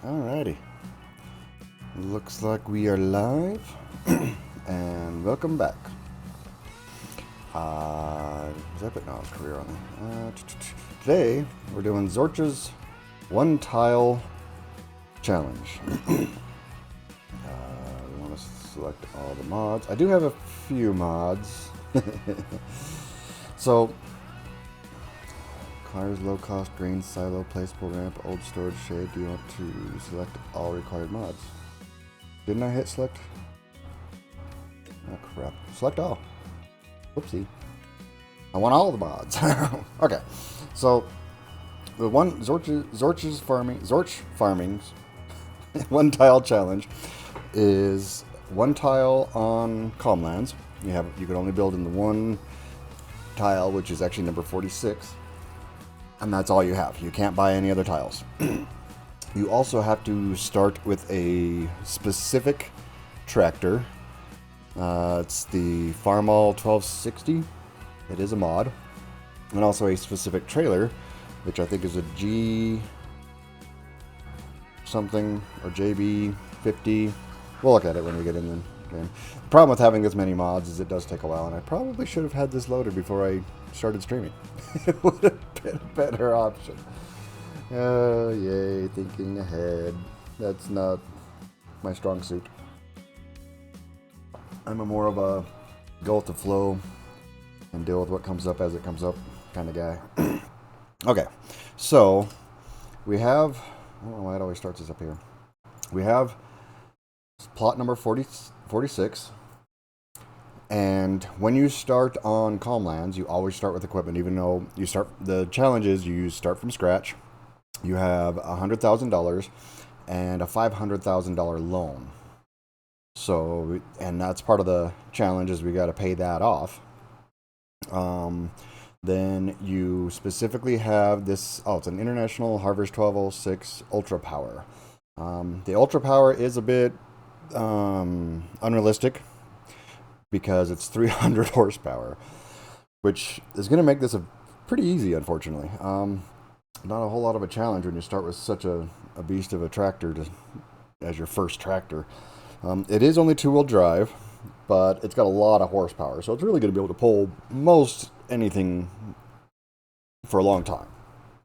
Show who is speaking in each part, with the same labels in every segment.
Speaker 1: Alrighty. Looks like we are live. And welcome back. Is that no, career on there. Today we're doing Zorch's one tile challenge. We want to select all the mods. I do have a few mods. So requires low cost grain silo, placeable ramp, old storage shade. Do you want to select all required mods? Didn't I hit select? Oh crap. Select all. Whoopsie. I want all the mods. Okay. So the one Zorch's Farming's one tile challenge is one tile on Calmlands. You can only build in the one tile, which is actually number 46. And that's all you have. You can't buy any other tiles. You also have to start with a specific tractor. It's the Farmall 1260. It is a mod. And also a specific trailer, which I think is a G something or JB 50. We'll look at it when we get in the game. The problem with having this many mods is it does take a while, and I probably should have had this loaded before I started streaming. It would have been a better option. Oh, yay, thinking ahead. That's not my strong suit. I'm more of a go with the flow and deal with what comes up as it comes up kind of guy. Okay, so we have, I don't know why it always starts us up here. We have plot number 46. And when you start on Calmlands, you always start with equipment, even though the challenge is you start from scratch. You have $100,000 and a $500,000 loan. So, and that's part of the challenge is we got to pay that off. Then you specifically have this, it's an International Harvest 1206 Ultra Power. The Ultra Power is a bit unrealistic because it's 300 horsepower, which is going to make this a pretty easy, unfortunately. Not a whole lot of a challenge when you start with such a beast of a tractor as your first tractor. It is only two-wheel drive, but it's got a lot of horsepower, so it's really going to be able to pull most anything for a long time.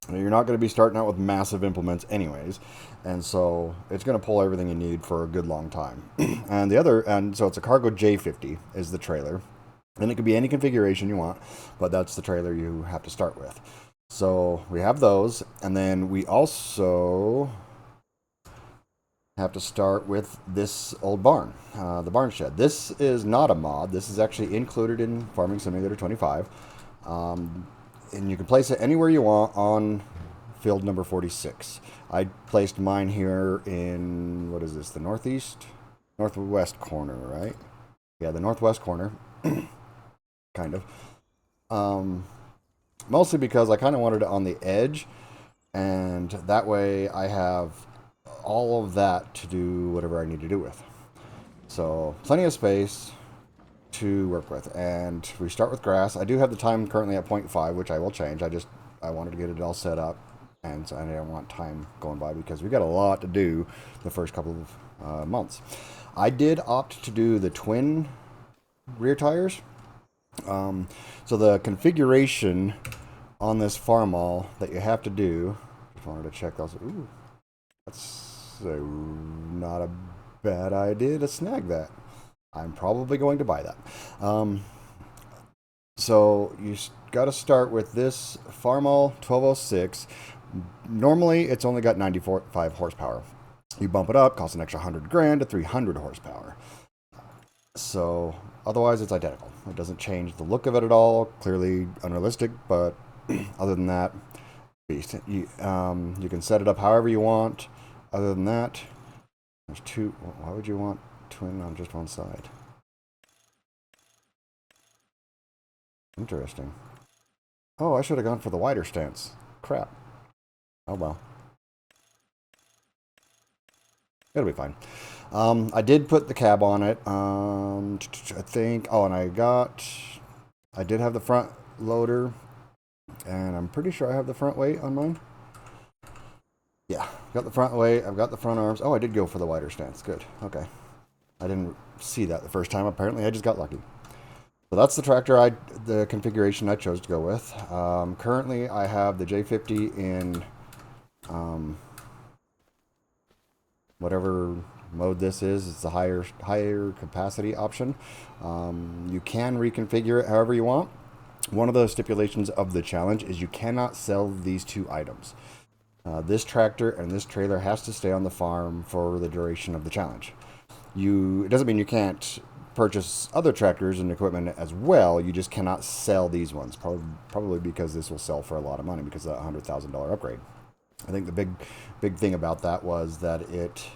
Speaker 1: You're not going to be starting out with massive implements anyways, and so it's going to pull everything you need for a good long time. And so it's a Cargo J50 is the trailer, and it could be any configuration you want, but that's the trailer you have to start with. So we have those, and then we also have to start with this old barn, the barn shed. This is not a mod. This is actually included in Farming Simulator 25. And you can place it anywhere you want on field number 46. I placed mine here in, what is this, the northwest corner, right? Yeah, the northwest corner, kind of. Mostly because I kind of wanted it on the edge, and that way I have all of that to do whatever I need to do with. So plenty of space to work with, and we start with grass. I do have the time currently at 0.5, which I will change. I wanted to get it all set up, and so I didn't want time going by because we got a lot to do the first couple of months. I did opt to do the twin rear tires. So the configuration on this Farmall that you have to do, just wanted to check those. Ooh, that's not a bad idea to snag that. I'm probably going to buy that. So you got to start with this Farmall 1206. Normally, it's only got 95 horsepower. You bump it up, costs an extra $100,000 to 300 horsepower. So otherwise, it's identical. It doesn't change the look of it at all. Clearly unrealistic, but other than that, beast. You can set it up however you want. Other than that, there's two. Why would you want twin on just one side? Interesting. Oh, I should have gone for the wider stance. Crap. Oh well. It'll be fine. I did put the cab on it. I think. Oh, and I did have the front loader, and I'm pretty sure I have the front weight on mine. Yeah, Got the front weight. I've got the front arms. Oh, I did go for the wider stance. Good. Okay. I didn't see that the first time. Apparently, I just got lucky. So that's the tractor the configuration I chose to go with. Currently, I have the J50 in whatever mode this is. It's the higher capacity option. You can reconfigure it however you want. One of the stipulations of the challenge is you cannot sell these two items. This tractor and this trailer has to stay on the farm for the duration of the challenge. It doesn't mean you can't purchase other tractors and equipment as well. You just cannot sell these ones, probably because this will sell for a lot of money because of that $100,000 upgrade. I think the big thing about that was that it.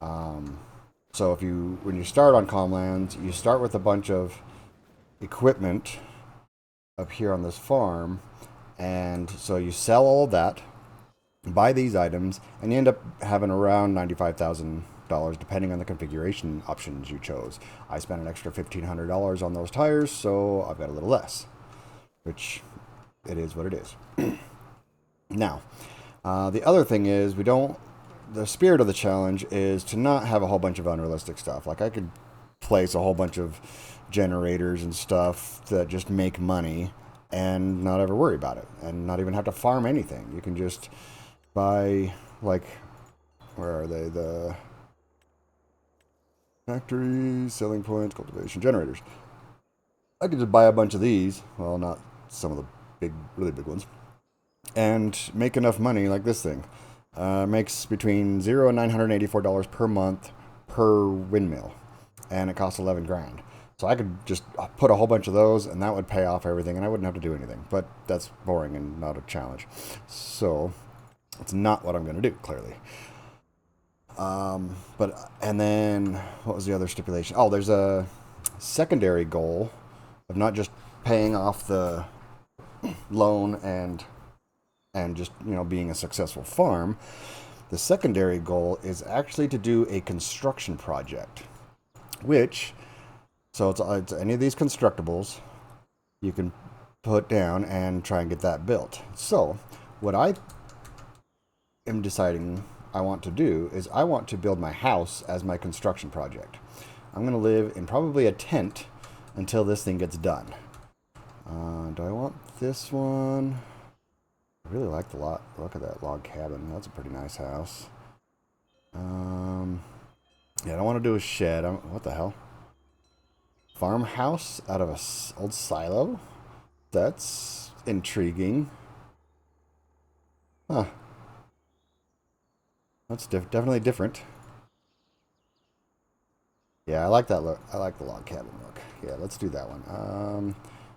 Speaker 1: So when you start on Comlands, you start with a bunch of equipment up here on this farm, and so you sell all of that, buy these items, and you end up having around $95,000 depending on the configuration options you chose. I spent an extra $1,500 on those tires, so I've got a little less, which it is what it is. Now, the other thing is the spirit of the challenge is to not have a whole bunch of unrealistic stuff. Like I could place a whole bunch of generators and stuff that just make money and not ever worry about it and not even have to farm anything. You can just buy, like, where are they? The factory, selling points, cultivation, generators. I could just buy a bunch of these. Well, not some of the really big ones. And make enough money like this thing. Makes between $0 and $984 per month per windmill. And it costs 11 grand. So I could just put a whole bunch of those and that would pay off everything and I wouldn't have to do anything. But that's boring and not a challenge. So it's not what I'm going to do, clearly. And then what was the other stipulation? Oh, there's a secondary goal of not just paying off the loan and just, being a successful farm. The secondary goal is actually to do a construction project, so it's any of these constructibles you can put down and try and get that built. So what I am deciding I want to do is I want to build my house as my construction project. I'm going to live in probably a tent until this thing gets done. Do I want this one? I really like the look at that log cabin. That's a pretty nice house. Yeah, I don't want to do a shed. What the hell? Farmhouse out of a old silo? That's intriguing. Huh. That's definitely different. Yeah, I like that look. I like the log cabin look. Yeah, let's do that one.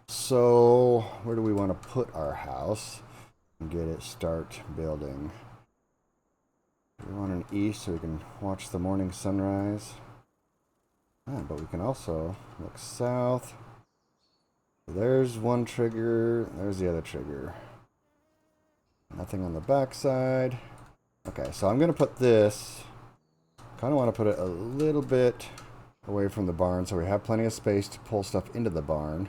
Speaker 1: So where do we want to put our house and get it start building? We want an east so we can watch the morning sunrise. But we can also look south. There's one trigger. There's the other trigger. Nothing on the back side. Okay, so I'm going to put this. Kind of want to put it a little bit away from the barn so we have plenty of space to pull stuff into the barn.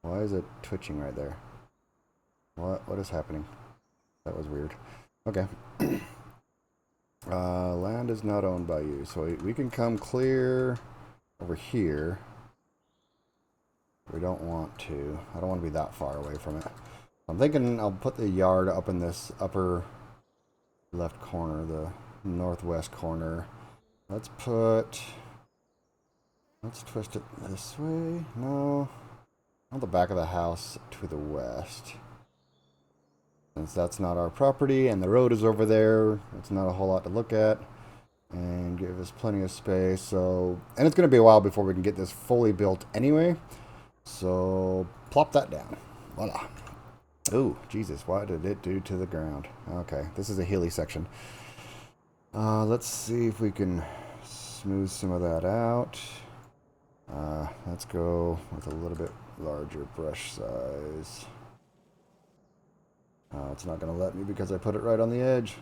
Speaker 1: Why is it twitching right there? What is happening? That was weird. Okay. Land is not owned by you, so we can come clear over here. We don't want to. I don't want to be that far away from it. I'm thinking I'll put the yard up in this upper left corner, the northwest corner. Let's twist it this way. No. On the back of the house to the west. Since that's not our property and the road is over there, it's not a whole lot to look at. And give us plenty of space. And it's going to be a while before we can get this fully built anyway. So plop that down. Voila. Ooh, Jesus, what did it do to the ground? Okay, this is a hilly section. Let's see if we can smooth some of that out. Let's go with a little bit larger brush size. It's not going to let me because I put it right on the edge.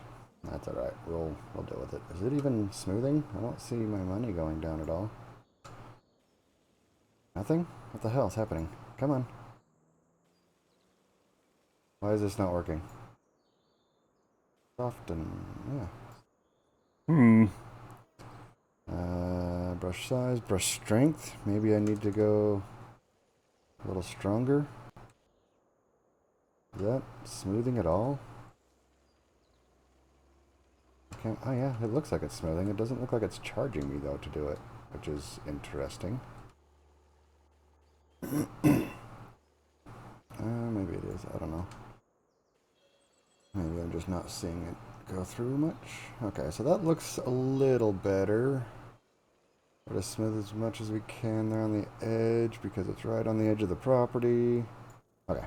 Speaker 1: That's alright, we'll deal with it. Is it even smoothing? I don't see my money going down at all. Nothing? What the hell is happening? Come on. Why is this not working? Soft and... yeah, Hmm. Brush size, brush strength. Maybe I need to go a little stronger. Is that smoothing at all? Oh yeah, it looks like it's smoothing. It doesn't look like it's charging me though to do it, which is interesting. Maybe it is. I don't know. Maybe I'm just not seeing it go through much. Okay, so that looks a little better. Try to smooth as much as we can there on the edge because it's right on the edge of the property. Okay.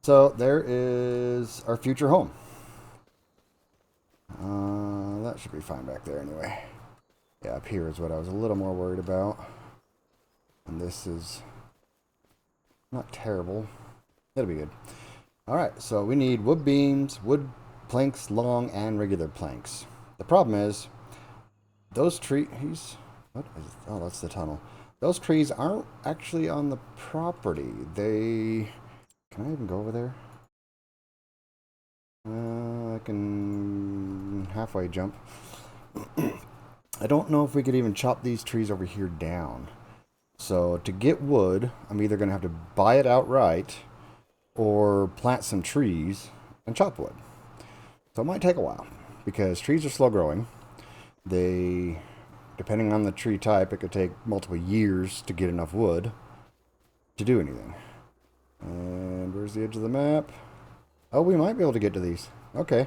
Speaker 1: So there is our future home. That should be fine back there anyway. Yeah, up here is what I was a little more worried about. And this is not terrible. It'll be good. Alright, so we need wood beams, wood planks, long and regular planks. The problem is, those trees... What is... Oh, that's the tunnel. Those trees aren't actually on the property. They... Can I even go over there? I can halfway jump. I don't know if we could even chop these trees over here down. So to get wood, I'm either going to have to buy it outright or plant some trees and chop wood. So it might take a while because trees are slow growing. They, depending on the tree type, it could take multiple years to get enough wood to do anything. And where's the edge of the map? Oh, we might be able to get to these. Okay.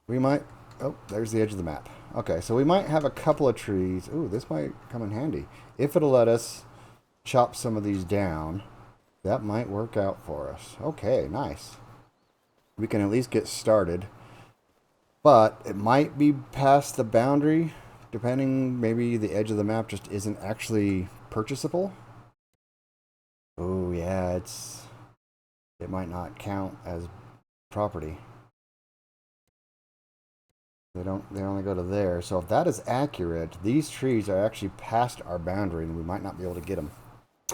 Speaker 1: We might... Oh, there's the edge of the map. Okay, so we might have a couple of trees. Ooh, this might come in handy. If it'll let us chop some of these down, that might work out for us. Okay, nice. We can at least get started. But it might be past the boundary, depending. Maybe the edge of the map just isn't actually purchasable. Oh, yeah, it might not count as property. They only go to there. So if that is accurate, these trees are actually past our boundary and we might not be able to get them.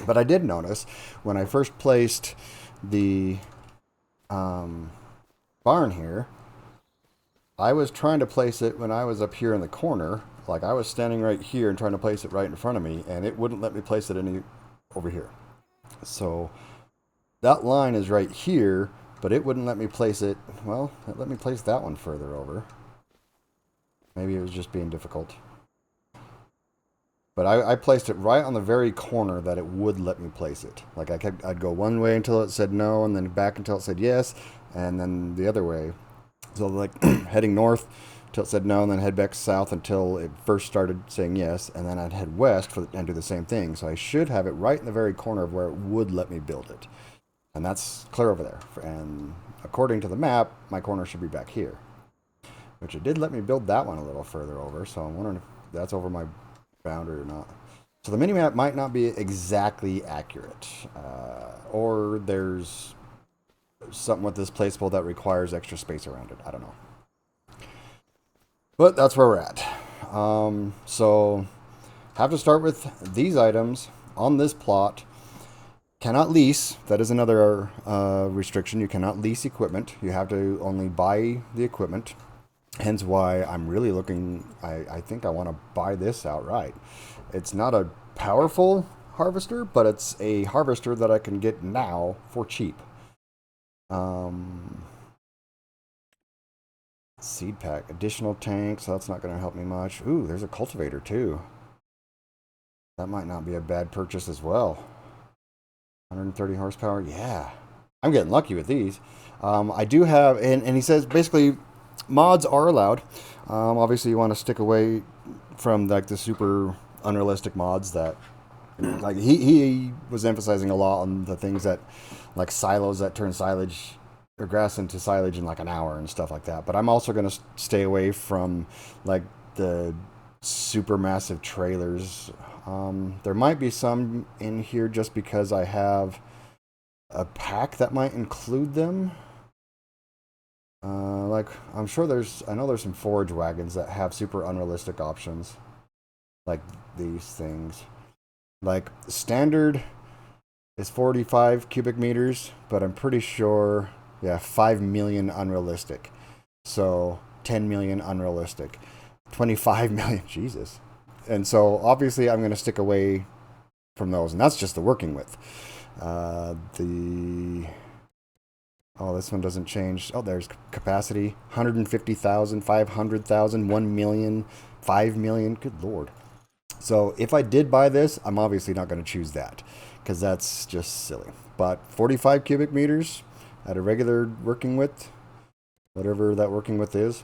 Speaker 1: But I did notice when I first placed the barn here, I was trying to place it when I was up here in the corner. Like I was standing right here and trying to place it right in front of me, and it wouldn't let me place it any over here. So that line is right here, but it wouldn't let me place it. Well, it let me place that one further over. Maybe it was just being difficult. But I placed it right on the very corner that it would let me place it. Like I'd go one way until it said no, and then back until it said yes, and then the other way. So like heading north until it said no, and then head back south until it first started saying yes, and then I'd head west and do the same thing. So I should have it right in the very corner of where it would let me build it. And that's clear over there. And according to the map, my corner should be back here. Which it did let me build that one a little further over, so I'm wondering if that's over my boundary or not. So the mini-map might not be exactly accurate. Or there's something with this placeable that requires extra space around it. I don't know. But that's where we're at. So have to start with these items on this plot. Cannot lease. That is another restriction. You cannot lease equipment. You have to only buy the equipment. Hence why I'm really looking, I think I want to buy this outright. It's not a powerful harvester, but it's a harvester that I can get now for cheap. Seed pack, additional tanks, so that's not going to help me much. Ooh, there's a cultivator too. That might not be a bad purchase as well. 130 horsepower, yeah. I'm getting lucky with these. I do have, and he says basically, mods are allowed. Obviously, you want to stick away from like the super unrealistic mods that, like he was emphasizing a lot on the things that, like silos that turn silage or grass into silage in like an hour and stuff like that. But I'm also going to stay away from like the super massive trailers. There might be some in here just because I have a pack that might include them. Like, I'm sure I know there's some forage wagons that have super unrealistic options. Like these things. Like, standard is 45 cubic meters, but I'm pretty sure, yeah, 5 million unrealistic. So, 10 million unrealistic, 25 million, Jesus. And so obviously I'm going to stick away from those, and that's just the working with. This one doesn't change. Oh, there's capacity: 150,000, 500,000, 1 million, 5 million. Good lord. So if I did buy this, I'm obviously not going to choose that because that's just silly. But 45 cubic meters at a regular working width, whatever that working width is,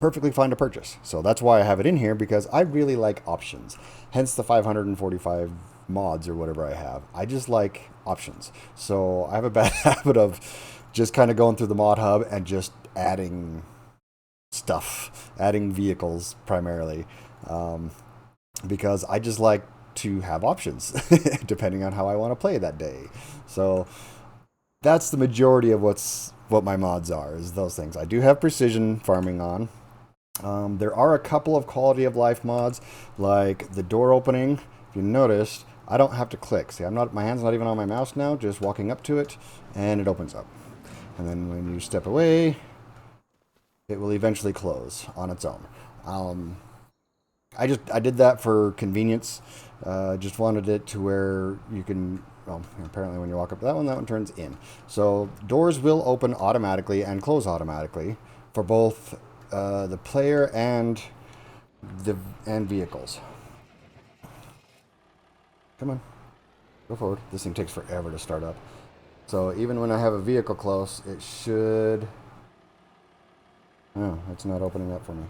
Speaker 1: perfectly fine to purchase. So that's why I have it in here, because I really like options. Hence the 545 mods or whatever I have. I just like options. So I have a bad habit of just kind of going through the mod hub and just adding stuff, adding vehicles primarily, because I just like to have options depending on how I want to play that day. So that's the majority of what my mods are, is those things. I do have precision farming on. There are a couple of quality of life mods, like the door opening. If you noticed, I don't have to click. See, my hand's not even on my mouse now, just walking up to it, and it opens up. And then when you step away, it will eventually close on its own. I did that for convenience. Just wanted it to where you can. Well, apparently when you walk up to that one turns in. So doors will open automatically and close automatically for both the player and vehicles. Come on, go forward. This thing takes forever to start up. So even when I have a vehicle close, it should. Oh, it's not opening up for me.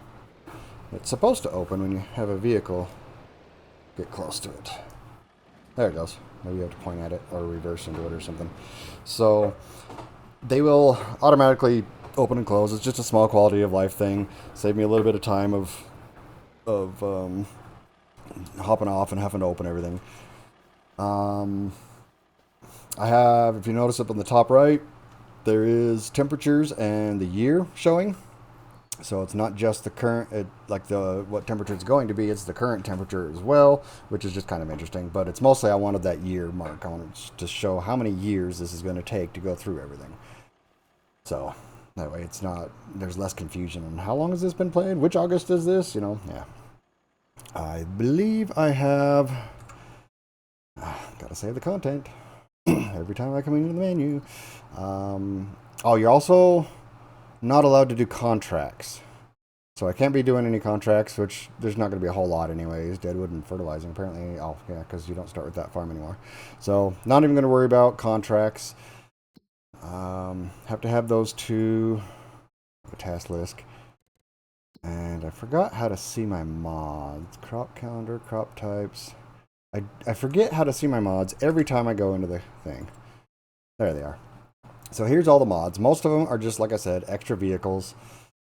Speaker 1: It's supposed to open when you have a vehicle get close to it. There it goes. Maybe you have to point at it or reverse into it or something. So they will automatically open and close. It's just a small quality of life thing. Save me a little bit of time of hopping off and having to open everything. I have, if you notice up on the top right, there is temperatures and the year showing. So it's not just the current, what temperature it's going to be, it's the current temperature as well, which is just kind of interesting. But it's mostly I wanted that year mark. I wanted to show how many years this is going to take to go through everything. So that way there's less confusion on how long has this been played, which August is this, yeah. I believe I have, gotta save the content every time I come into the menu. You're also not allowed to do contracts. So I can't be doing any contracts, which there's not going to be a whole lot anyways. Deadwood and fertilizing, apparently. Oh, yeah, because you don't start with that farm anymore. So not even going to worry about contracts. Have to have those two. A task list. And I forgot how to see my mods. Crop calendar, crop types. I forget how to see my mods every time I go into the thing. There they are. So here's all the mods. Most of them are just, like I said, extra vehicles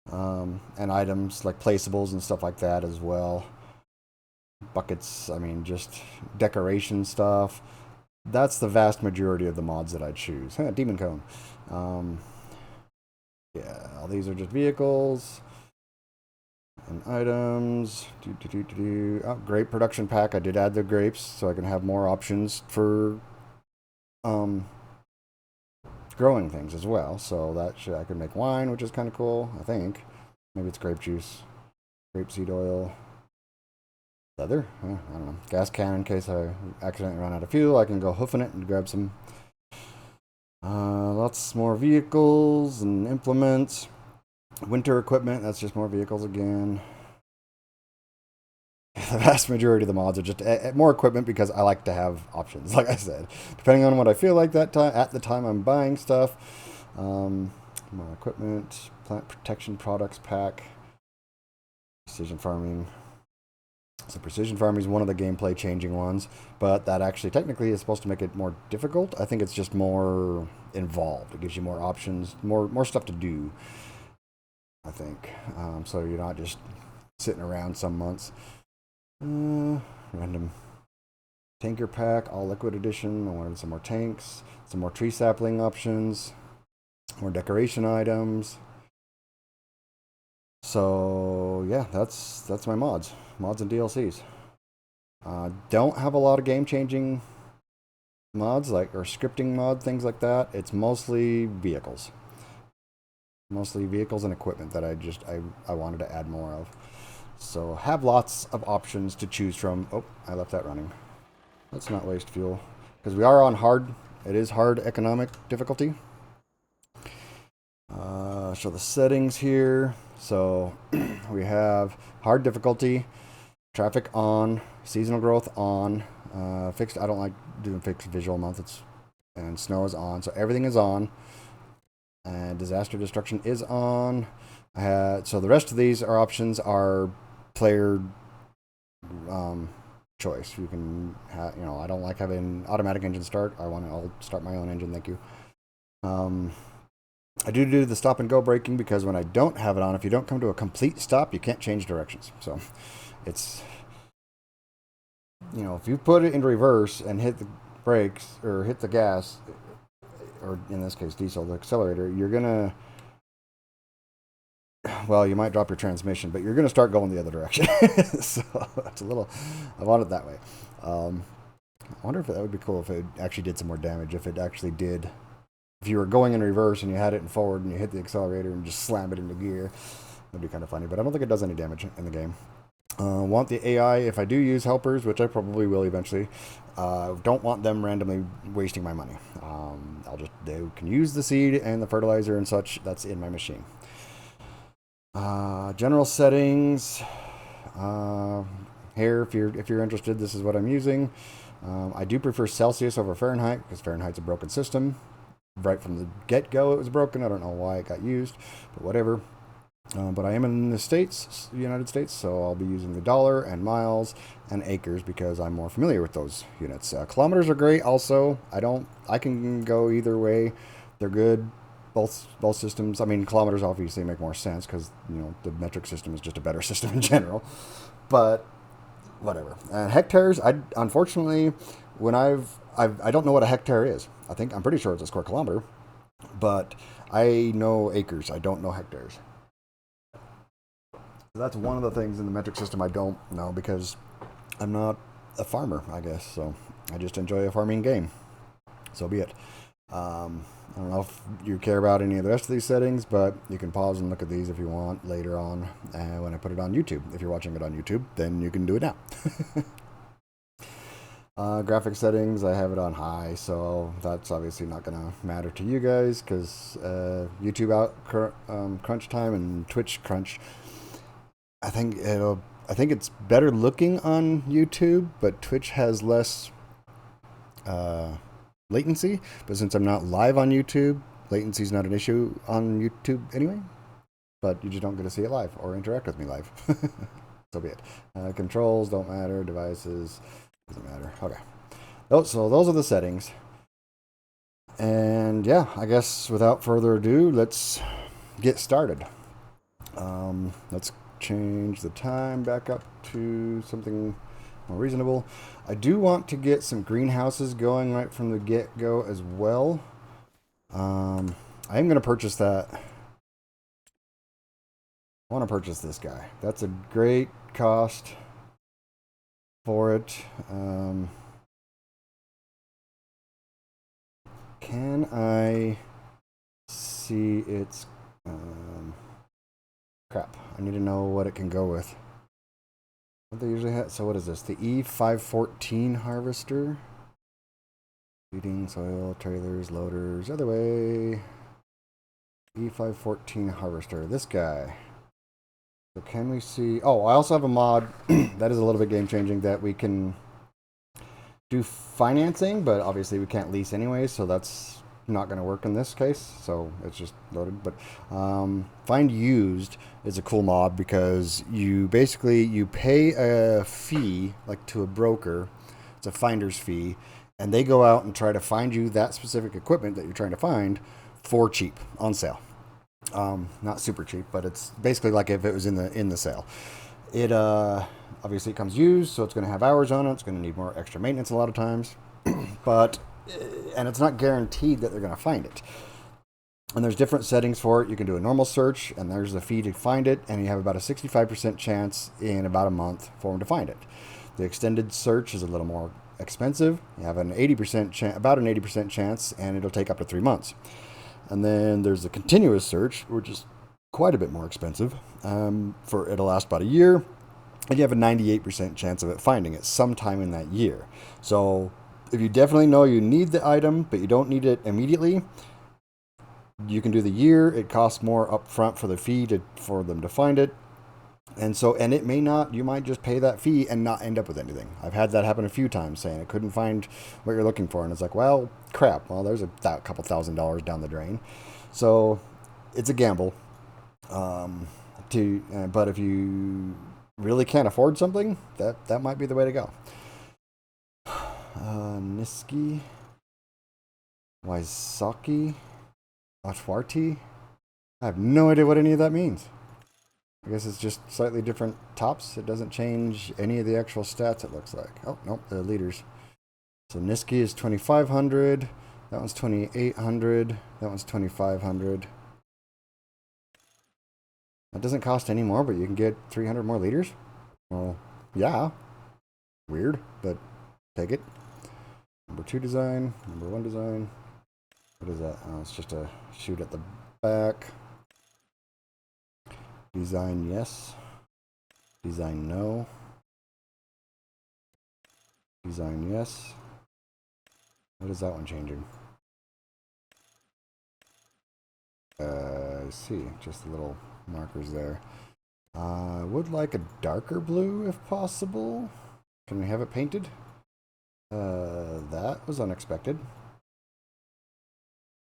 Speaker 1: and items like placeables and stuff like that as well. Buckets, just decoration stuff. That's the vast majority of the mods that I choose. Demon Cone. Yeah, all these are just vehicles and items. Grape production pack. I did add the grapes so I can have more options for growing things as well. So I can make wine, which is kind of cool, I think. Maybe it's grape juice, grapeseed oil, leather. I don't know. Gas can in case I accidentally run out of fuel. I can go hoofing it and grab some. Lots more vehicles and implements. Winter equipment. That's just more vehicles again. The vast majority of the mods are just more equipment because I like to have options, like I said. Depending on what I feel like at the time I'm buying stuff. More equipment, plant protection products pack, precision farming. So precision farming is one of the gameplay changing ones, but that actually technically is supposed to make it more difficult. I think it's just more involved. It gives you more options, more stuff to do, I think. So you're not just sitting around some months. Random tanker pack, all liquid edition. I wanted some more tanks, some more tree sapling options, more decoration items. So yeah, that's my mods and DLCs. Don't have a lot of game changing mods or scripting mod things like that. It's mostly vehicles. Mostly vehicles and equipment that I wanted to add more of. So have lots of options to choose from. Oh, I left that running. Let's not waste fuel. Because we are on hard. It is hard economic difficulty. Show the settings here. So we have hard difficulty, traffic on, seasonal growth on, fixed. I don't like doing fixed visual methods, and snow is on. So everything is on, and disaster destruction is on. So the rest of these are options are player choice. You can have, I don't like having automatic engine start. I'll start my own engine. Thank you. I do the stop and go braking because when I don't have it on, if you don't come to a complete stop, you can't change directions. So it's, if you put it in reverse and hit the brakes or hit the gas, or in this case diesel, the accelerator, you're gonna, well, you might drop your transmission, but you're gonna start going the other direction. So it's a little, I want it that way. I wonder if that would be cool if it actually did some more damage, if it actually did. If you were going in reverse and you had it in forward and you hit the accelerator and just slam it into gear, that'd be kind of funny, but I don't think it does any damage in the game. Want the AI, if I do use helpers, which I probably will eventually, don't want them randomly wasting my money. They can use the seed and the fertilizer and such that's in my machine. General settings, here, if you're interested, this is what I'm using. I do prefer Celsius over Fahrenheit because Fahrenheit's a broken system. Right from the get-go it was broken. I don't know why it got used, but whatever. But I am in the United States, so I'll be using the dollar and miles and acres because I'm more familiar with those units. Kilometers are great also. I can go either way. They're good. Both systems. I mean, kilometers obviously make more sense because, the metric system is just a better system in general. But whatever. And hectares, unfortunately, when I don't know what a hectare is. I'm pretty sure it's a square kilometer, but I know acres. I don't know hectares. That's one of the things in the metric system I don't know because I'm not a farmer, I guess. So I just enjoy a farming game. So be it. I don't know if you care about any of the rest of these settings, but you can pause and look at these if you want later on when I put it on YouTube. If you're watching it on YouTube, then you can do it now. Graphic settings, I have it on high, so that's obviously not going to matter to you guys because YouTube crunch time and Twitch crunch. I think it's better looking on YouTube, but Twitch has less latency. But since I'm not live on YouTube, latency is not an issue on YouTube anyway. But you just don't get to see it live or interact with me live. So be it. Controls don't matter. Devices. Doesn't matter. Okay. So those are the settings. And yeah, I guess without further ado, let's get started. Let's change the time back up to something more reasonable. I do want to get some greenhouses going right from the get-go as well. I am going to purchase that. I want to purchase this guy. That's a great cost for it. Can I see its crap? I need to know what it can go with. What they usually have. So what is this? The E514 harvester. Feeding, soil, trailers, loaders. Other way. E514 harvester. This guy. So can we see? Oh, I also have a mod that is a little bit game changing that we can do financing, but obviously we can't lease anyway, so that's not going to work in this case. So it's just loaded. But find used is a cool mod because you pay a fee like to a broker. It's a finder's fee, and they go out and try to find you that specific equipment that you're trying to find for cheap on sale. Not super cheap, but it's basically like if it was in the sale. It obviously comes used, so it's going to have hours on it. It's going to need more extra maintenance a lot of times, and it's not guaranteed that they're going to find it. And there's different settings for it. You can do a normal search, and there's the fee to find it, and you have about a 65% chance in about a month for them to find it. The extended search is a little more expensive. You have about an 80% chance, and it'll take up to 3 months. And then there's the continuous search, which is quite a bit more expensive. It'll last about a year, and you have a 98% chance of it finding it sometime in that year. So if you definitely know you need the item, but you don't need it immediately, you can do the year. It costs more upfront for the fee for them to find it. And it may not, you might just pay that fee and not end up with anything. I've had that happen a few times, saying I couldn't find what you're looking for. And it's like, well, crap. Well, there's a couple $1,000s down the drain. So it's a gamble. But if you really can't afford something, that might be the way to go. Niski, Waisaki, Atwarti. I have no idea what any of that means. I guess it's just slightly different tops. It doesn't change any of the actual stats, it looks like. Oh, nope, the leaders. So Niski is 2,500. That one's 2,800. That one's 2,500. That doesn't cost any more, but you can get 300 more liters? Well, yeah. Weird, but take it. Number 2 design. Number 1 design. What is that? Oh, it's just a shoot at the back. Design, yes. Design, no. Design, yes. What is that one changing? I see. Just the little markers there. Would like a darker blue if possible. Can we have it painted? That was unexpected.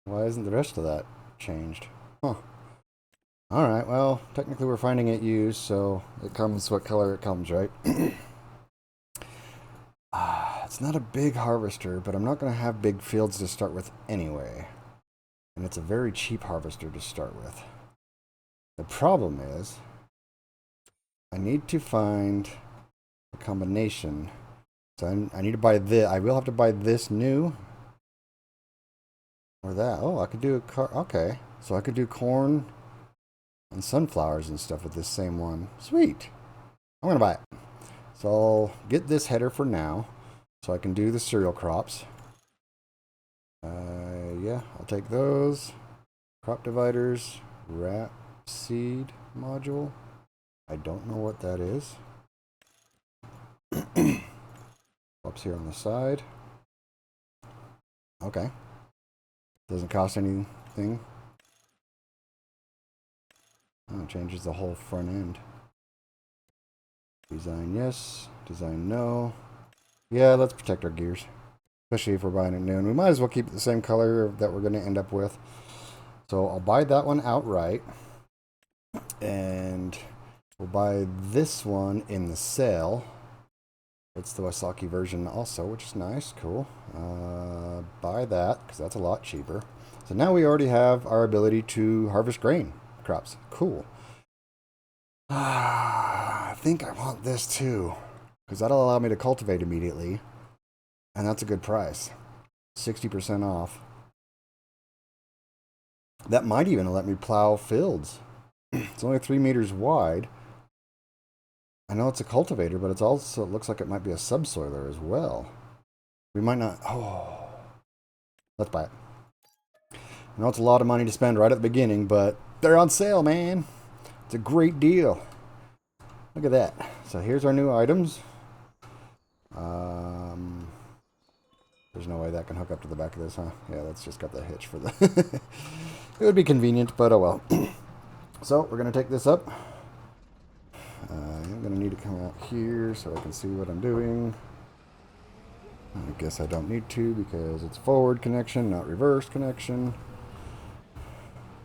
Speaker 1: Why isn't the rest of that changed? Huh. Alright, well, technically we're finding it used, so it comes what color it comes, right? It's not a big harvester, but I'm not going to have big fields to start with anyway. And it's a very cheap harvester to start with. The problem is, I need to find a combination. So I need to buy this. I will have to buy this new. Or that. Oh, I could do okay. So I could do corn and sunflowers and stuff with this same one. Sweet. I'm going to buy it. So I'll get this header for now, so I can do the cereal crops. Yeah, I'll take those. Crop dividers, wrap seed module. I don't know what that is. Ups here on the side. Okay. Doesn't cost anything. Oh, it changes the whole front end. Design yes, design no. Yeah, let's protect our gears. Especially if we're buying it new. And we might as well keep it the same color that we're going to end up with. So I'll buy that one outright. And we'll buy this one in the sale. It's the Wasaki version also, which is nice. Cool. Buy that, because that's a lot cheaper. So now we already have our ability to harvest grain crops. Cool. I think I want this too, because that'll allow me to cultivate immediately. And that's a good price. 60% off. That might even let me plow fields. It's only 3 meters wide. I know it's a cultivator, but it looks like it might be a subsoiler as well. We might not. Oh. Let's buy it. I know it's a lot of money to spend right at the beginning, but they're on sale, man. It's a great deal. Look at that. So here's our new items. There's no way that can hook up to the back of this, huh? Yeah, that's just got the hitch for the... It would be convenient, but oh well. So we're going to take this up. I'm going to need to come out here so I can see what I'm doing. I guess I don't need to because it's forward connection, not reverse connection.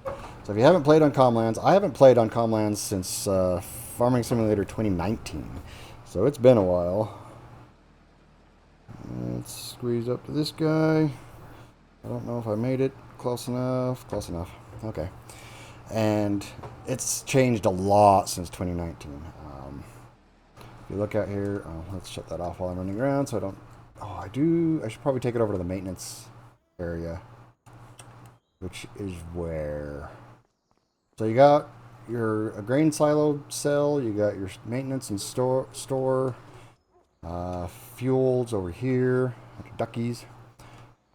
Speaker 1: So if you haven't played on Comlands, I haven't played on Comlands since Farming Simulator 2019. So it's been a while. Let's squeeze up to this guy. I don't know if I made it close enough. Close enough. Okay. And it's changed a lot since 2019. If you look out here, let's shut that off while I'm running around so I don't... Oh, I should probably take it over to the maintenance area. Which is where... So you got a grain silo cell, you got your maintenance and store fuels over here, duckies,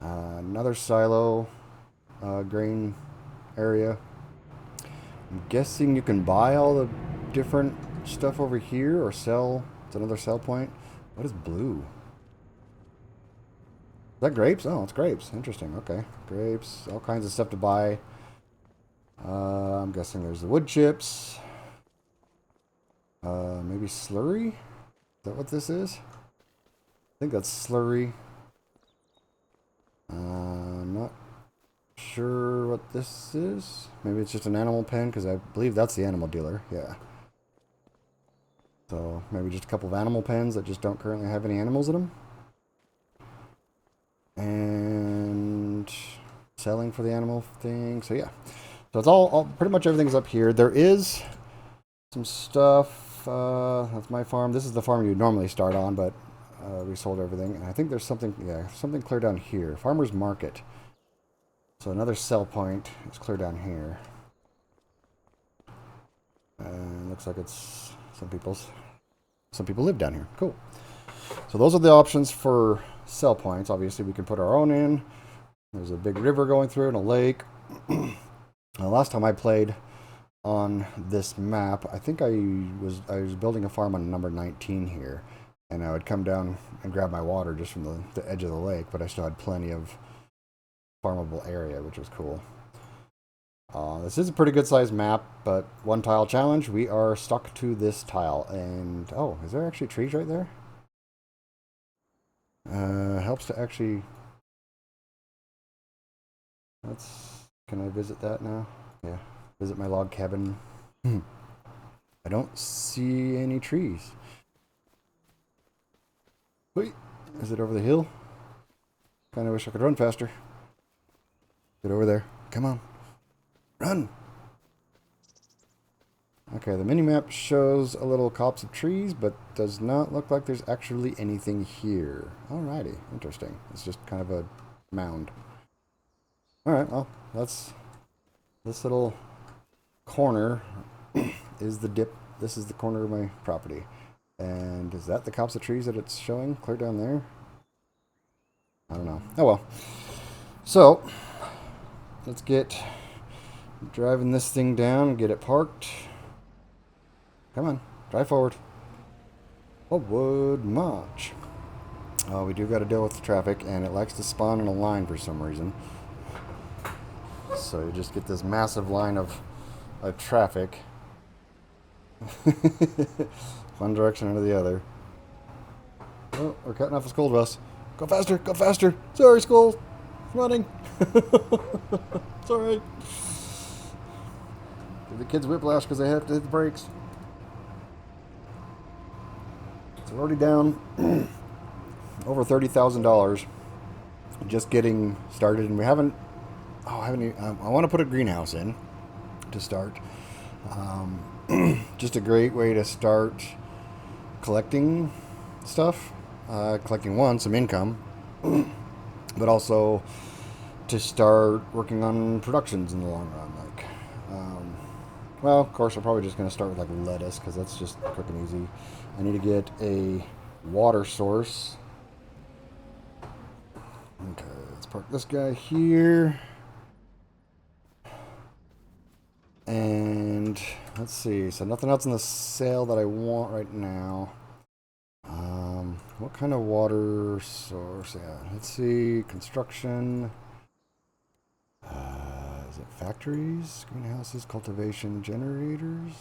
Speaker 1: another silo, grain area. I'm guessing you can buy all the different stuff over here or sell. It's another sell point. What is blue? Is that grapes? Oh, it's grapes. Interesting. Okay. Grapes. All kinds of stuff to buy. I'm guessing there's the wood chips. Maybe slurry? Is that what this is? I think that's slurry. Not sure what this is. Maybe it's just an animal pen, because I believe that's the animal dealer. Yeah. So maybe just a couple of animal pens that just don't currently have any animals in them. And selling for the animal thing. So yeah. So it's all pretty much everything's up here. There is some stuff. That's my farm. This is the farm you'd normally start on, but we sold everything. And I think there's something, yeah, something clear down here. Farmer's Market. So another sell point is clear down here. And looks like it's some people live down here. Cool. So those are the options for sell points. Obviously, we can put our own in. There's a big river going through and a lake. Last time I played on this map, I think I was building a farm on number 19 here, and I would come down and grab my water just from the edge of the lake, but I still had plenty of farmable area, which was cool. This is a pretty good sized map, but one tile challenge. We are stuck to this tile, and oh, is there actually trees right there? Helps to actually. Can I visit that now? Yeah, visit my log cabin. I don't see any trees. Wait, is it over the hill? Kind of wish I could run faster. Get over there. Come on. Run! Okay, the mini-map shows a little copse of trees, but does not look like there's actually anything here. Alrighty, interesting. It's just kind of a mound. Alright, well, that's... This little corner is the dip. This is the corner of my property. And is that the copse of trees that it's showing clear down there? I don't know. Oh well. So, let's get driving this thing down and get it parked. Come on, drive forward. Forward march. Oh, we do got to deal with the traffic, and it likes to spawn in a line for some reason. So you just get this massive line of traffic. One direction or the other. Oh, we're cutting off a school bus. Go faster, go faster. Sorry, school. Running. It's alright. Give the kids whiplash because they have to hit the brakes. So we're already down over $30,000 just getting started, and we haven't. Oh, I haven't. I want to put a greenhouse in to start. Just a great way to start collecting stuff, collecting some income, but also to start working on productions in the long run. Like, well, of course, I'm probably just going to start with like lettuce because that's just quick and easy. I need to get a water source. Okay, let's park this guy here. And let's see, so nothing else in the sale that I want right now. What kind of water source? Yeah, let's see, construction. Is it factories, greenhouses, cultivation, generators?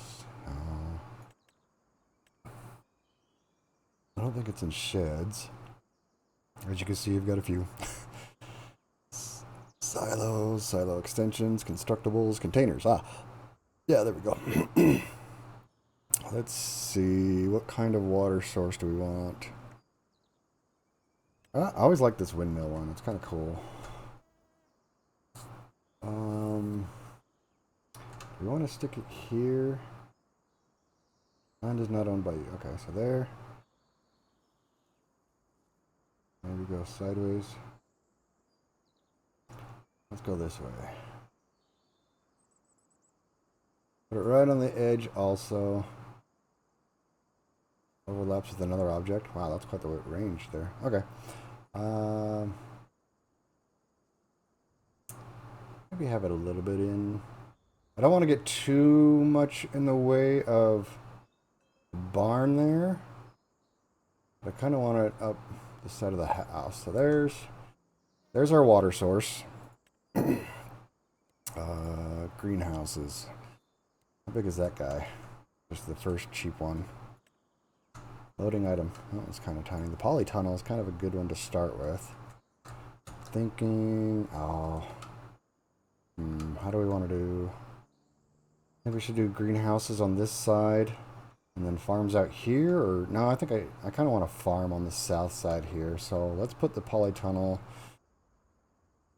Speaker 1: I don't think it's in sheds. As you can see, you've got a few. Silos, silo extensions, constructibles, containers. Yeah, there we go. Let's see, what kind of water source do we want? I always like this windmill one. It's kind of cool. Do we want to stick it here? Land is not owned by you. Okay, so there. Maybe go sideways. Let's go this way. Put it right on the edge also. Overlaps with another object. Wow, that's quite the range there. Okay. Maybe have it a little bit in. I don't want to get too much in the way of the barn there. But I kind of want it up the side of the house. So there's our water source. Greenhouses. How big is that guy? Just the first cheap one. Loading item. Oh, it's kind of tiny. The polytunnel is kind of a good one to start with. Thinking, how do we want to do? Maybe we should do greenhouses on this side and then farms out here, or no, I think I kind of want to farm on the south side here. So let's put the polytunnel.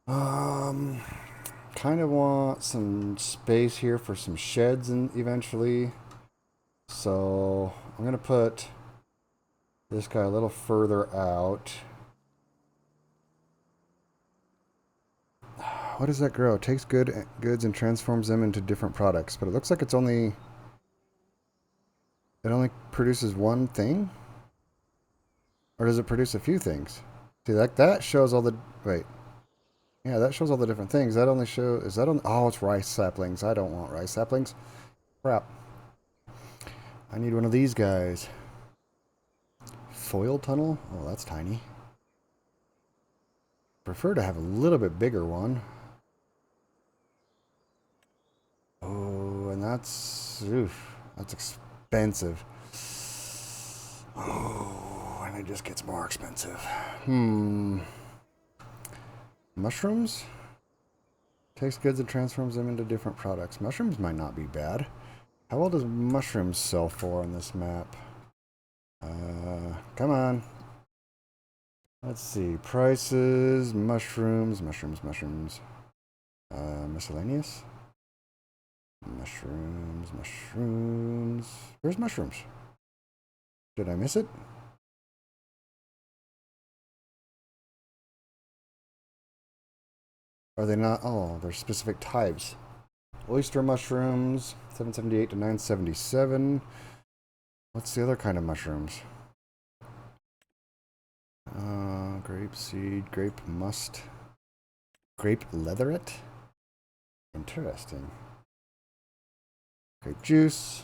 Speaker 1: Kind of want some space here for some sheds and eventually. So I'm gonna put this guy a little further out. What does that grow? It takes goods and transforms them into different products, but it looks like it only produces one thing? Or does it produce a few things? See, that shows all the... Wait. Yeah, that shows all the different things. That only shows... Is that on... Oh, it's rice saplings. I don't want rice saplings. Crap. I need one of these guys. Foil tunnel? Oh, that's tiny. Prefer to have a little bit bigger one. Oh, and that's... Oof. That's expensive. Oh, and it just gets more expensive. Mushrooms? Takes goods and transforms them into different products. Mushrooms might not be bad. How well does mushrooms sell for on this map? Come on. Let's see. Prices, mushrooms. Miscellaneous. Mushrooms. Where's mushrooms? Did I miss it? Are they not? Oh, there's specific types. Oyster mushrooms, 778 to 977. What's the other kind of mushrooms? Grape seed, grape must, grape leatherette. Interesting. Grape juice.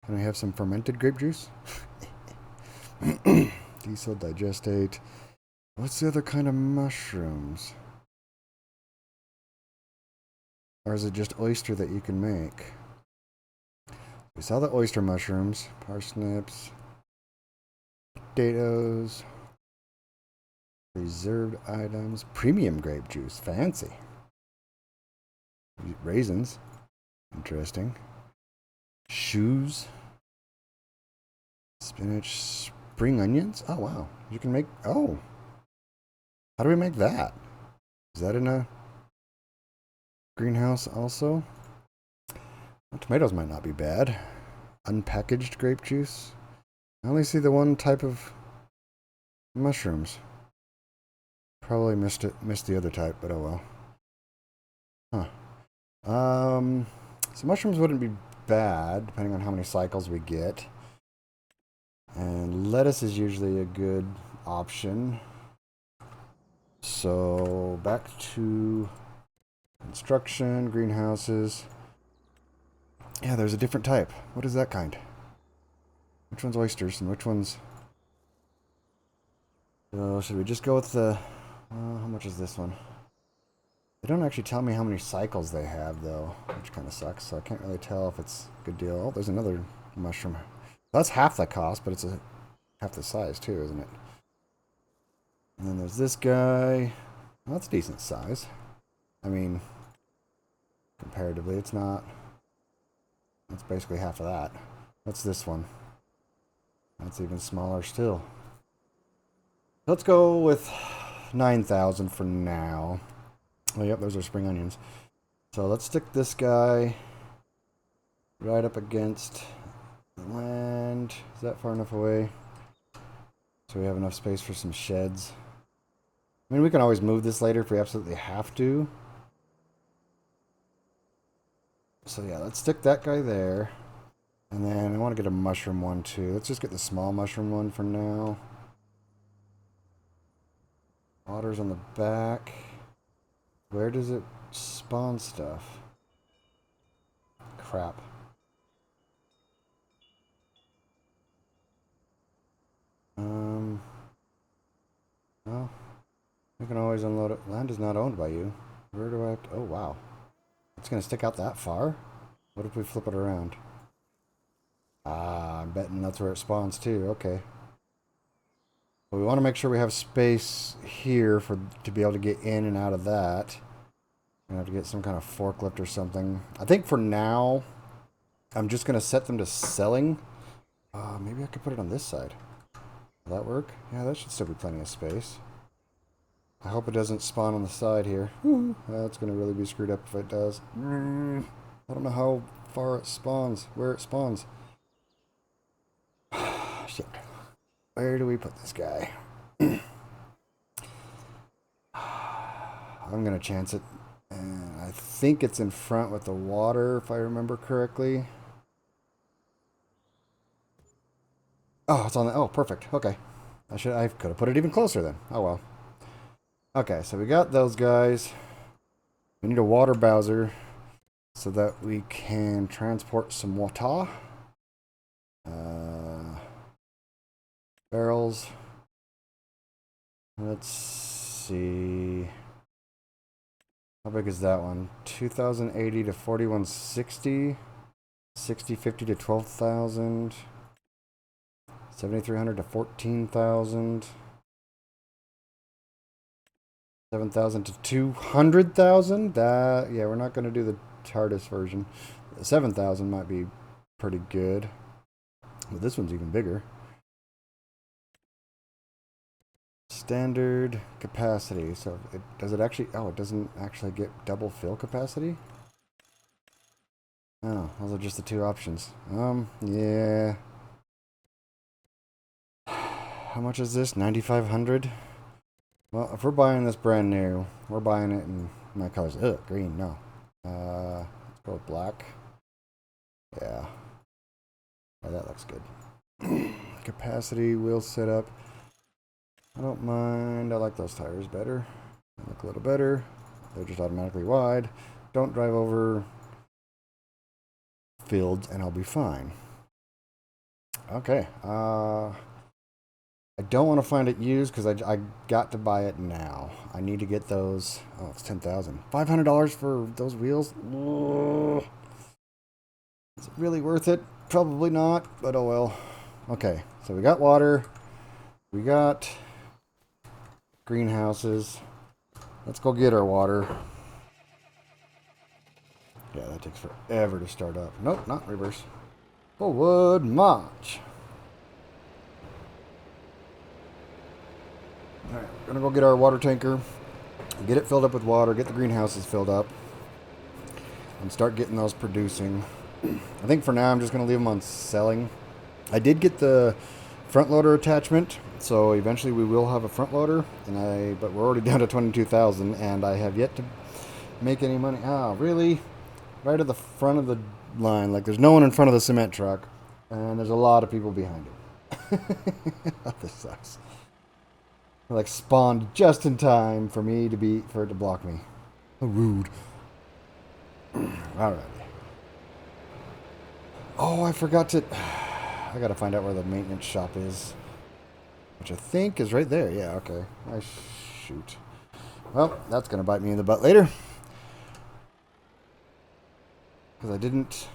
Speaker 1: Can I have some fermented grape juice? Diesel digestate. What's the other kind of mushrooms? Or is it just oyster that you can make? We saw the oyster mushrooms, parsnips, potatoes, reserved items, premium grape juice, fancy. Raisins, interesting. Shoes, spinach, spring onions. Oh wow, you can make. Oh, how do we make that? Is that in a greenhouse also? Well, tomatoes might not be bad. Unpackaged grape juice. I only see the one type of mushrooms. Probably missed the other type, but oh well. Huh. So mushrooms wouldn't be bad, depending on how many cycles we get. And lettuce is usually a good option. So back to construction, greenhouses. Yeah, there's a different type. What is that kind? Which one's oysters and which one's... should we just go with the... how much is this one? They don't actually tell me how many cycles they have, though, which kind of sucks, so I can't really tell if it's a good deal. Oh, there's another mushroom. That's half the cost, but it's half the size, too, isn't it? And then there's this guy. Well, that's decent size. I mean, comparatively, it's not... That's basically half of that. What's this one? That's even smaller still. Let's go with 9,000 for now. Oh, yep, those are spring onions. So let's stick this guy right up against the land. Is that far enough away? So we have enough space for some sheds. I mean, we can always move this later if we absolutely have to. So yeah, let's stick that guy there. And then I want to get a mushroom one too. Let's just get the small mushroom one for now. Water's on the back. Where does it spawn stuff. Crap. Well, you can always unload it. Land is not owned by you. Where do I have to... Oh, wow. It's going to stick out that far? What if we flip it around? Ah, I'm betting that's where it spawns too. Okay. But we want to make sure we have space here to be able to get in and out of that. I have to get some kind of forklift or something. I think for now, I'm just going to set them to selling. Maybe I could put it on this side. Will that work? Yeah, that should still be plenty of space. I hope it doesn't spawn on the side here. That's going to really be screwed up if it does. I don't know how far it spawns, where it spawns. Shit. Where do we put this guy? I'm going to chance it. And I think it's in front with the water, if I remember correctly. Oh, it's on the... Oh, perfect. Okay. I could have put it even closer then. Oh, well. Okay, so we got those guys. We need a water bowser so that we can transport some water. Barrels. Let's see. How big is that one? 2080 to 4160. 6050 to 12,000. 7300 to 14,000. 7,000 to 200,000. That, yeah, we're not going to do the TARDIS version. 7,000 might be pretty good. But this one's even bigger. Standard capacity. So does it actually... Oh, it doesn't actually get double fill capacity? Oh, those are just the two options. Yeah. How much is this? 9,500? Well, if we're buying this brand new, we're buying it in my colors. Ugh, green, no. Let's go with black. Yeah. Oh, that looks good. Capacity, wheel setup. I don't mind. I like those tires better. They look a little better. They're just automatically wide. Don't drive over fields and I'll be fine. Okay. I don't want to find it used because I got to buy it now. I need to get those. Oh, it's $10,000. $500 for those wheels? Ugh. Is it really worth it? Probably not, but oh well. Okay, so we got water. We got greenhouses. Let's go get our water. Yeah, that takes forever to start up. Nope, not reverse. Forward march. Alright, we're gonna go get our water tanker, get it filled up with water, get the greenhouses filled up, and start getting those producing. I think for now I'm just gonna leave them on selling. I did get the front loader attachment, so eventually we will have a front loader, but we're already down to 22,000 and I have yet to make any money. Oh, really? Right at the front of the line, like there's no one in front of the cement truck, and there's a lot of people behind it. This sucks. Like spawned just in time for it to block me. Oh, rude. Alright. Oh, I forgot to... I gotta find out where the maintenance shop is. Which I think is right there. Yeah, okay. Shoot. Well, that's gonna bite me in the butt later. Because I didn't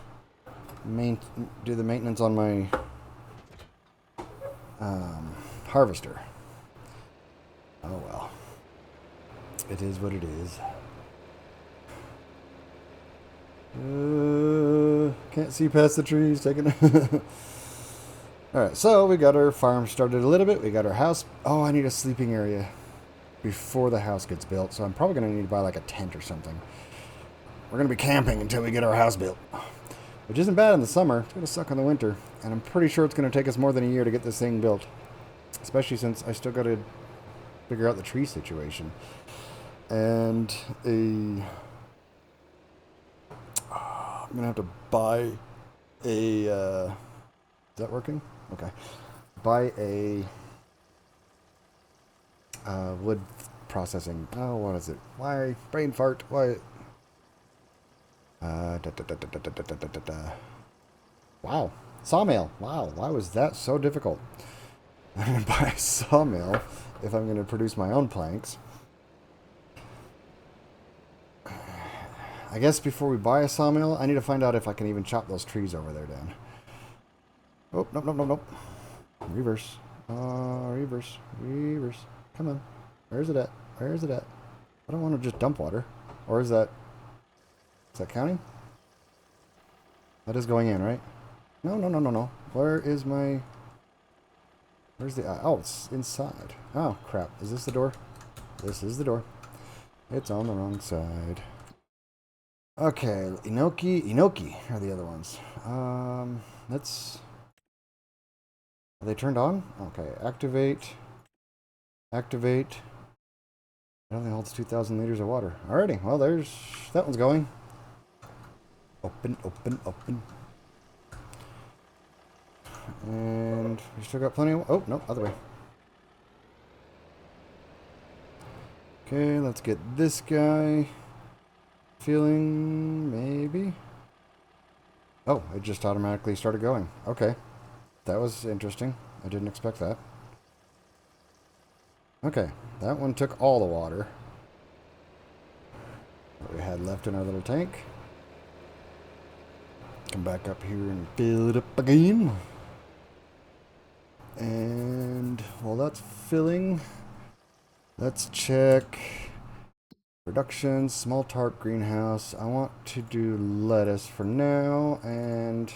Speaker 1: do the maintenance on my harvester. Oh well. It is what it is. Can't see past the trees. Taking. Alright, so we got our farm started a little bit. We got our house. Oh, I need a sleeping area before the house gets built. So I'm probably going to need to buy like a tent or something. We're going to be camping until we get our house built. Which isn't bad in the summer. It's going to suck in the winter. And I'm pretty sure it's going to take us more than a year to get this thing built. Especially since I still got to figure out the tree situation. And I'm going to have to buy a... is that working? Okay. Buy a wood processing. Oh, what is it? Why? Brain fart. Why? Wow. Sawmill. Wow. Why was that so difficult? I'm going to buy a sawmill if I'm going to produce my own planks. I guess before we buy a sawmill, I need to find out if I can even chop those trees over there down. Oh, nope, nope, nope, nope. Reverse. Reverse. Reverse. Come on. Where is it at? Where is it at? I don't want to just dump water. Or is that counting? That is going in, right? No, no, no, no, no. Where is my... Where's the... oh, it's inside. Oh, crap. Is this the door? This is the door. It's on the wrong side. Okay, Inoki are the other ones. Let's... Are they turned on? Okay, activate. Activate. It only holds 2,000 liters of water. Alrighty, well, there's... That one's going. Open, open, open. And we still got plenty of... Oh, no, other way. Okay, let's get this guy. Feeling, maybe? Oh, it just automatically started going. Okay. That was interesting. I didn't expect that. Okay, that one took all the water that we had left in our little tank. Come back up here and fill it up again. And while that's filling, let's check production, small tarp greenhouse. I want to do lettuce for now and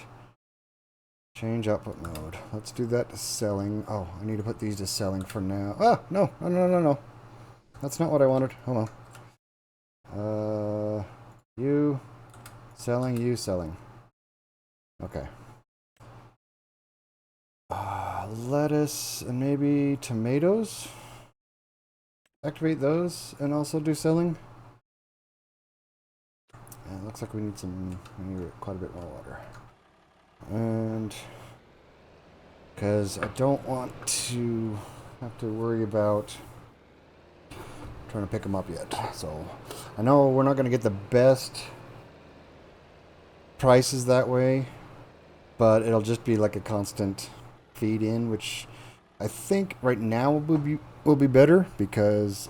Speaker 1: change output mode. Let's do that to selling. Oh, I need to put these to selling for now. Ah, no, no, no, no, no. That's not what I wanted. Hold on. You selling, you selling. Okay. Lettuce and maybe tomatoes. Activate those and also do selling. And it looks like we need quite a bit more water. And because I don't want to have to worry about trying to pick them up yet. So I know we're not going to get the best prices that way, but it'll just be like a constant feed in, which I think right now will be better because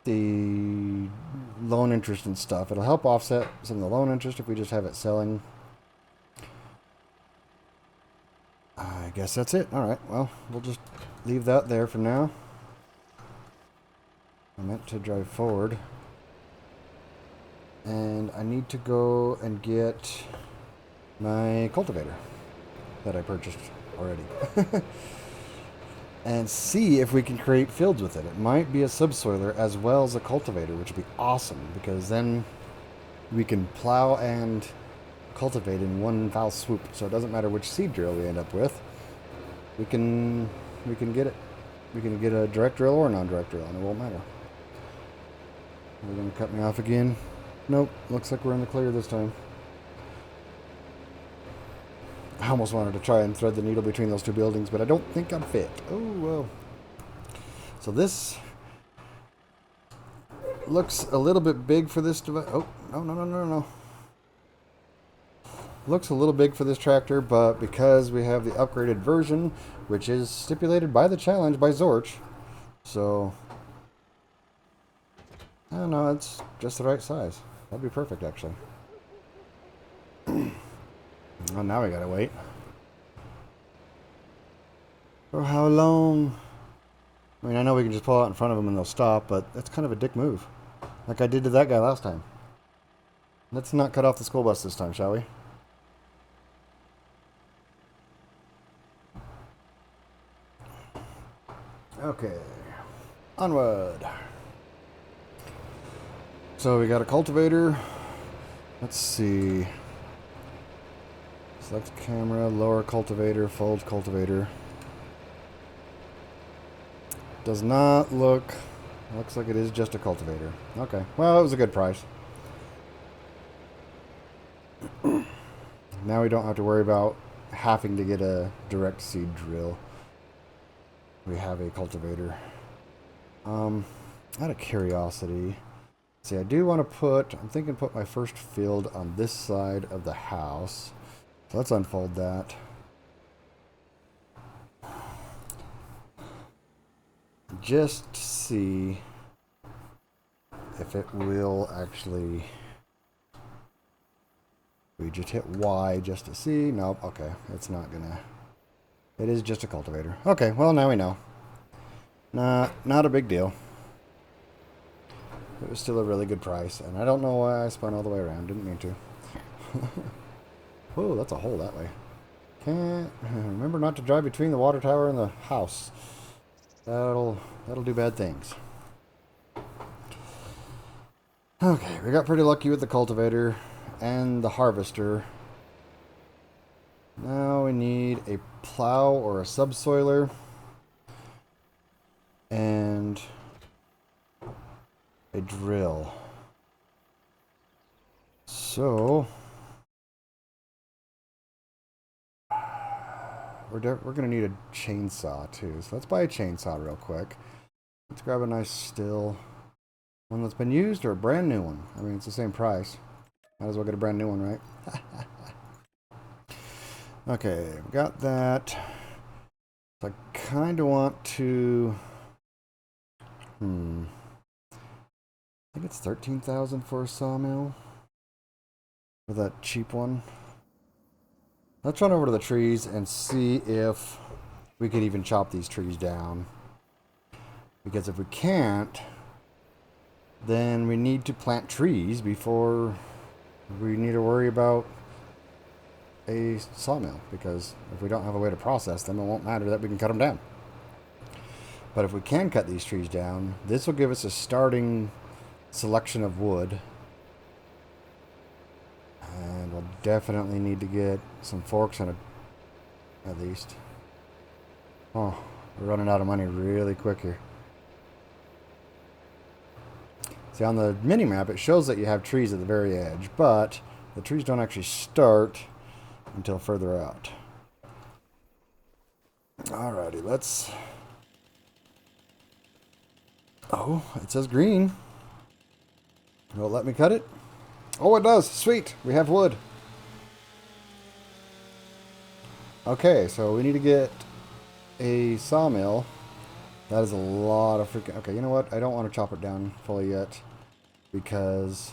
Speaker 1: the loan interest and stuff, it'll help offset some of the loan interest if we just have it selling. I guess that's it. Alright, well, we'll just leave that there for now. I meant to drive forward. And I need to go and get my cultivator that I purchased already. And see if we can create fields with it. It might be a subsoiler as well as a cultivator, which would be awesome, because then we can plow and cultivate in one foul swoop. So it doesn't matter which seed drill we end up with. We can get it. We can get a direct drill or a non-direct drill, and it won't matter. Are they gonna cut me off again? Nope. Looks like we're in the clear this time. I almost wanted to try and thread the needle between those two buildings, but I don't think I'm fit. Oh, well. So this looks a little bit big for this device. Oh, no, no, no, no, no. Looks a little big for this tractor, but because we have the upgraded version, which is stipulated by the challenge by Zorch, so I don't know, it's just the right size. That'd be perfect, actually. Oh, now we gotta wait. For how long? I mean, I know we can just pull out in front of them and they'll stop, but that's kind of a dick move. Like I did to that guy last time. Let's not cut off the school bus this time, shall we? Okay. Onward. So we got a cultivator. Let's see. Select camera, lower cultivator, fold cultivator. Does not look... Looks like it is just a cultivator. Okay. Well, it was a good price. Now we don't have to worry about having to get a direct seed drill. We have a cultivator. Out of curiosity, See, I do want to I'm thinking put my first field on this side of the house. So let's unfold that. Just to see if it will actually... We just hit Y just to see. Nope, okay. It's not gonna... It is just a cultivator. Okay, well now we know. Not a big deal. It was still a really good price, and I don't know why I spun all the way around. Didn't mean to. Oh, that's a hole that way. Can't remember not to drive between the water tower and the house. That'll do bad things. Okay, we got pretty lucky with the cultivator and the harvester. Now we need a plow or a subsoiler and a drill. So we're going to need a chainsaw too. So let's buy a chainsaw real quick. Let's grab a nice still one that's been used or a brand new one. I mean, it's the same price. Might as well get a brand new one, right? Okay, got that. So I kind of want to... I think it's 13,000 for a sawmill. For that cheap one. Let's run over to the trees and see if we could even chop these trees down. Because if we can't, then we need to plant trees before we need to worry about a sawmill. Because if we don't have a way to process them, it won't matter that we can cut them down. But if we can cut these trees down, this will give us a starting selection of wood. And we'll definitely need to get some forks on it, at least. Oh, we're running out of money really quick here. See, on the mini-map, it shows that you have trees at the very edge, but the trees don't actually start until further out. Alrighty, let's... Oh, it says green. Will it let me cut it? Oh, it does. Sweet. We have wood. Okay, so we need to get a sawmill. That is a lot of freaking... Okay, you know what? I don't want to chop it down fully yet because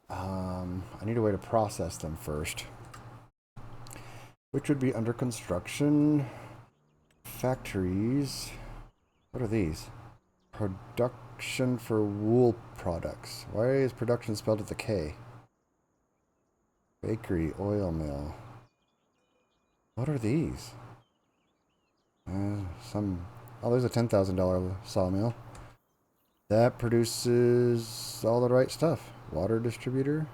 Speaker 1: I need a way to process them first, which would be under construction. Factories. What are these? Production for wool products. Why is production spelled with a K? Bakery, oil mill. What are these? Oh, there's a $10,000 sawmill. That produces all the right stuff. Water distributor.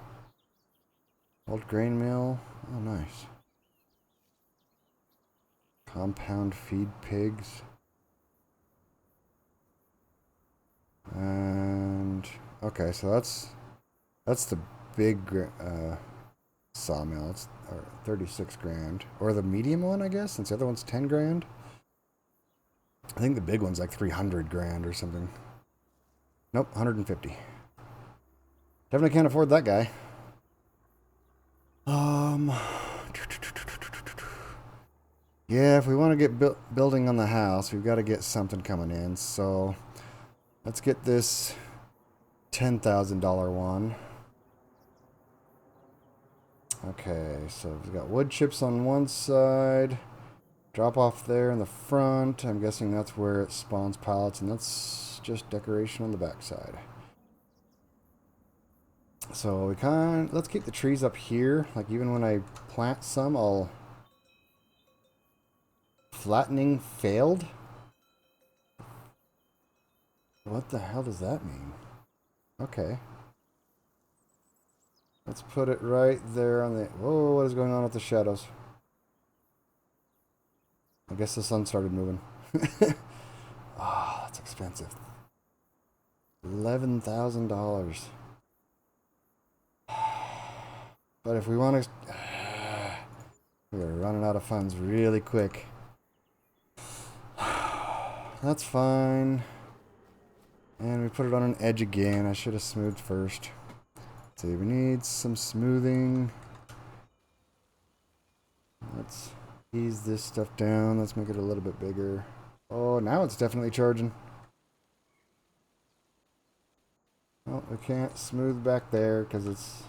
Speaker 1: Old grain mill. Oh, nice. Compound feed pigs. And okay, so that's the big sawmill. It's 36 grand, or the medium one, I guess, since the other one's 10 grand. I think the big one's like 300 grand or something. Nope, 150. Definitely can't afford that guy. Yeah, if we want to get building on the house, we've got to get something coming in. So let's get this $10,000 one. Okay, so we've got wood chips on one side. Drop off there in the front. I'm guessing that's where it spawns pallets, and that's just decoration on the back side. So let's keep the trees up here. Like even when I plant some, flattening failed? What the hell does that mean? Okay. Let's put it right there on the... Whoa, what is going on with the shadows? I guess the sun started moving. Ah, that's expensive. $11,000. But if we want to... we're running out of funds really quick. That's fine. And we put it on an edge again. I should have smoothed first. Let's see, we need some smoothing. Let's ease this stuff down. Let's make it a little bit bigger. Oh, now it's definitely charging. Oh, we can't smooth back there because it's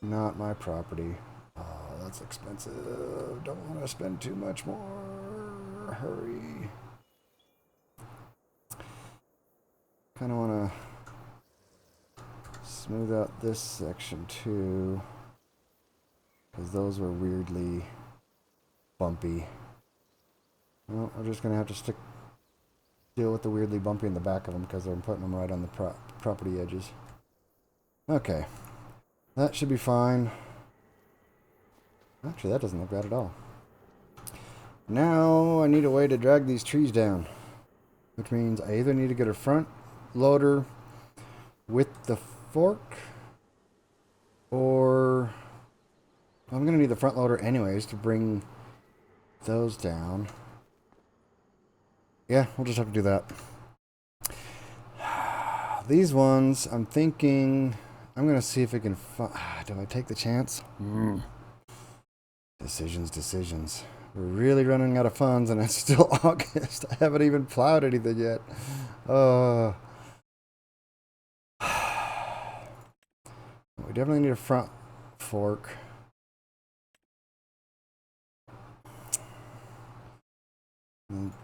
Speaker 1: not my property. Oh, that's expensive. Don't want to spend too much more. Hurry. Kind of want to smooth out this section too, because those were weirdly bumpy. Well, we're just going to have to deal with the weirdly bumpy in the back of them because I'm putting them right on the property edges. Okay. That should be fine. Actually, that doesn't look bad at all. Now I need a way to drag these trees down, which means I either need to get a front loader with the fork, or I'm going to need the front loader anyways to bring those down. Yeah, we'll just have to do that. These ones, I'm thinking, I'm going to see if I can do I take the chance? Decisions. We're really running out of funds and it's still August. I haven't even plowed anything yet. We definitely need a front fork.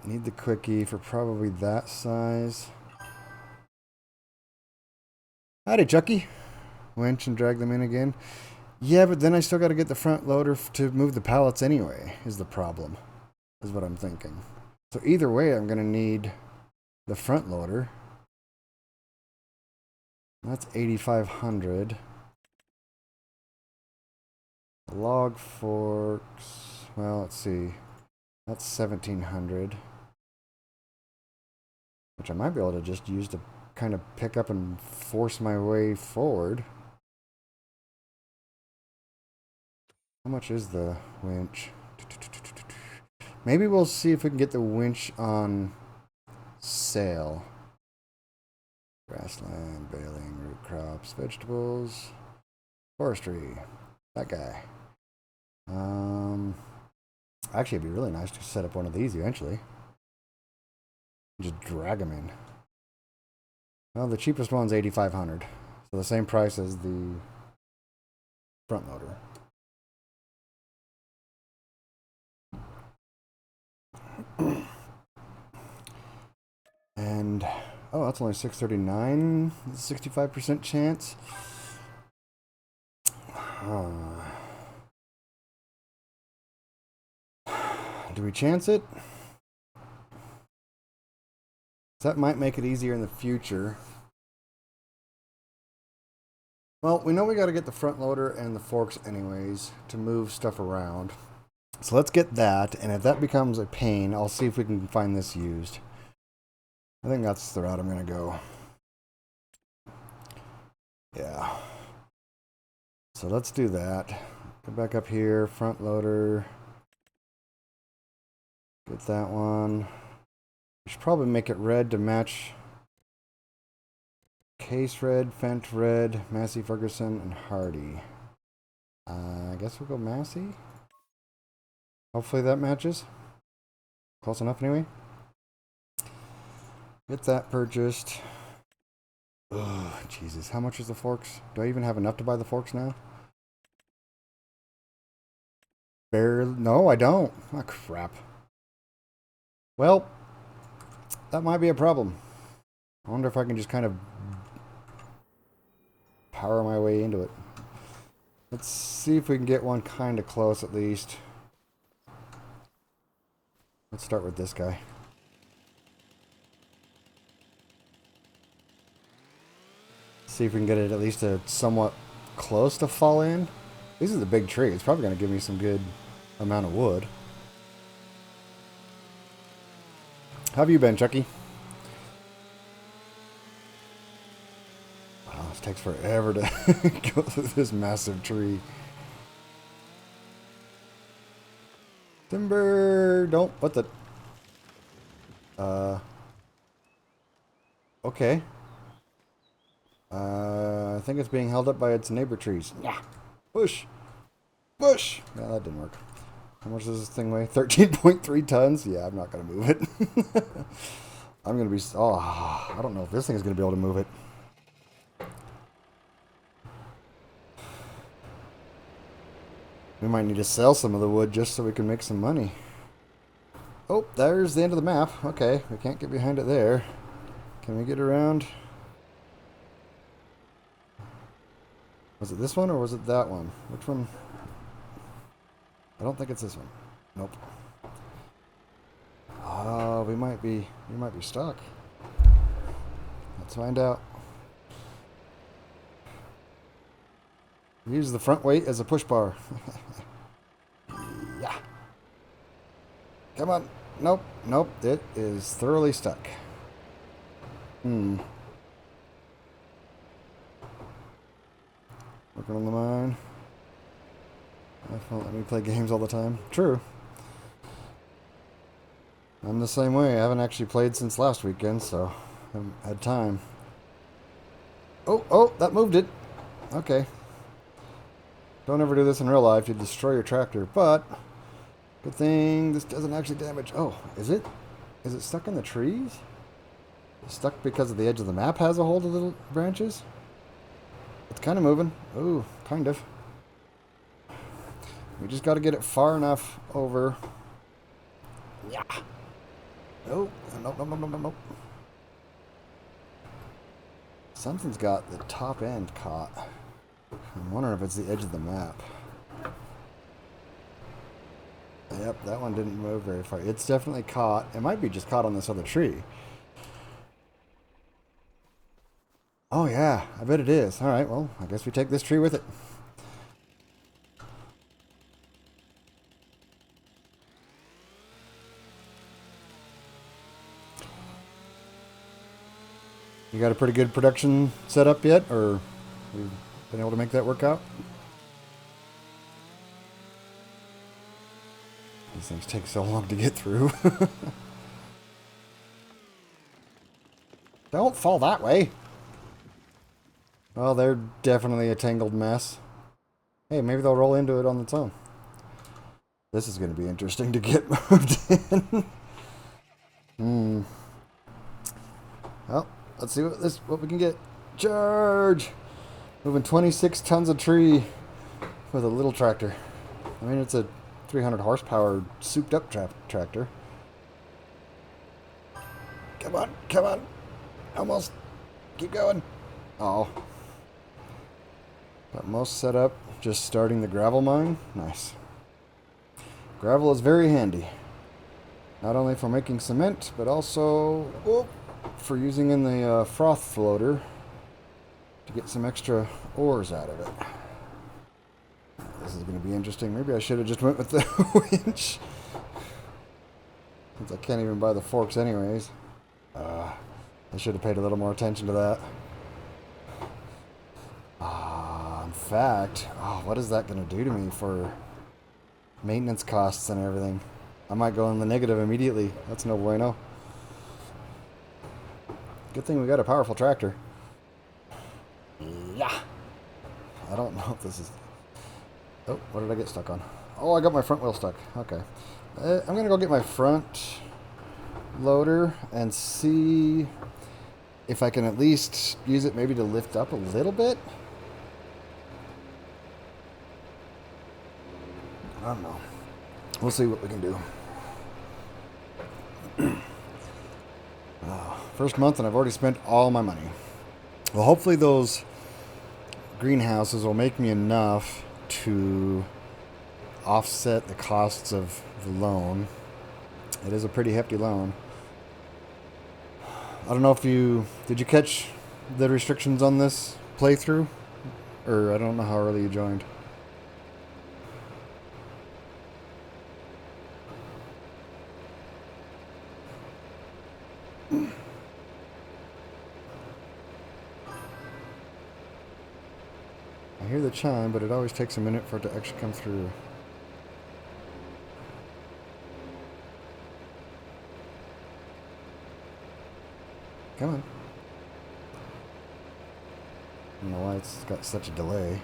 Speaker 1: Need the quickie for probably that size. Howdy, Chucky. Winch and drag them in again. Yeah, but then I still got to get the front loader to move the pallets anyway, is the problem. Is what I'm thinking. So either way, I'm going to need the front loader. That's 8,500. Log forks. Well, let's see. That's 1,700. Which I might be able to just use to kind of pick up and force my way forward. How much is the winch? Maybe we'll see if we can get the winch on sale. Grassland, baling, root crops, vegetables, forestry. That guy. Actually, it'd be really nice to set up one of these eventually. Just drag them in. Well, the cheapest one's 8,500, so the same price as the front loader. And oh, that's only 639. 65% chance. Do we chance it? That might make it easier in the future. Well, we know we got to get the front loader and the forks anyways to move stuff around. So let's get that, and if that becomes a pain, I'll see if we can find this used. I think that's the route I'm going to go. Yeah. So let's do that. Go back up here, front loader. Get that one. We should probably make it red to match Case Red, Fent Red, Massey Ferguson, and Hardy. I guess we'll go Massey. Hopefully that matches. Close enough anyway. Get that purchased. Oh, Jesus. How much is the forks? Do I even have enough to buy the forks now? Barely. No, I don't. Oh, crap. Well, that might be a problem. I wonder if I can just kind of power my way into it. Let's see if we can get one kind of close at least. Let's start with this guy. See if we can get it at least a somewhat close to fall in. This is a big tree. It's probably going to give me some good amount of wood. How have you been, Chucky? Wow, this takes forever to go through this massive tree. Timber! Don't put the... Okay. I think it's being held up by its neighbor trees. Yeah. Push. Push. Yeah, that didn't work. How much does this thing weigh? 13.3 tons? Yeah, I'm not going to move it. I'm going to be... Oh, I don't know if this thing is going to be able to move it. We might need to sell some of the wood just so we can make some money. Oh, there's the end of the map. Okay, we can't get behind it there. Can we get around? Was it this one or was it that one? Which one? I don't think it's this one. Nope. Oh, we might be stuck. Let's find out. Use the front weight as a push bar. Yeah. Come on. Nope. Nope. It is thoroughly stuck. Working on the mine. I won't let me play games all the time. True. I'm the same way. I haven't actually played since last weekend, so I haven't had time. Oh, that moved it. Okay. Don't ever do this in real life. You destroy your tractor, but good thing this doesn't actually damage. Oh, is it? Is it stuck in the trees? It's stuck because of the edge of the map has a hold of the branches? It's kind of moving. Ooh, kind of. We just got to get it far enough over. Yeah. Oh, nope. Something's got the top end caught. I'm wondering if it's the edge of the map. Yep, that one didn't move very far. It's definitely caught. It might be just caught on this other tree. Oh yeah, I bet it is. Alright, well, I guess we take this tree with it. You got a pretty good production set up yet, or you've been able to make that work out? These things take so long to get through. Don't fall that way. Well, they're definitely a tangled mess. Hey, maybe they'll roll into it on its own. This is going to be interesting to get moved in. Well, let's see what we can get. Charge! Moving 26 tons of tree with a little tractor. I mean, it's a 300 horsepower souped up tractor. Come on. Almost. Keep going. Oh. Got most set up. Just starting the gravel mine. Nice. Gravel is very handy. Not only for making cement, but also for using in the froth floater to get some extra ores out of it. This is going to be interesting. Maybe I should have just went with the winch. Since I can't even buy the forks anyways. I should have paid a little more attention to that. In fact, what is that going to do to me for maintenance costs and everything? I might go in the negative immediately. That's no bueno. Good thing we got a powerful tractor. Yeah. I don't know if this is... Oh, what did I get stuck on? Oh, I got my front wheel stuck. Okay. I'm going to go get my front loader and see if I can at least use it maybe to lift up a little bit. I don't know. We'll see what we can do. First month and I've already spent all my money. Well, hopefully those greenhouses will make me enough to offset the costs of the loan. It is a pretty hefty loan. I don't know if did you catch the restrictions on this playthrough? Or I don't know how early you joined. I hear the chime, but it always takes a minute for it to actually come through. Come on. why it's got such a delay.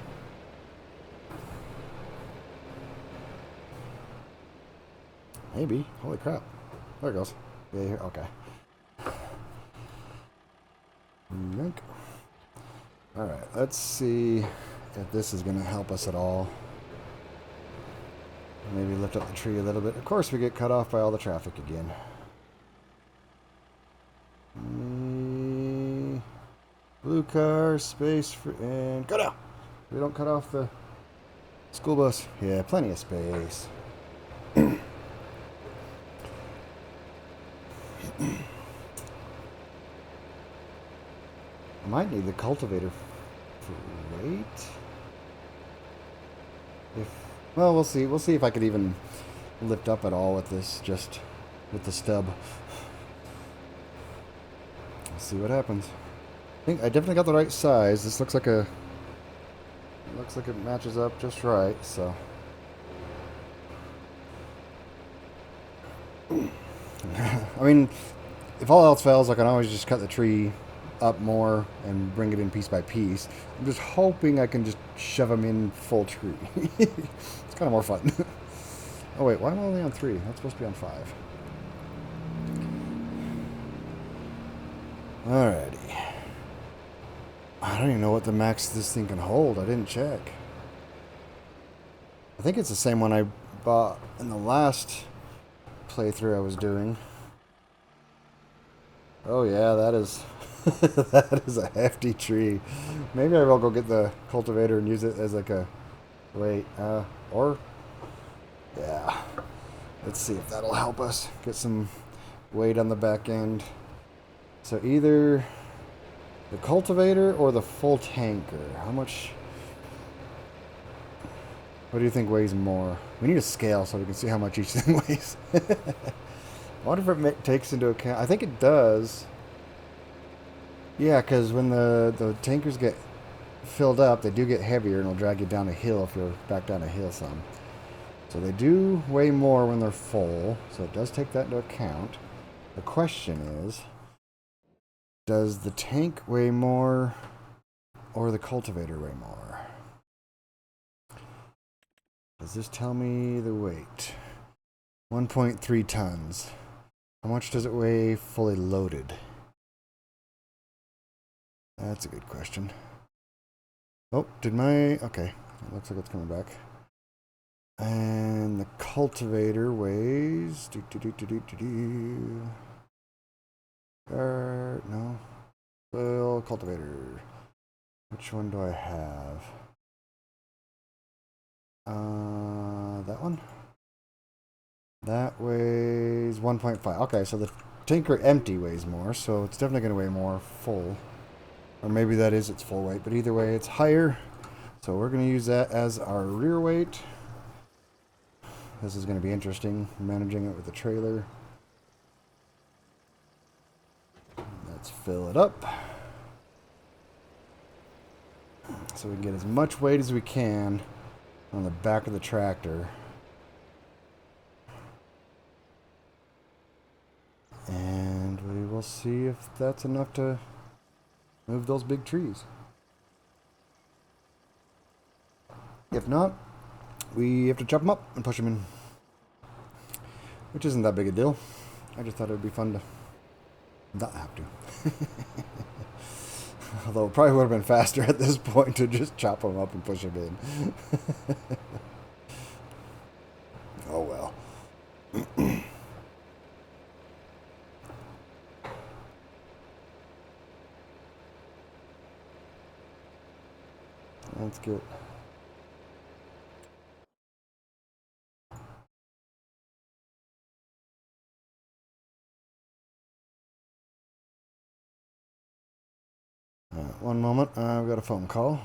Speaker 1: Maybe. Holy crap. There it goes. Yeah, here. Okay. Yank. Alright, let's see if this is going to help us at all. Maybe lift up the tree a little bit. Of course, we get cut off by all the traffic again. Blue car, space, and go down. We don't cut off the school bus. Yeah, plenty of space. I might need the cultivator for weight. Well, we'll see. We'll see if I could even lift up at all with this, just with the stub. Let's see what happens. I think I definitely got the right size. This looks like it matches up just right, so. I mean, if all else fails, I can always just cut the tree up more and bring it in piece by piece. I'm just hoping I can just shove them in full tree. It's kind of more fun. Oh wait, why am I only on 3? That's supposed to be on 5. Alrighty. I don't even know what the max this thing can hold. I didn't check. I think it's the same one I bought in the last playthrough I was doing. Oh yeah, that is that is a hefty tree. Maybe I will go get the cultivator and use it as like a or yeah. Let's see if that'll help us get some weight on the back end. So either the cultivator or the full tanker. How much? What do you think weighs more? We need a scale so we can see how much each thing weighs. I wonder if it takes into account. I think it does. Yeah, because when the tankers get filled up, they do get heavier and it'll drag you down a hill if you're back down a hill some. So they do weigh more when they're full, so it does take that into account. The question is, does the tank weigh more or the cultivator weigh more? Does this tell me the weight? 1.3 tons. How much does it weigh fully loaded? That's a good question. Oh, okay. It looks like it's coming back. And the cultivator weighs... No. Well, cultivator. Which one do I have? That one? That weighs 1.5. Okay, so the tanker empty weighs more, so it's definitely going to weigh more full. Or maybe that is its full weight, but either way, it's higher. So we're going to use that as our rear weight. This is going to be interesting, managing it with the trailer. Let's fill it up. So we can get as much weight as we can on the back of the tractor. And we will see if that's enough to move those big trees. If not, we have to chop them up and push them in. Which isn't that big a deal. I just thought it would be fun to not have to. Although it probably would have been faster at this point to just chop them up and push them in. Oh well. That's good. One moment, I've got a phone call.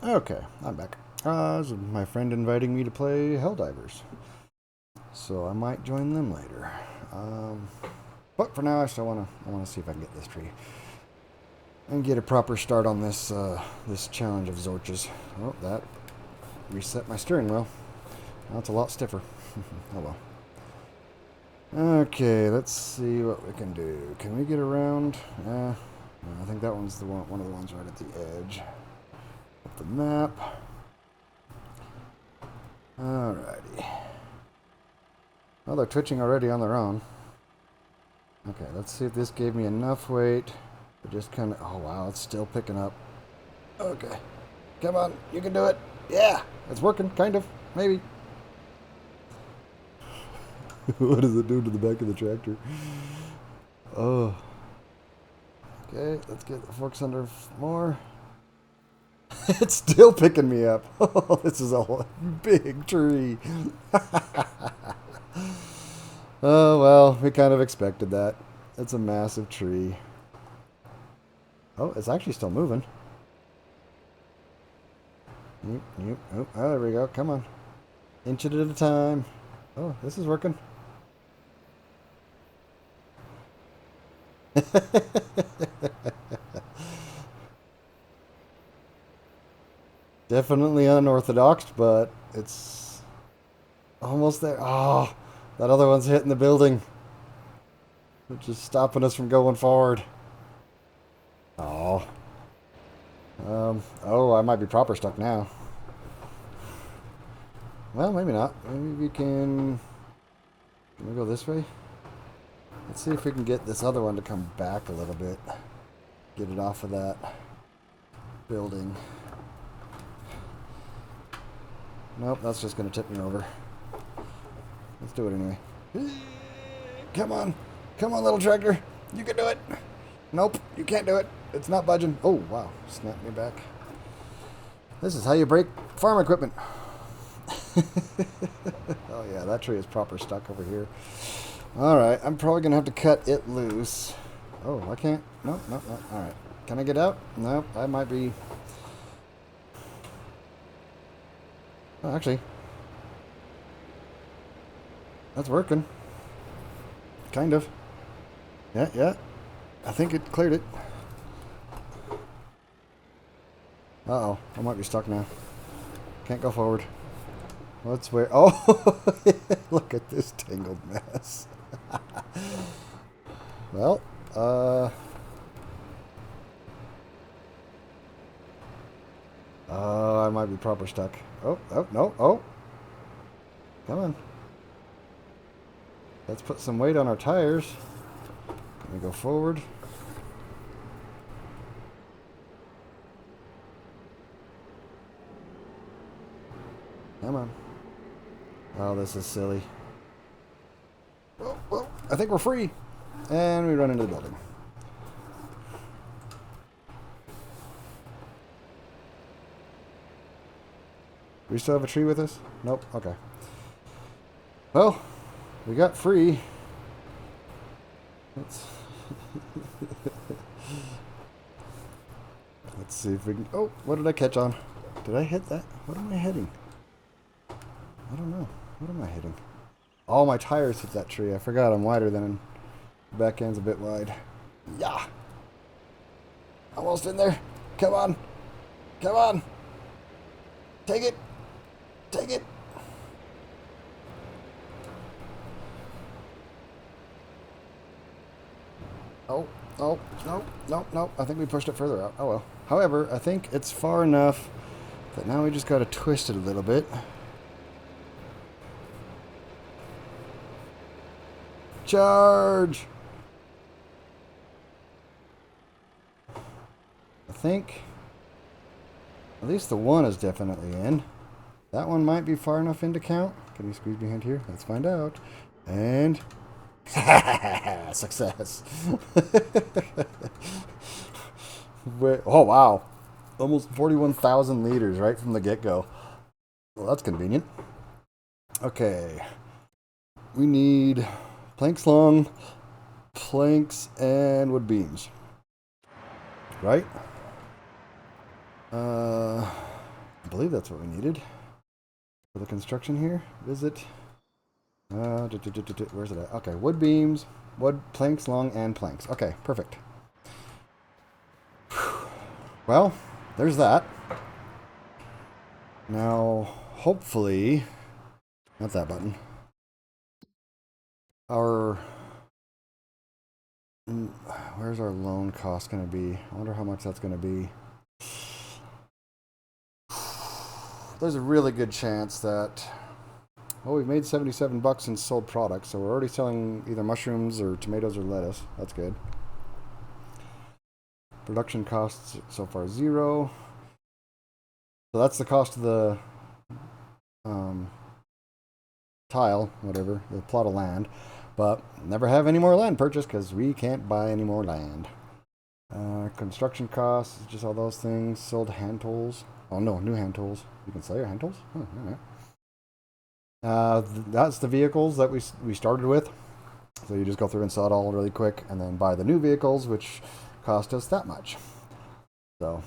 Speaker 1: Okay, I'm back. This is my friend inviting me to play Helldivers, so I might join them later. But for now, I want to see if I can get this tree and get a proper start on this this challenge of Zorches. Oh, that reset my steering wheel. Now it's a lot stiffer. Oh well. Okay, let's see what we can do. Can we get around? No, I think that one's one of the ones right at the edge of the map. Alrighty. Well, they're twitching already on their own. Okay, let's see if this gave me enough weight to just kind of... Oh, wow, it's still picking up. Okay. Come on, you can do it. Yeah, it's working, kind of, maybe. What does it do to the back of the tractor? Oh. Okay, let's get the forks under more. It's still picking me up. Oh, this is a big tree. Oh, well, we kind of expected that. It's a massive tree. Oh, it's actually still moving. Oh, there we go. Come on. Inch it at a time. Oh, this is working. Definitely unorthodox, but it's almost there. Oh, that other one's hitting the building, which is stopping us from going forward. Oh. Oh, I might be proper stuck now. Well, maybe not. Maybe we can... Can we go this way? Let's see if we can get this other one to come back a little bit. Get it off of that building. Nope, that's just going to tip me over. Let's do it anyway. Come on. Come on, little tractor. You can do it. Nope, you can't do it. It's not budging. Oh, wow. Snapped me back. This is how you break farm equipment. Oh, yeah, that tree is proper stuck over here. Alright, I'm probably going to have to cut it loose. Oh, I can't. Nope, nope, nope. Alright. Can I get out? Nope, I might be... Oh, actually. That's working. Kind of. Yeah, yeah. I think it cleared it. Uh-oh. I might be stuck now. Can't go forward. Let's wait. Oh! Look at this tangled mess. Well, I might be proper stuck. Oh, oh, no, oh. Come on. Let's put some weight on our tires. Can we go forward? Come on. Oh, this is silly. Oh, well, I think we're free. And we run into the building. We still have a tree with us? Nope. Okay. Well, we got free. Let's see if we can... Oh, what did I catch on? Did I hit that? What am I hitting? I don't know. What am I hitting? All my tires hit that tree. I forgot I'm wider than... The back end's a bit wide. Yeah. Almost in there. Come on. Come on. Take it. Take it. Oh, oh, no, no, no. I think we pushed it further out. Oh well. However, I think it's far enough that now we just got to twist it a little bit. Charge! I think at least the one is definitely in. That one might be far enough in to count. Can you squeeze behind here? Let's find out. And... Success. Wait, oh, wow. Almost 41,000 liters right from the get-go. Well, that's convenient. Okay. We need planks long, planks, and wood beams. Right? believe that's what we needed for the construction here. Visit. Where's it at? Okay, wood beams, wood planks, long, and planks. Okay, perfect. Well, there's that. Now, hopefully, not that button. Where's our loan cost going to be? I wonder how much that's going to be. There's a really good chance that, oh, we've made 77 bucks in sold products, so we're already selling either mushrooms or tomatoes or lettuce. That's good. Production costs so far 0. So that's the cost of the tile, whatever, the plot of land. But never have any more land purchased because we can't buy any more land. Construction costs, just all those things. Sold hand tools. Oh no, new hand tools. You can sell your hand tools? Oh, all right. That's the vehicles that we started with. So you just go through and sell it all really quick and then buy the new vehicles, which cost us that much. So,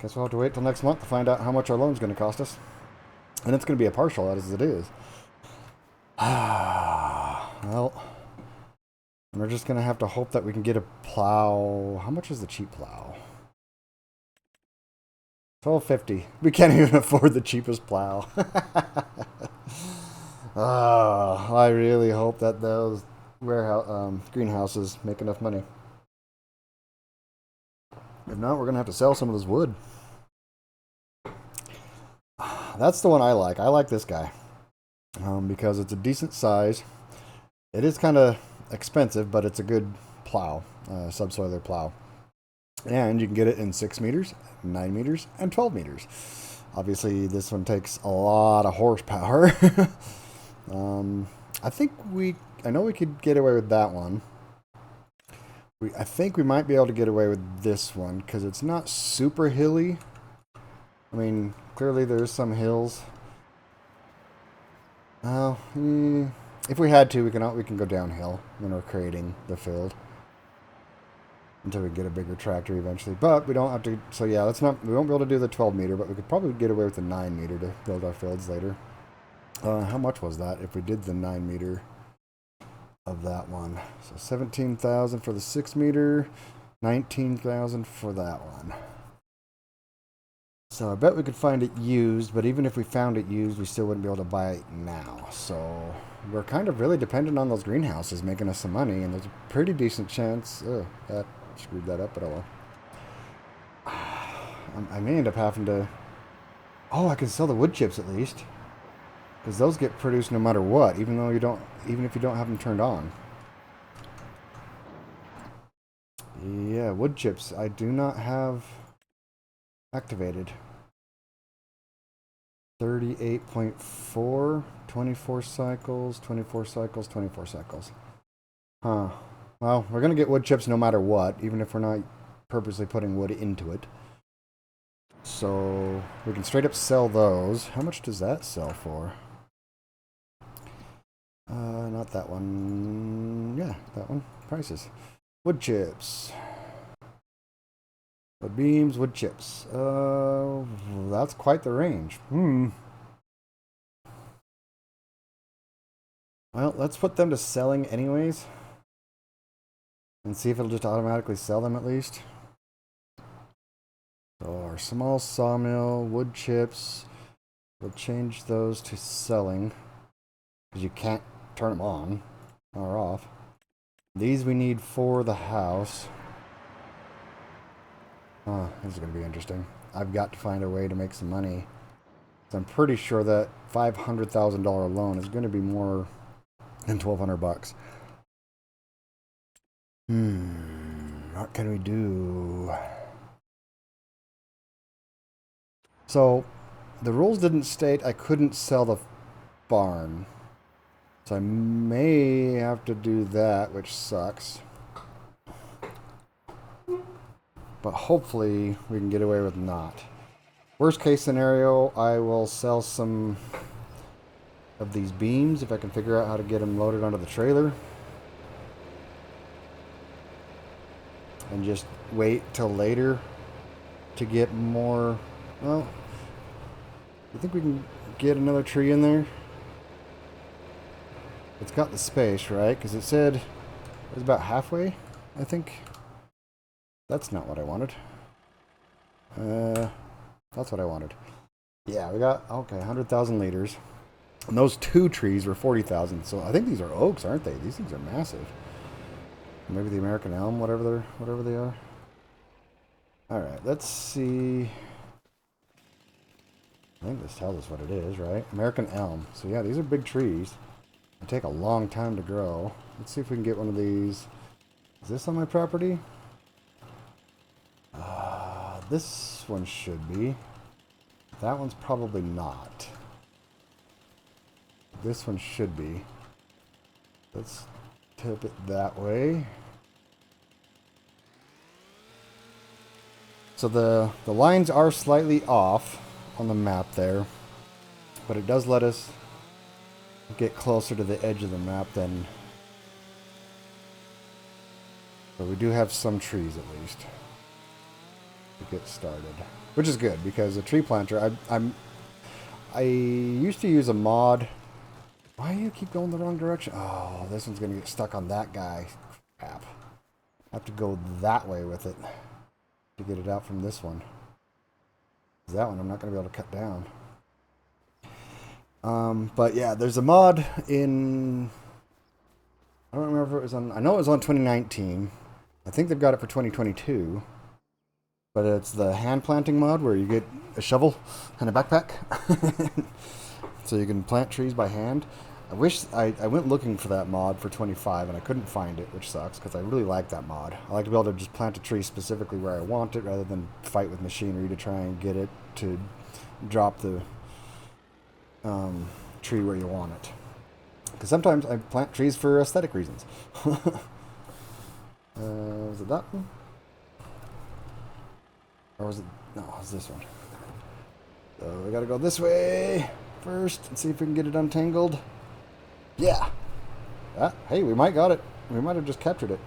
Speaker 1: guess we'll have to wait till next month to find out how much our loan's going to cost us. And it's going to be a partial as it is. Well, we're just going to have to hope that we can get a plow. How much is the cheap plow? $12.50. We can't even afford the cheapest plow. I really hope that those greenhouses make enough money. If not, we're going to have to sell some of this wood. That's the one I like. I like this guy. Because it's a decent size. It is kind of expensive, but it's a good plow, subsoiler plow. And you can get it in 6 meters, 9 meters, and 12 meters. Obviously, this one takes a lot of horsepower. I know we could get away with that one. I think we might be able to get away with this one because it's not super hilly. I mean, clearly there's some hills. If we had to, we can go downhill when we're creating the field until we get a bigger tractor eventually. But we don't have to. So yeah, we won't be able to do the 12 meter, but we could probably get away with the 9 meter to build our fields later. How much was that if we did the 9 meter of that one? So 17,000 for the 6 meter, 19,000 for that one. So I bet we could find it used, but even if we found it used, we still wouldn't be able to buy it now. So we're kind of really dependent on those greenhouses making us some money, and there's a pretty decent chance. That screwed that up, but oh well. I may end up having to. Oh, I can sell the wood chips at least, because those get produced no matter what, even if you don't have them turned on. Yeah, wood chips. I do not have activated. 38.4, 24 cycles, 24 cycles, 24 cycles. Huh. Well, we're going to get wood chips no matter what, even if we're not purposely putting wood into it. So we can straight up sell those. How much does that sell for? Not that one. Yeah, that one. Prices. Wood chips. Wood beams, wood chips. That's quite the range. Well, let's put them to selling anyways. And see if it'll just automatically sell them at least. So our small sawmill, wood chips. We'll change those to selling. Because you can't turn them on or off. These we need for the house. This is going to be interesting. I've got to find a way to make some money. So I'm pretty sure that $500,000 loan is going to be more than 1,200 bucks. What can we do? So the rules didn't state I couldn't sell the barn. So I may have to do that, which sucks. But hopefully we can get away with not. Worst case scenario, I will sell some of these beams if I can figure out how to get them loaded onto the trailer. And just wait till later to get more. Well, you think we can get another tree in there? It's got the space, right? Because it said it was about halfway, I think. That's not what I wanted. That's what I wanted. Yeah, we got, okay, 100,000 liters. And those two trees were 40,000. So I think these are oaks, aren't they? These things are massive. Maybe the American elm, whatever they are. All right, let's see. I think this tells us what it is, right? American elm. So yeah, these are big trees. They take a long time to grow. Let's see if we can get one of these. Is this on my property? This one should be. That one's probably not. This one should be. Let's tip it that way. So the lines are slightly off on the map there, but it does let us get closer to the edge of the map than. But we do have some trees at least to get started, which is good because a tree planter. I used to use a mod. Why do you keep going the wrong direction? Oh, this one's gonna get stuck on that guy. Crap. I have to go that way with it to get it out from this one. That one I'm not gonna be able to cut down. But yeah, there's a mod in. I don't remember if it was on. I know it was on 2019. I think they've got it for 2022. But it's the hand planting mod where you get a shovel and a backpack. So you can plant trees by hand. I wish I went looking for that mod for 25 and I couldn't find it, which sucks because I really like that mod. I like to be able to just plant a tree specifically where I want it rather than fight with machinery to try and get it to drop the tree where you want it. Because sometimes I plant trees for aesthetic reasons. Was it that one? Or was it? No, it was this one. So we gotta go this way first and see if we can get it untangled. Yeah. Hey, we might got it. We might have just captured it.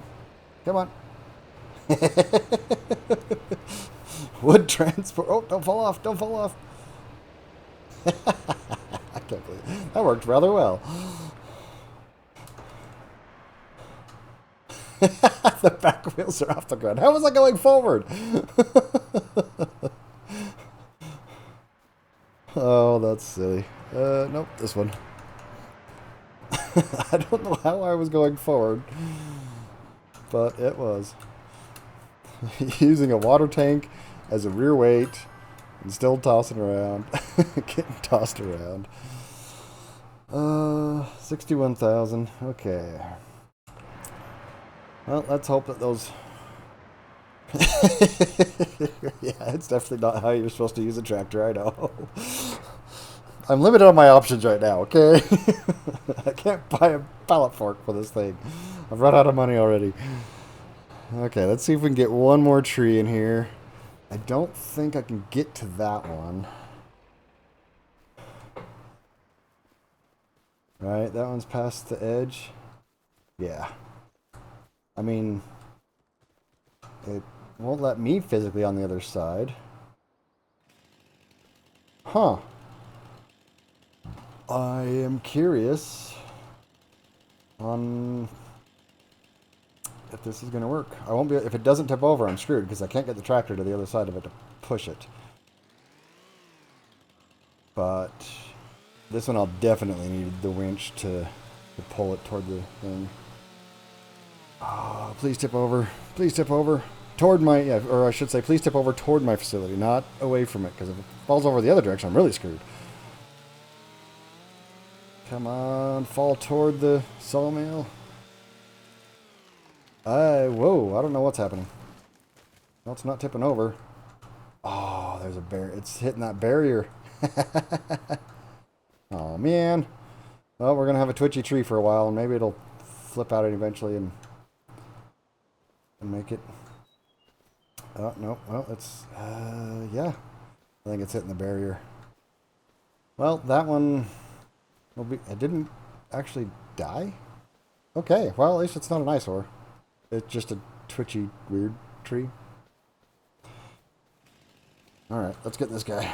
Speaker 1: Come on. Wood transport. Oh, don't fall off. Don't fall off. I can't believe it. That worked rather well. The back wheels are off the ground. How was I going forward? Oh, that's silly. Nope, this one. I don't know how I was going forward, but it was. Using a water tank as a rear weight and still tossing around. Getting tossed around. 61,000. Okay. Well, let's hope that those... Yeah, it's definitely not how you're supposed to use a tractor, I know. I'm limited on my options right now, okay? I can't buy a pallet fork for this thing. I've run out of money already. Okay, let's see if we can get one more tree in here. I don't think I can get to that one. Right, that one's past the edge. Yeah. I mean, it won't let me physically on the other side. Huh. I am curious on if this is going to work. I won't be, if it doesn't tip over, I'm screwed because I can't get the tractor to the other side of it to push it. But this one I'll definitely need the winch to pull it toward the thing. Oh, please tip over. Please tip over. Toward my, yeah, or I should say, please tip over toward my facility, not away from it, because if it falls over the other direction, I'm really screwed. Come on, fall toward the sawmill. Whoa, I don't know what's happening. No, it's not tipping over. Oh, there's a barrier. It's hitting that barrier. Oh, man. Well, we're going to have a twitchy tree for a while, and maybe it'll flip out eventually and make it. Oh, no. Well, it's, yeah. I think it's hitting the barrier. Well, that one will be, it didn't actually die? Okay, well, at least it's not an eyesore. It's just a twitchy, weird tree. Alright, let's get this guy.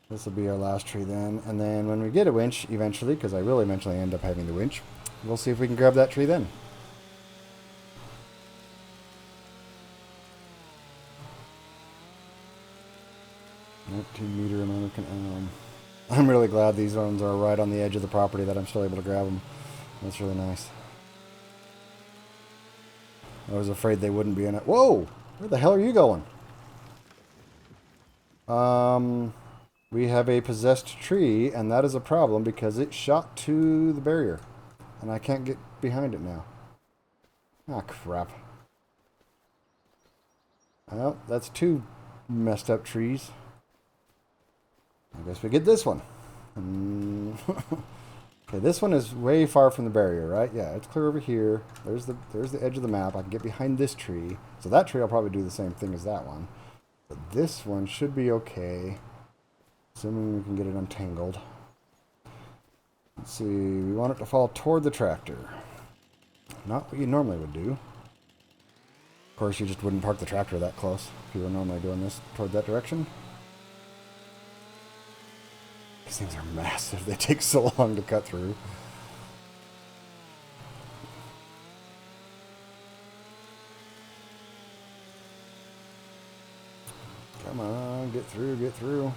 Speaker 1: This will be our last tree then. And then when we get a winch eventually, because I will eventually end up having the winch, we'll see if we can grab that tree then. Not 2 meter amount of I'm really glad these ones are right on the edge of the property that I'm still able to grab them. That's really nice. I was afraid they wouldn't be in it. Whoa! Where the hell are you going? We have a possessed tree, and that is a problem because it shot to the barrier. And I can't get behind it now. Ah, crap. Well, that's 2 messed up trees. I guess we get this one. Okay, this one is way far from the barrier, right? Yeah, it's clear over here. There's the edge of the map. I can get behind this tree. So that tree will probably do the same thing as that one. But this one should be okay. Assuming we can get it untangled. Let's see. We want it to fall toward the tractor. Not what you normally would do. Of course, you just wouldn't park the tractor that close if you were normally doing this toward that direction. These things are massive. They take so long to cut through. Come on, get through, get through.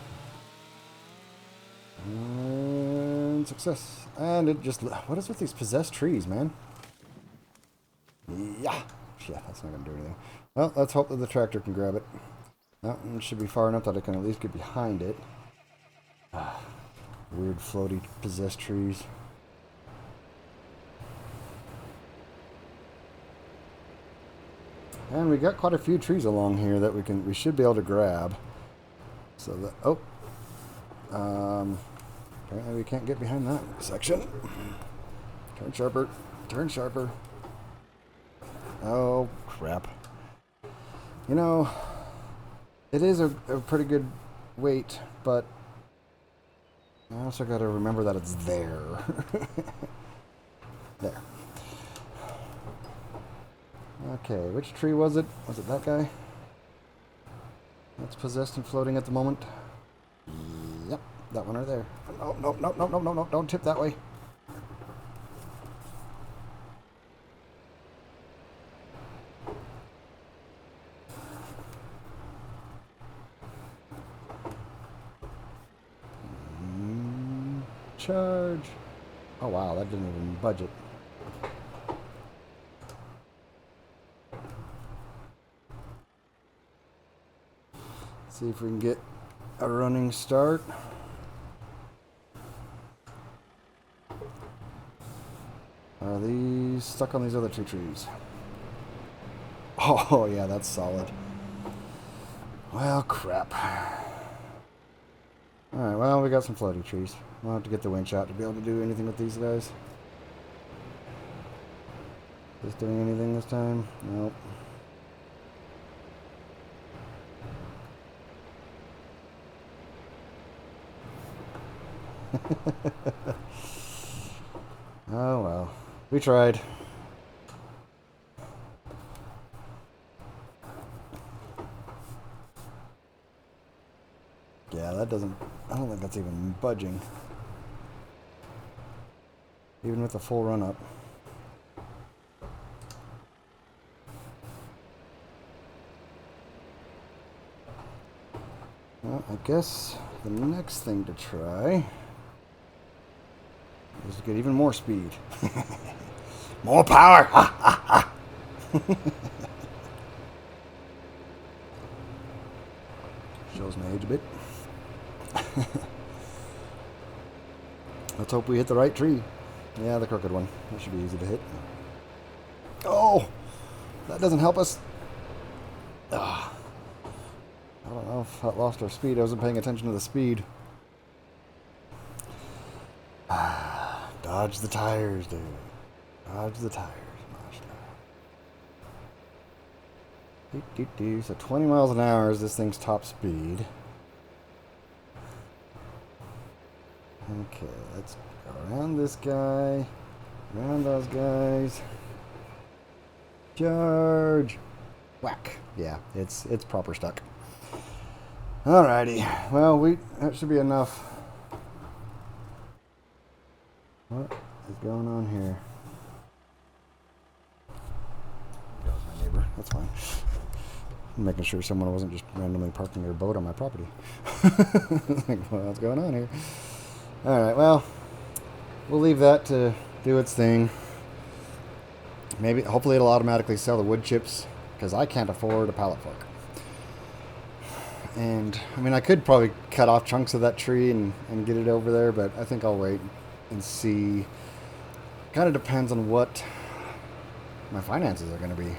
Speaker 1: And success. And it just... What is with these possessed trees, man? Yeah. Yeah, that's not going to do anything. Well, let's hope that the tractor can grab it. That one should be far enough that I can at least get behind it. Weird floaty possessed trees. And we got quite a few trees along here that we should be able to grab. So that apparently we can't get behind that section. Turn sharper. Turn sharper. Oh crap. You know, it is a pretty good weight, but I also got to remember that it's there. There. Okay, which tree was it? Was it that guy? That's possessed and floating at the moment. Yep, that one right there. No, no, no, no, no, no, no, don't tip that way. Charge. Oh wow, that didn't even budge it. See if we can get a running start. Are these stuck on these other 2 trees? Oh yeah, that's solid. Well, crap. Alright, well, we got some floaty trees. We'll have to get the winch out to be able to do anything with these guys. Is doing anything this time? Nope. Oh well. We tried. Yeah, that doesn't... I don't think that's even budging. Even with the full run-up. Well, I guess the next thing to try is to get even more speed. More power! Ha, ha, ha. Shows my age a bit. Let's hope we hit the right tree. Yeah, the crooked one. That should be easy to hit. Oh! That doesn't help us. I don't know if that lost our speed. I wasn't paying attention to the speed. Dodge the tires, dude. Dodge the tires. So 20 miles an hour is this thing's top speed. Okay, let's go around this guy. Around those guys. Charge! Whack. Yeah, it's proper stuck. Alrighty. Well, that should be enough. What is going on here? That was my neighbor. That's fine. I'm making sure someone wasn't just randomly parking their boat on my property. Like, what's going on here? Alright, well, we'll leave that to do its thing. Maybe, hopefully it'll automatically sell the wood chips, because I can't afford a pallet fork. And, I mean, I could probably cut off chunks of that tree and get it over there, but I think I'll wait and see. Kind of depends on what my finances are going to be.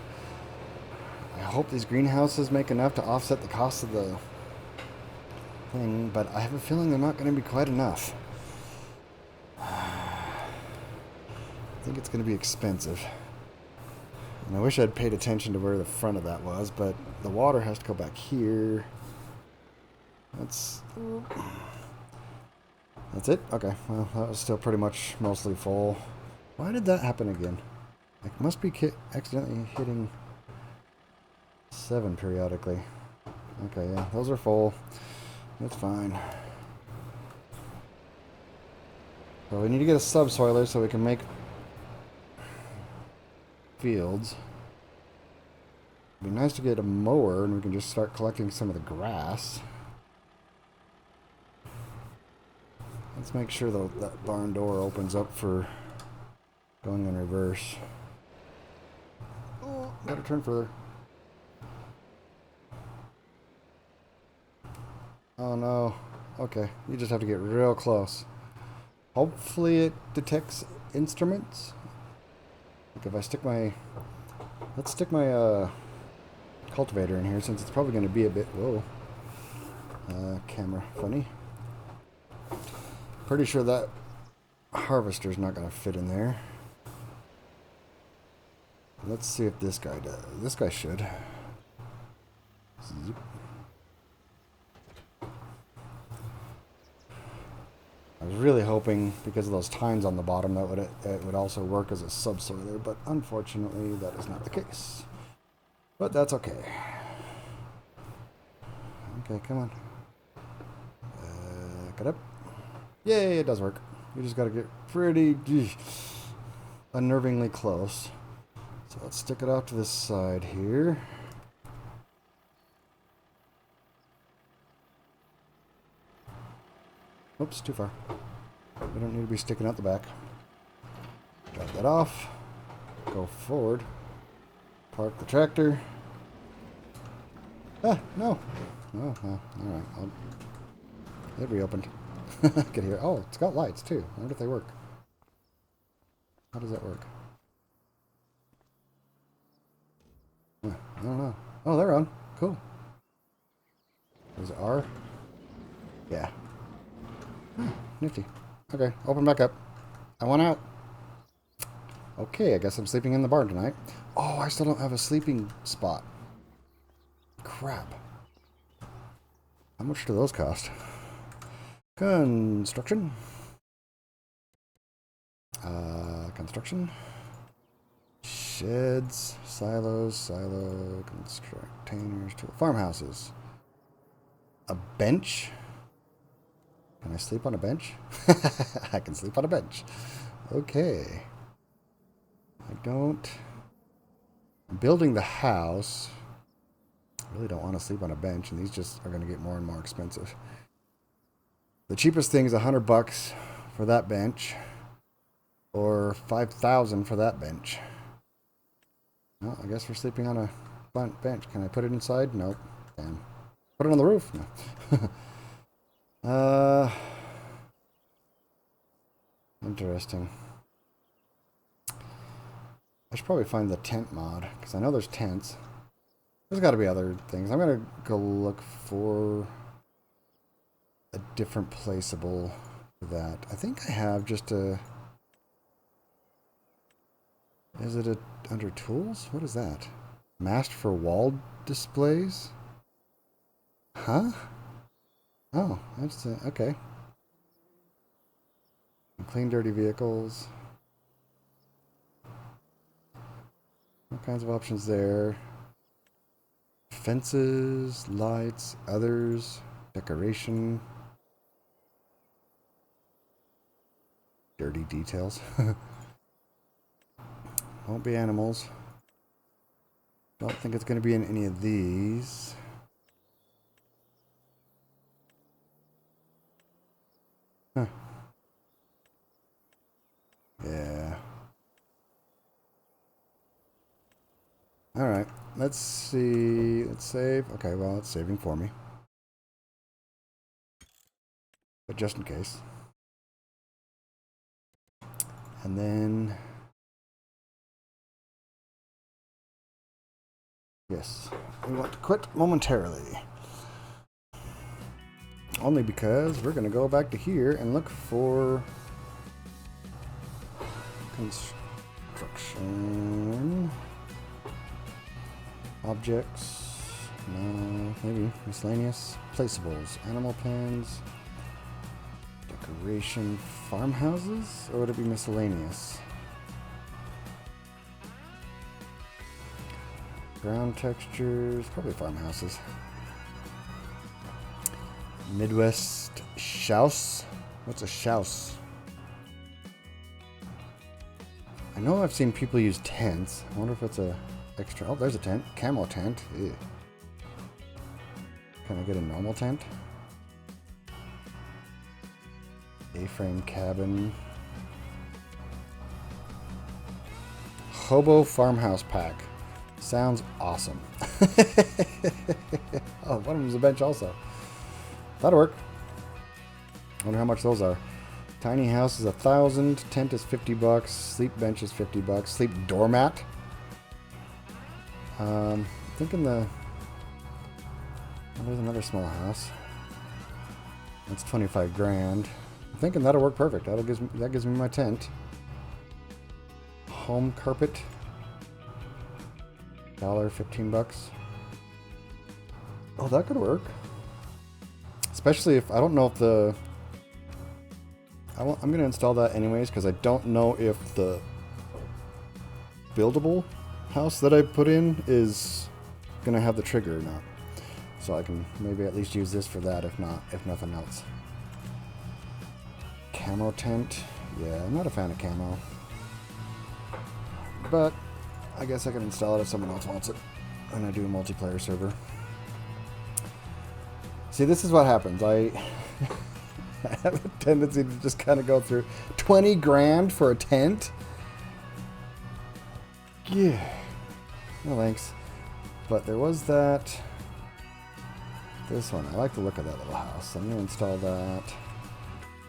Speaker 1: I hope these greenhouses make enough to offset the cost of the thing, but I have a feeling they're not going to be quite enough. I think it's going to be expensive. And I wish I'd paid attention to where the front of that was, but the water has to go back here. That's it? Okay, well, that was still pretty much mostly full. Why did that happen again? I must be accidentally hitting 7 periodically. Okay, yeah, those are full. That's fine. So we need to get a subsoiler so we can make fields. It'd be nice to get a mower and we can just start collecting some of the grass. Let's make sure that barn door opens up for going in reverse. Oh, gotta turn further. Oh no. Okay, you just have to get real close. Hopefully it detects instruments. Like if I stick my... Let's stick my cultivator in here since it's probably going to be a bit... Whoa. Camera funny. Pretty sure that harvester's not going to fit in there. Let's see if this guy does. This guy should. Zip. I was really hoping, because of those tines on the bottom, that it would also work as a subsoiler, but unfortunately that is not the case. But that's okay. Okay, come on. Get up. Yay, it does work. You just gotta get pretty unnervingly close. So let's stick it off to this side here. Oops, too far. We don't need to be sticking out the back. Drop that off. Go forward. Park the tractor. Ah, no. Oh, well, alright. It reopened. Get here. Oh, it's got lights too. I wonder if they work. How does that work? I don't know. Oh, they're on. Cool. Is it R? Yeah. Nifty. Okay, open back up. I want out. Okay, I guess I'm sleeping in the barn tonight. Oh, I still don't have a sleeping spot. Crap. How much do those cost? Construction. Construction. Sheds, silos, containers, farmhouses. A bench. Can I sleep on a bench? I can sleep on a bench. Okay. I'm building the house. I really don't want to sleep on a bench, and these just are going to get more and more expensive. The cheapest thing is $100 for that bench, or $5,000 for that bench. Well, I guess we're sleeping on a bench. Can I put it inside? Nope. Damn. Put it on the roof? No. Interesting. I should probably find the tent mod, because I know there's tents. There's got to be other things. I'm going to go look for a different placeable for that. I think I have just a... Is it under tools? What is that? Mast for wall displays? Huh? Oh, that's okay. Clean dirty vehicles. All kinds of options there. Fences, lights, others, decoration. Dirty details. Won't be animals. Don't think it's going to be in any of these. Huh. Yeah. Alright. Let's see. Let's save. Okay, well, it's saving for me. But just in case. And then... Yes. We want to quit momentarily. Only because we're going to go back to here and look for... construction... Objects. No, maybe. Miscellaneous. Placeables. Animal pens. Decoration. Farmhouses? Or would it be miscellaneous? Ground textures. Probably farmhouses. Midwest Shouse? What's a shouse? I know I've seen people use tents. I wonder if it's a extra... Oh, there's a tent. Camo tent. Ew. Can I get a normal tent? A-frame cabin. Hobo farmhouse pack. Sounds awesome. Oh, one of them's a bench also. That'll work. I wonder how much those are. Tiny house is 1,000. Tent is $50. Sleep bench is $50. Sleep doormat. Thinking the... Oh, there's another small house. That's 25 grand. I'm thinking that'll work perfect. That gives me my tent. Home carpet. $15. Oh, that could work. Especially if I don't know if the... I'm going to install that anyways because I don't know if the buildable house that I put in is going to have the trigger or not. So I can maybe at least use this for that if nothing else. Camo tent. Yeah, I'm not a fan of camo. But I guess I can install it if someone else wants it when I do a multiplayer server. See, this is what happens. I have a tendency to just kind of go through 20 grand for a tent. Yeah. No thanks. But there was that. This one. I like the look of that little house. I'm going to install that.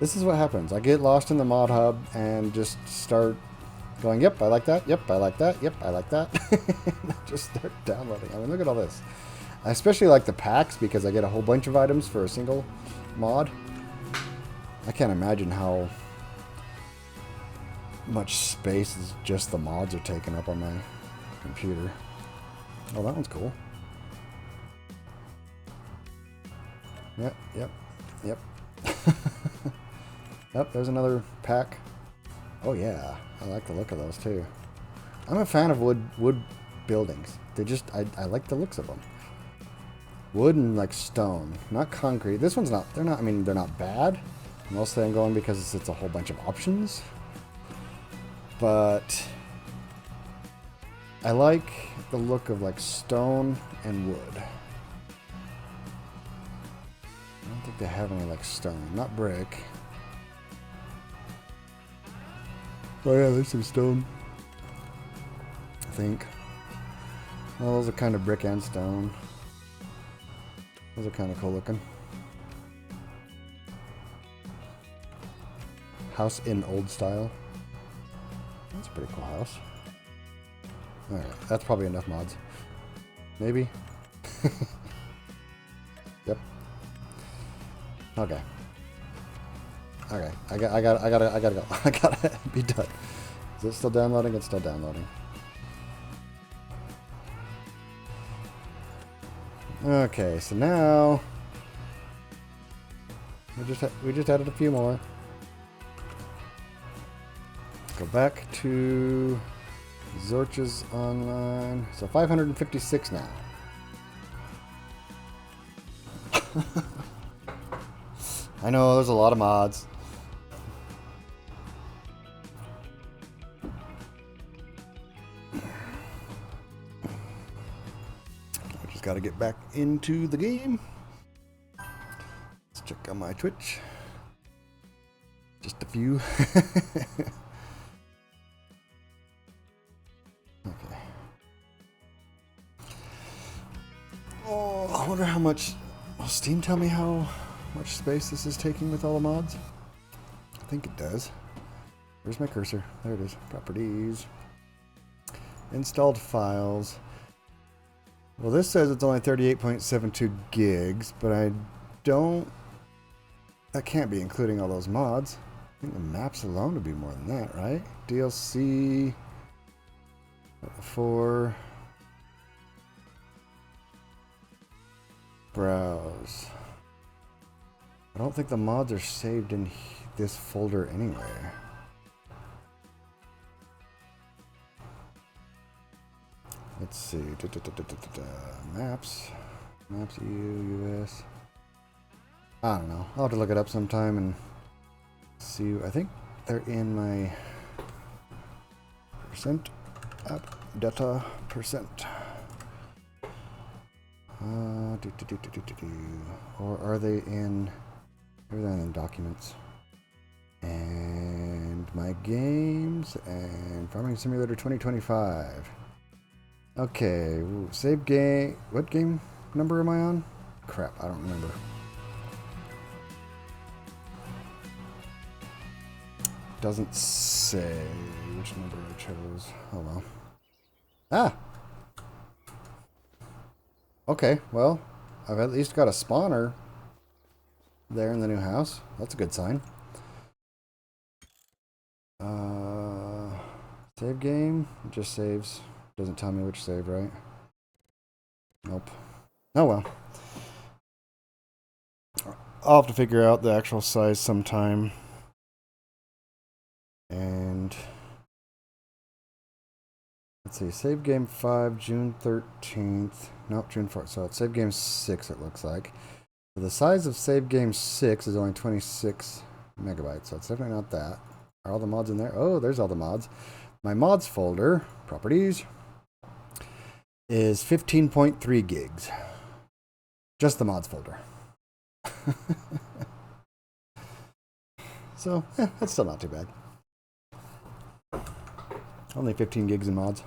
Speaker 1: This is what happens. I get lost in the mod hub and just start going, yep, I like that. Yep, I like that. Yep, I like that. Just start downloading. I mean, look at all this. I especially like the packs because I get a whole bunch of items for a single mod. I can't imagine how much space is just the mods are taking up on my computer. Oh, that one's cool. Yep, yep, yep. Yep, there's another pack. Oh yeah, I like the look of those too. I'm a fan of wood buildings. They just, I like the looks of them. Wood and like stone, not concrete. This one's not, they're not bad. Mostly I'm going because it's a whole bunch of options. But I like the look of like stone and wood. I don't think they have any like stone, not brick. Oh yeah, there's some stone. I think. Well, those are kind of brick and stone. Those are kind of cool looking. House in old style. That's a pretty cool house. Alright, that's probably enough mods. Maybe? Yep. Okay. Okay, I gotta go. I gotta be done. Is it still downloading? It's still downloading. Okay, so now we just added a few more. Go back to Zorch's online. So 556 now. I know there's a lot of mods. I just gotta get back into the game. Let's check on my Twitch. Just a few. Okay. Oh, I wonder how much... Will Steam tell me how much space this is taking with all the mods? I think it does. Where's my cursor? There it is. Properties. Installed files. Well, this says it's only 38.72 gigs, but I don't... That can't be including all those mods. I think the maps alone would be more than that, right? DLC... 4... Browse. I don't think the mods are saved in this folder anywhere. Let's see. Maps. Maps EU, US. I don't know. I'll have to look it up sometime and see. I think they're in my percent app data percent. Or are they in... Everything in documents. And my games and Farming Simulator 2025. Okay, save game. What game number am I on? Crap, I don't remember. Doesn't say which number I chose. Oh well. Ah! Okay, well, I've at least got a spawner there in the new house. That's a good sign. Save game. It just saves. Doesn't tell me which save, right? Nope. Oh well. I'll have to figure out the actual size sometime. And let's see, save game 5, June 13th. Nope, June 4th. So it's save game 6, it looks like. So the size of save game 6 is only 26 megabytes, so it's definitely not that. Are all the mods in there? Oh, there's all the mods. My mods folder, properties, is 15.3 gigs. Just the mods folder. So, that's still not too bad. Only 15 gigs in mods.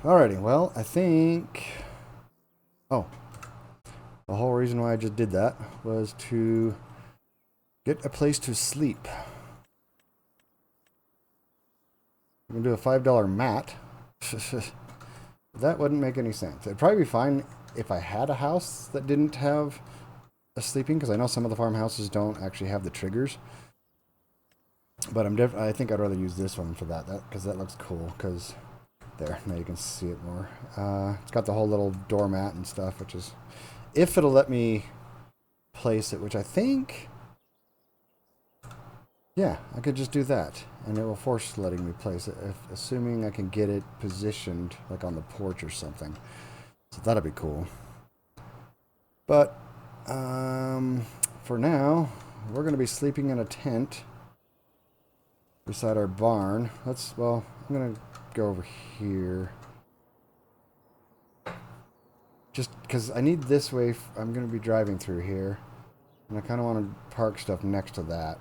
Speaker 1: Alrighty, well, I think... Oh. The whole reason why I just did that was to get a place to sleep. I'm going to do a $5 mat. That wouldn't make any sense. It'd probably be fine if I had a house that didn't have a sleeping, because I know some of the farmhouses don't actually have the triggers. But I think I'd rather use this one for that, because that looks cool. Because there, now you can see it more. It's got the whole little doormat and stuff, which is, if it'll let me place it, which I think, yeah, I could just do that, and it will force letting me place it, assuming I can get it positioned like on the porch or something. So that'll be cool. But for now, we're going to be sleeping in a tent beside our barn. Well, I'm going to go over here. Just because I need this way, I'm going to be driving through here. And I kind of want to park stuff next to that.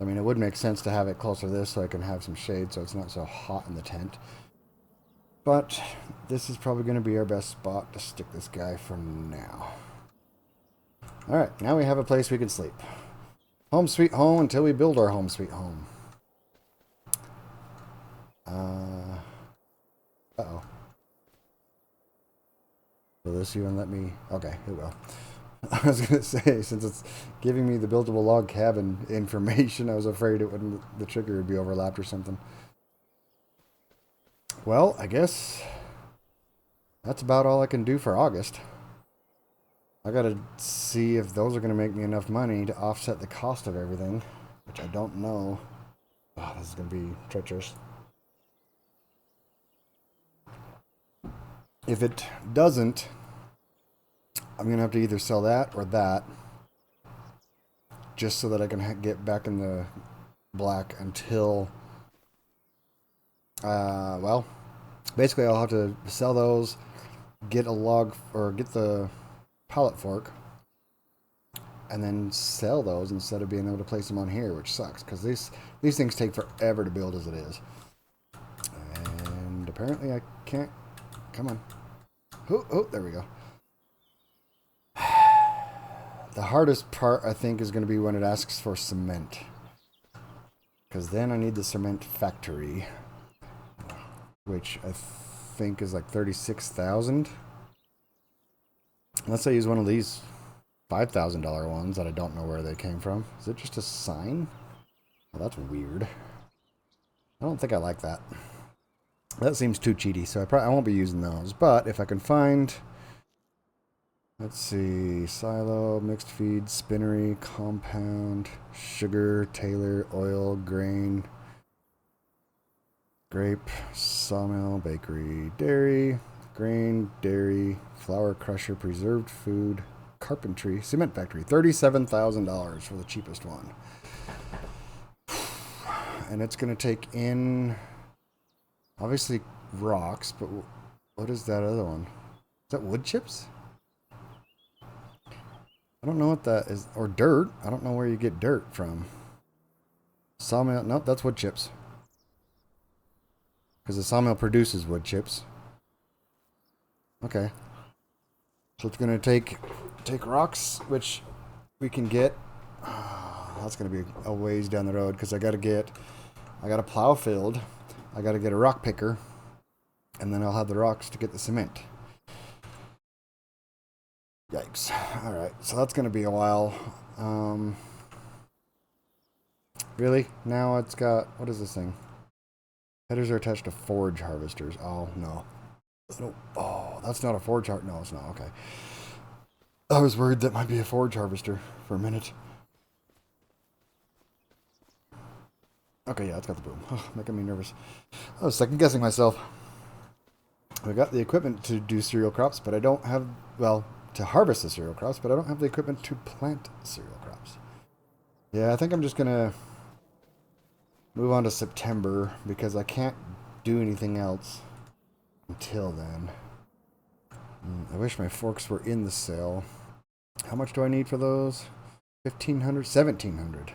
Speaker 1: I mean, it would make sense to have it closer to this so I can have some shade so it's not so hot in the tent. But this is probably going to be our best spot to stick this guy for now. Alright, now we have a place we can sleep. Home sweet home until we build our home sweet home. Uh-oh. Will this even let me... Okay, it will. I was going to say, since it's giving me the buildable log cabin information, I was afraid it wouldn't, the trigger would be overlapped or something. Well, I guess that's about all I can do for August. I gotta see if those are going to make me enough money to offset the cost of everything, which I don't know. Oh, this is going to be treacherous. If it doesn't, I'm going to have to either sell that or that, just so that I can get back in the black until, well, basically I'll have to sell those, get a log, or get the pallet fork, and then sell those instead of being able to place them on here, which sucks, because these things take forever to build as it is. And apparently I can't, come on. Oh, there we go. The hardest part, I think, is going to be when it asks for cement. Because then I need the cement factory, which I think is like 36,000. Unless I use one of these $5,000 ones that I don't know where they came from. Is it just a sign? Oh, that's weird. I don't think I like that. That seems too cheaty, so I won't be using those. But if I can find, let's see, silo, mixed feed, spinnery, compound, sugar, Taylor, oil, grain, grape, sawmill, bakery, dairy, grain, dairy, flour crusher, preserved food, carpentry, cement factory. $37,000 for the cheapest one. And it's going to take in, obviously, rocks, but what is that other one? Is that wood chips? I don't know what that is. Or dirt. I don't know where you get dirt from. Sawmill. Nope, that's wood chips. Because the sawmill produces wood chips. Okay. So it's going to take rocks, which we can get. That's going to be a ways down the road, because I got to plow a field. I got to get a rock picker. And then I'll have the rocks to get the cement. Yikes. Alright, so that's going to be a while. Really? Now it's got, what is this thing? Headers are attached to forge harvesters. Oh, no. Oh, that's not a forge harvester. No, it's not. Okay. I was worried that might be a forge harvester for a minute. Okay, yeah, it's got the boom. Oh, making me nervous. I was second guessing myself. I got the equipment to do cereal crops, but I don't have, well, to harvest the cereal crops, but I don't have the equipment to plant cereal crops. Yeah, I think I'm just going to move on to September, because I can't do anything else until then. I wish my forks were in the sale. How much do I need for those? 1,500? 1,700. Is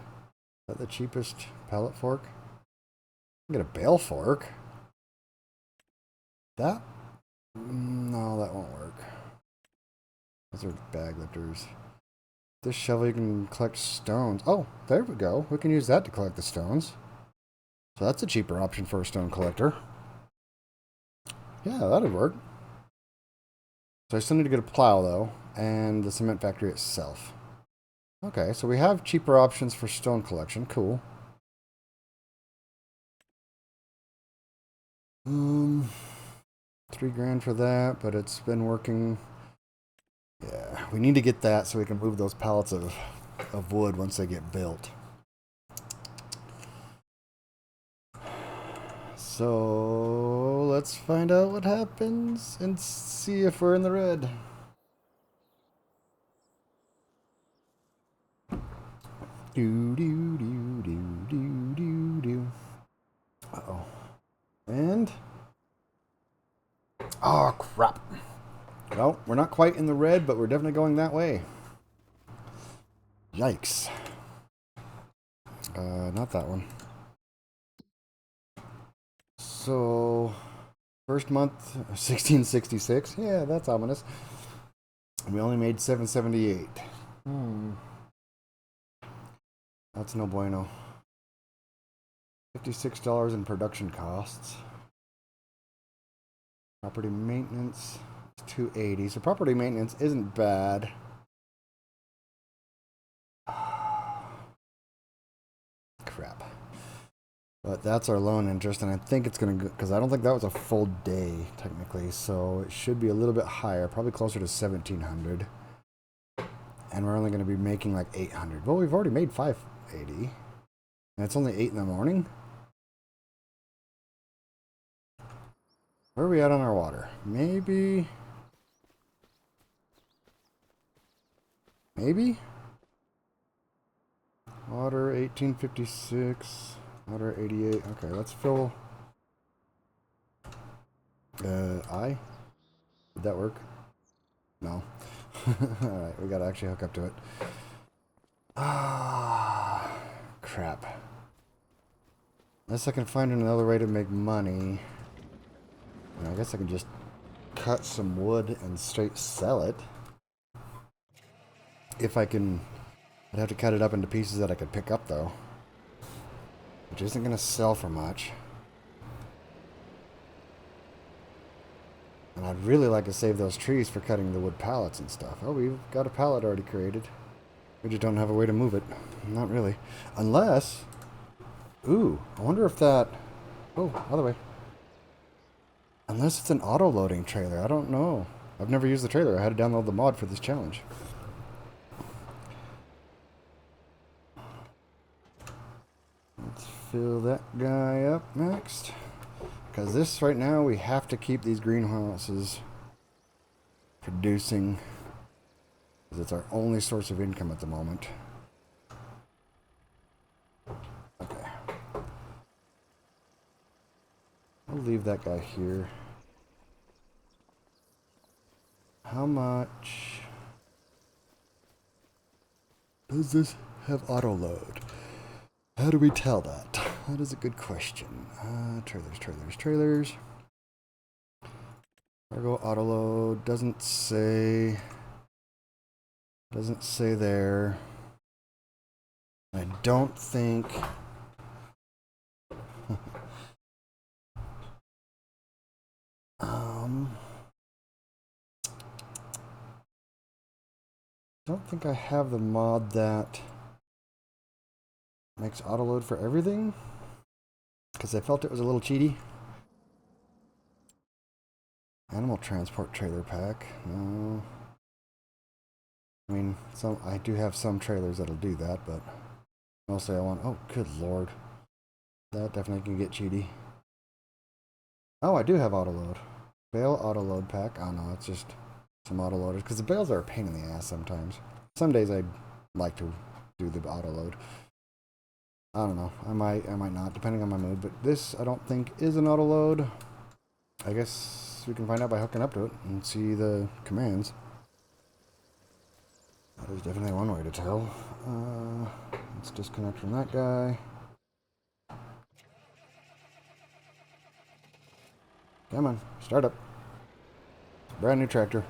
Speaker 1: that the cheapest pallet fork? I can get a bale fork. That? No, that won't work. Those are bag lifters. This shovel you can collect stones. Oh, there we go. We can use that to collect the stones. So that's a cheaper option for a stone collector. Yeah, that'd work. So I still need to get a plow, though, and the cement factory itself. Okay, so we have cheaper options for stone collection. Cool. $3 grand for that, but it's been working. Yeah, we need to get that so we can move those pallets of wood once they get built. So let's find out what happens and see if we're in the red. Do do do do do do do. Uh-oh. And oh crap. Well, we're not quite in the red, but we're definitely going that way. Yikes. Not that one. So, first month, 1666. Yeah, that's ominous. We only made 778. That's no bueno. $56 in production costs. Property maintenance is $280. So property maintenance isn't bad. Crap. But that's our loan interest, and I think it's going to go, because I don't think that was a full day, technically, so it should be a little bit higher, probably closer to 1,700. And we're only going to be making like 800. Well, we've already made 580. And it's only 8 in the morning? Where are we at on our water? Maybe Maybe? Water 1856. Water 88. Okay, let's fill. I? Did that work? No. Alright, we gotta actually hook up to it. Ah, crap. Unless I can find another way to make money. I guess I can just cut some wood and straight sell it. If I can. I'd have to cut it up into pieces that I could pick up, though. Which isn't going to sell for much. And I'd really like to save those trees for cutting the wood pallets and stuff. Oh, we've got a pallet already created. We just don't have a way to move it. Not really. Unless... Ooh, I wonder if that... Oh, other way. Unless it's an auto-loading trailer. I don't know. I've never used the trailer. I had to download the mod for this challenge. Let's fill that guy up next. Because this, right now, we have to keep these greenhouses producing. Because it's our only source of income at the moment. Okay. I'll leave that guy here. How much does this have auto load? How do we tell that? That is a good question. Trailers. Cargo auto load doesn't say there. I don't think don't think I have the mod that makes autoload for everything, because I felt it was a little cheaty. Animal transport trailer pack. No. I mean, I do have some trailers that'll do that, but mostly I want... Oh, good lord. That definitely can get cheaty. Oh, I do have autoload. Bale autoload pack. Oh no, it's just some autoloaders, because the bales are a pain in the ass sometimes. Some days I'd like to do the autoload. I don't know. I might not, depending on my mood. But this, I don't think, is an autoload. I guess we can find out by hooking up to it and see the commands. That is definitely one way to tell. Let's disconnect from that guy. Come on, start up. Brand new tractor.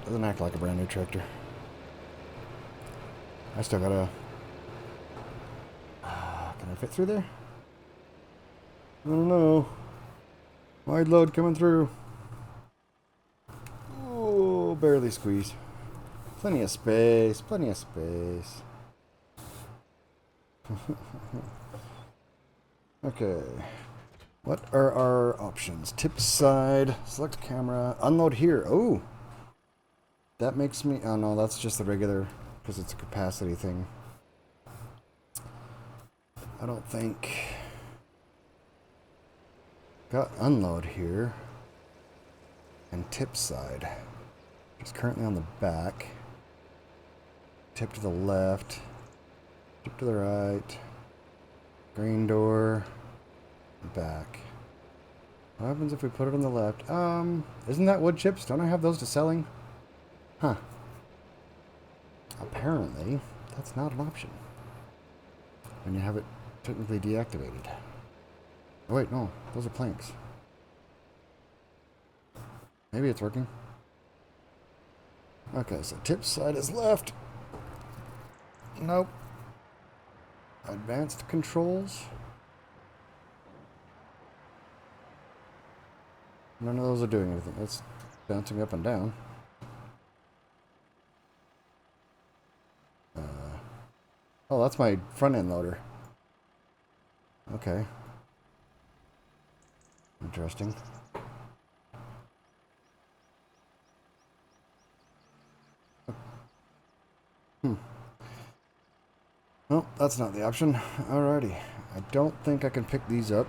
Speaker 1: Doesn't act like a brand new tractor. I still gotta... can I fit through there? I don't know. Wide load coming through. Oh, barely squeeze. Plenty of space, plenty of space. Okay. What are our options? Tip side, select camera, unload here. Oh! That makes me... Oh no, that's just the regular... Because it's a capacity thing. I don't think... Got unload here. And tip side. It's currently on the back. Tip to the left. Tip to the right. Green door. Back. What happens if we put it on the left? Isn't that wood chips? Don't I have those to selling? Huh. Apparently, that's not an option when you have it technically deactivated. Oh wait, no, those are planks. Maybe it's working. Okay, so tip side is left. Nope. Advanced controls. None of those are doing anything. It's bouncing up and down. Oh, that's my front end loader. Okay. Interesting. Well, that's not the option. Alrighty. I don't think I can pick these up.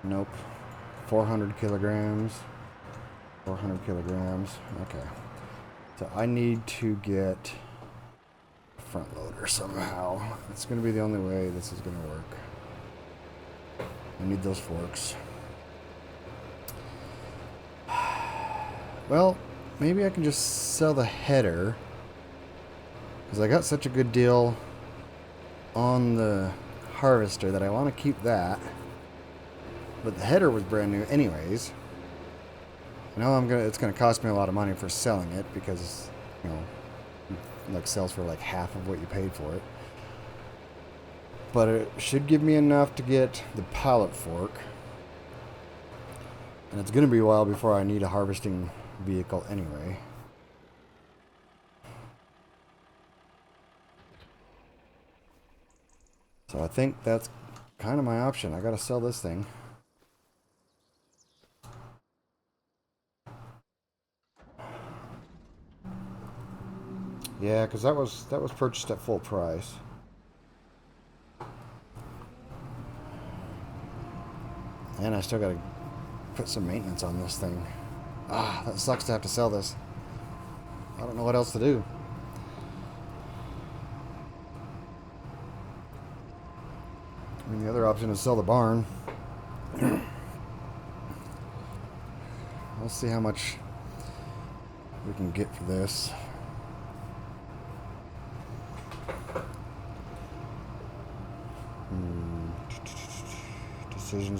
Speaker 1: Nope. 400 kilograms. 400 kilograms. Okay. So I need to get a front loader somehow. It's going to be the only way this is going to work. I need those forks. Well, maybe I can just sell the header, because I got such a good deal on the harvester that I want to keep that. But the header was brand new anyways. I know it's gonna cost me a lot of money for selling it, because, you know, like sells for like half of what you paid for it. But it should give me enough to get the pallet fork. And it's gonna be a while before I need a harvesting vehicle anyway. So I think that's kind of my option. I gotta sell this thing. Yeah, because that was purchased at full price. And I still gotta put some maintenance on this thing. Ah, that sucks to have to sell this. I don't know what else to do. I mean, the other option is sell the barn. We'll see how much we can get for this.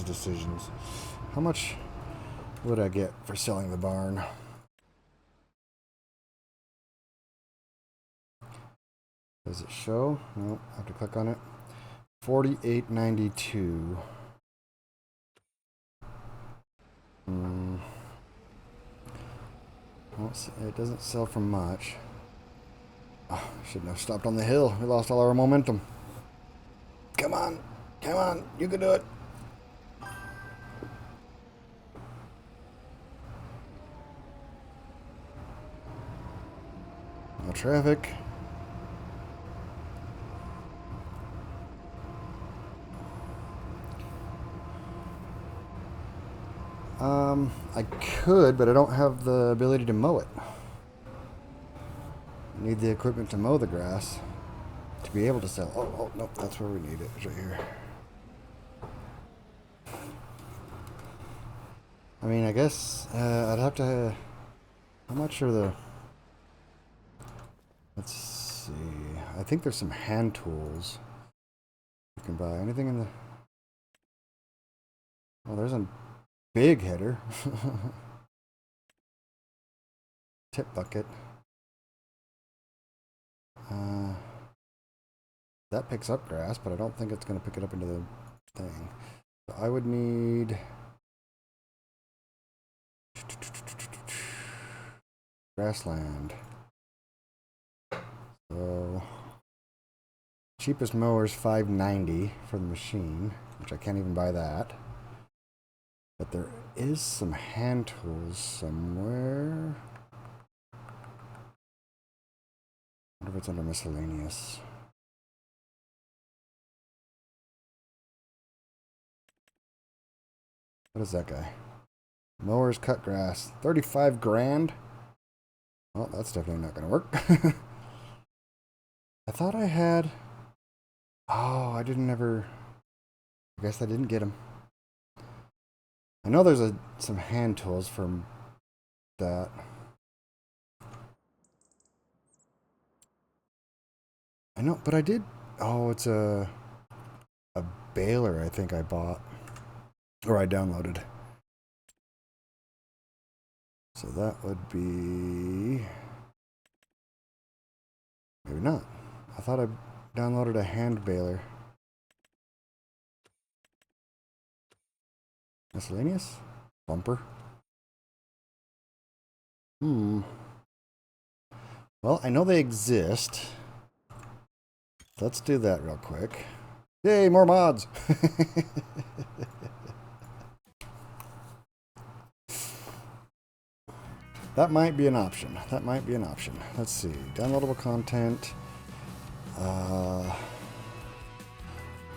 Speaker 1: Decisions. How much would I get for selling the barn? Does it show? Nope, I have to click on it. $48.92. It doesn't sell for much. Oh, shouldn't have stopped on the hill. We lost all our momentum. Come on, you can do it. No traffic. I could, but I don't have the ability to mow it. I need the equipment to mow the grass to be able to sell. Oh, no, that's where we need it. It's right here. I mean, I guess I'd have to... I'm not sure the... Let's see. I think there's some hand tools you can buy. Anything in the... Oh, there's a big header. Tip bucket. That picks up grass, but I don't think it's going to pick it up into the thing. So I would need... grassland. So cheapest mower is $5.90 for the machine, which I can't even buy that. But there is some hand tools somewhere. I wonder if it's under miscellaneous. What is that guy? Mowers cut grass. 35 grand? Well, that's definitely not going to work. I thought I had... Oh, I didn't ever... I guess I didn't get them. I know there's some hand tools from that. I know, but I did... Oh, it's a baler I think I bought. Or I downloaded. So that would be... Maybe not. I thought I downloaded a hand baler. Miscellaneous? Bumper? Well, I know they exist. Let's do that real quick. Yay, more mods! That might be an option. Let's see. Downloadable content. Is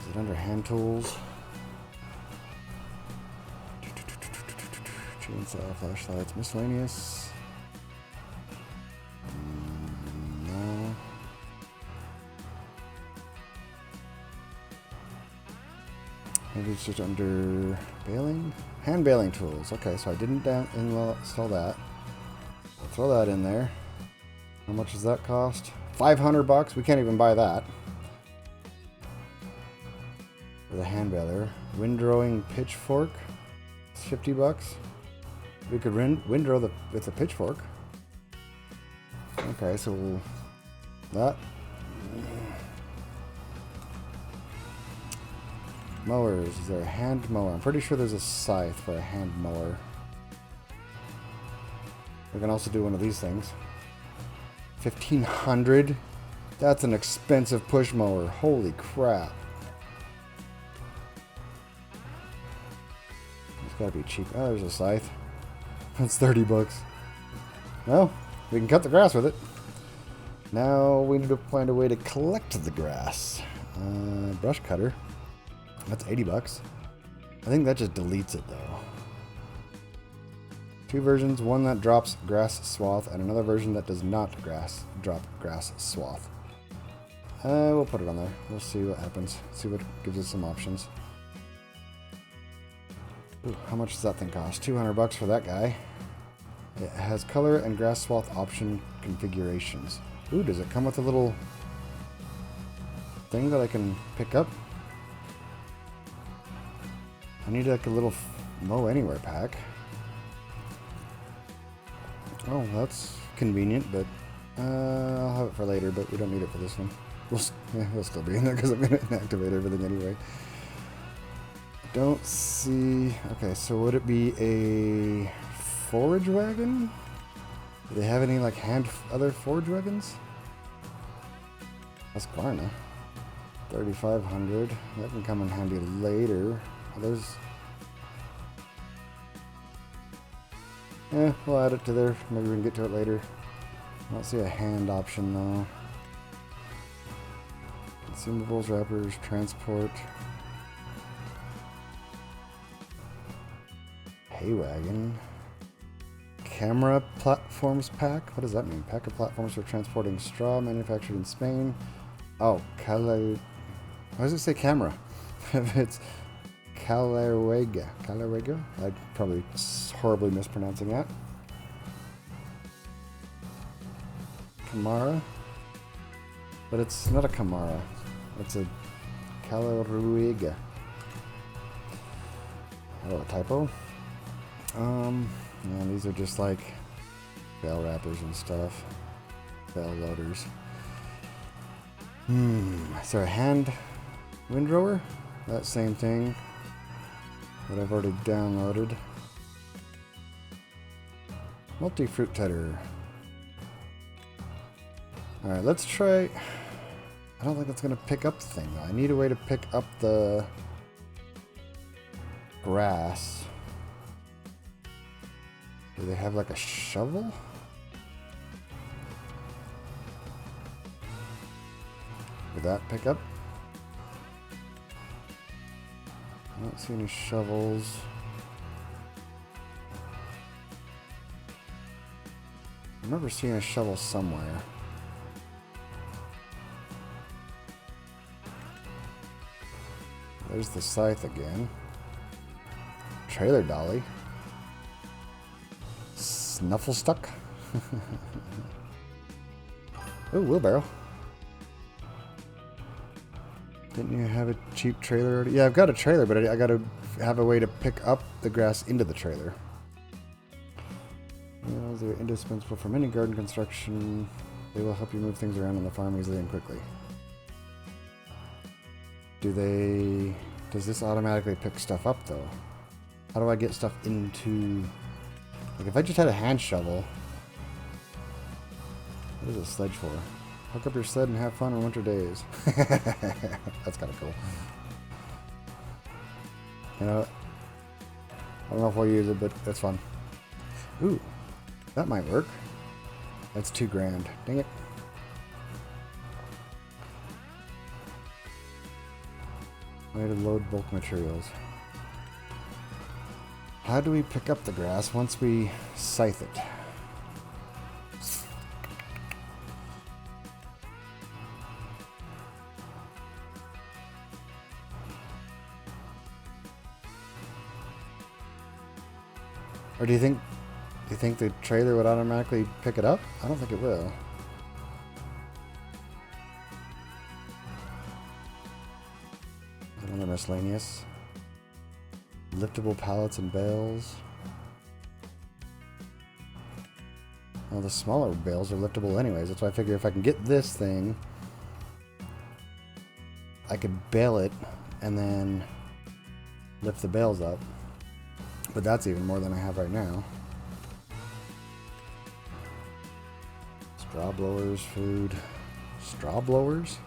Speaker 1: it under hand tools? Change Chainsaw, flashlights, miscellaneous. No. Maybe it's just under baling? Hand baling tools. Okay, so I didn't install that. I'll throw that in there. How much does that cost? 500 bucks? We can't even buy that. For the hand baler. Windrowing pitchfork. 50 bucks. We could windrow with a pitchfork. Okay, so we'll, that. Mowers. Is there a hand mower? I'm pretty sure there's a scythe for a hand mower. We can also do one of these things. 1,500? That's an expensive push mower. Holy crap. It's gotta be cheap. Oh, there's a scythe. That's 30 bucks. Well, we can cut the grass with it. Now we need to find a way to collect the grass. Brush cutter. That's 80 bucks. I think that just deletes it though. Two versions, one that drops grass swath and another version that does not drop grass swath. We'll put it on there. We'll see what happens. See what gives us some options. Ooh, how much does that thing cost? 200 bucks for that guy. It has color and grass swath option configurations. Ooh, does it come with a little thing that I can pick up? I need like a little mow anywhere pack. Oh, that's convenient, but I'll have it for later, but we don't need it for this one. We'll still be in there because I'm going to inactivate everything anyway. Don't see... Okay, so would it be a forage wagon? Do they have any like other forage wagons? Husqvarna. 3,500. That can come in handy later. There's... we'll add it to there. Maybe we can get to it later. I don't see a hand option though. Consumables, wrappers, transport. Hay wagon. Camera platforms pack? What does that mean? Pack of platforms for transporting straw manufactured in Spain. Oh, why does it say camera? It's Calarega. Calarega? I'm probably horribly mispronouncing that. Camara? But it's not a Camara. It's a Calarega. Oh, a typo? Yeah, these are just like bale wrappers and stuff. Bale loaders. Is there a hand windrower? That same thing that I've already downloaded. Multi-fruit tedder. Alright, let's try... I don't think it's going to pick up the thing though. I need a way to pick up the grass. Do they have like a shovel? Would that pick up? I don't see any shovels. I remember seeing a shovel somewhere. There's the scythe again. Trailer dolly. Snuffle stuck. Oh, wheelbarrow. Didn't you have a cheap trailer already? Yeah, I've got a trailer, but I gotta have a way to pick up the grass into the trailer. Wheels are indispensable for many garden construction. They will help you move things around on the farm easily and quickly. Does this automatically pick stuff up though? How do I get stuff into... Like if I just had a hand shovel... What is a sledge for? Hook up your sled and have fun on winter days. That's kind of cool. You know, I don't know if I'll use it, but that's fun. Ooh, that might work. That's $2,000. Dang it. Way to load bulk materials. How do we pick up the grass once we scythe it? Or do you think the trailer would automatically pick it up? I don't think it will. Another miscellaneous. Liftable pallets and bales. Well, the smaller bales are liftable anyways. That's why I figure if I can get this thing, I could bale it and then lift the bales up. But that's even more than I have right now. Straw blowers, food. Straw blowers?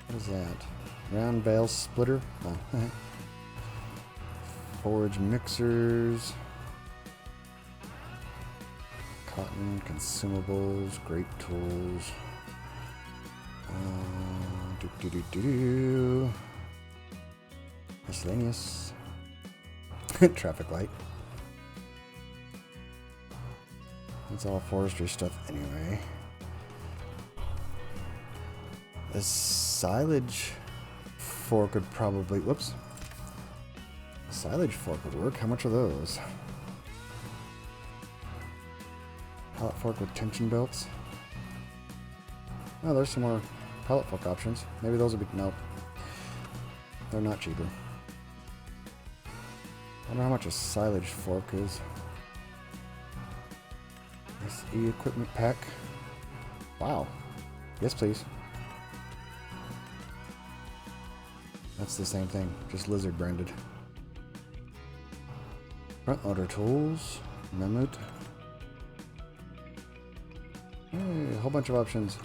Speaker 1: What is that? Round bale splitter? Oh. Forage mixers. Cotton, consumables, great tools. Miscellaneous. Traffic light. It's all forestry stuff anyway. The silage fork would probably... Whoops. The silage fork would work. How much are those? Pallet fork with tension belts. Oh, there's some more pallet fork options. Maybe those would be... Nope. They're not cheaper. I wonder how much a silage fork is. SE equipment pack. Wow. Yes, please. That's the same thing, just lizard branded. Front loader tools. Mammoth. Hey, a whole bunch of options.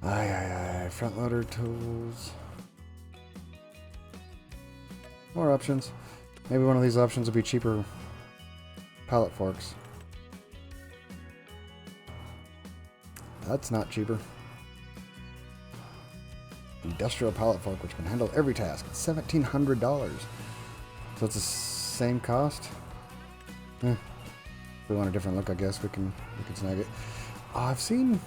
Speaker 1: Front loader tools. More options. Maybe one of these options would be cheaper pallet forks. That's not cheaper. Industrial pallet fork, which can handle every task. It's $1,700. So it's the same cost. If we want a different look, I guess we can snag it. Oh, I've seen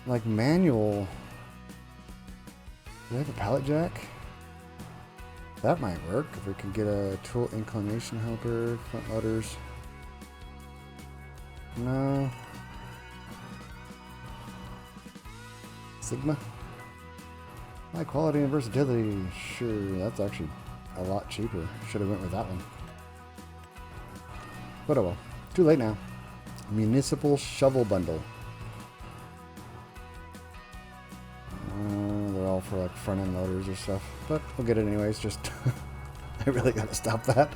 Speaker 1: like manual. Do they have a pallet jack? That might work if we can get a tool inclination helper, front loaders. No. Sigma. High quality and versatility. Sure, that's actually a lot cheaper. Should have went with that one. But oh well. Too late now. Municipal shovel bundle. They're all for like front end loaders or stuff. But we'll get it anyways. Just I really gotta stop that.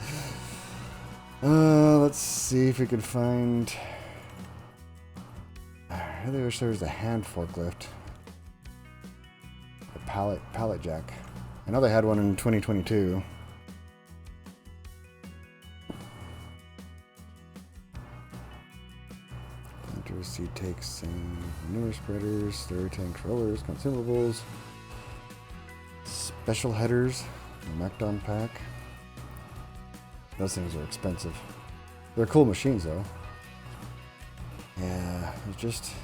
Speaker 1: Let's see if we can find. I really wish there was a hand forklift. A pallet jack. I know they had one in 2022. Seed takes and manure spreaders, slurry tank rollers, consumables, special headers, a Macdon pack. Those things are expensive. They're cool machines though. Yeah, it's just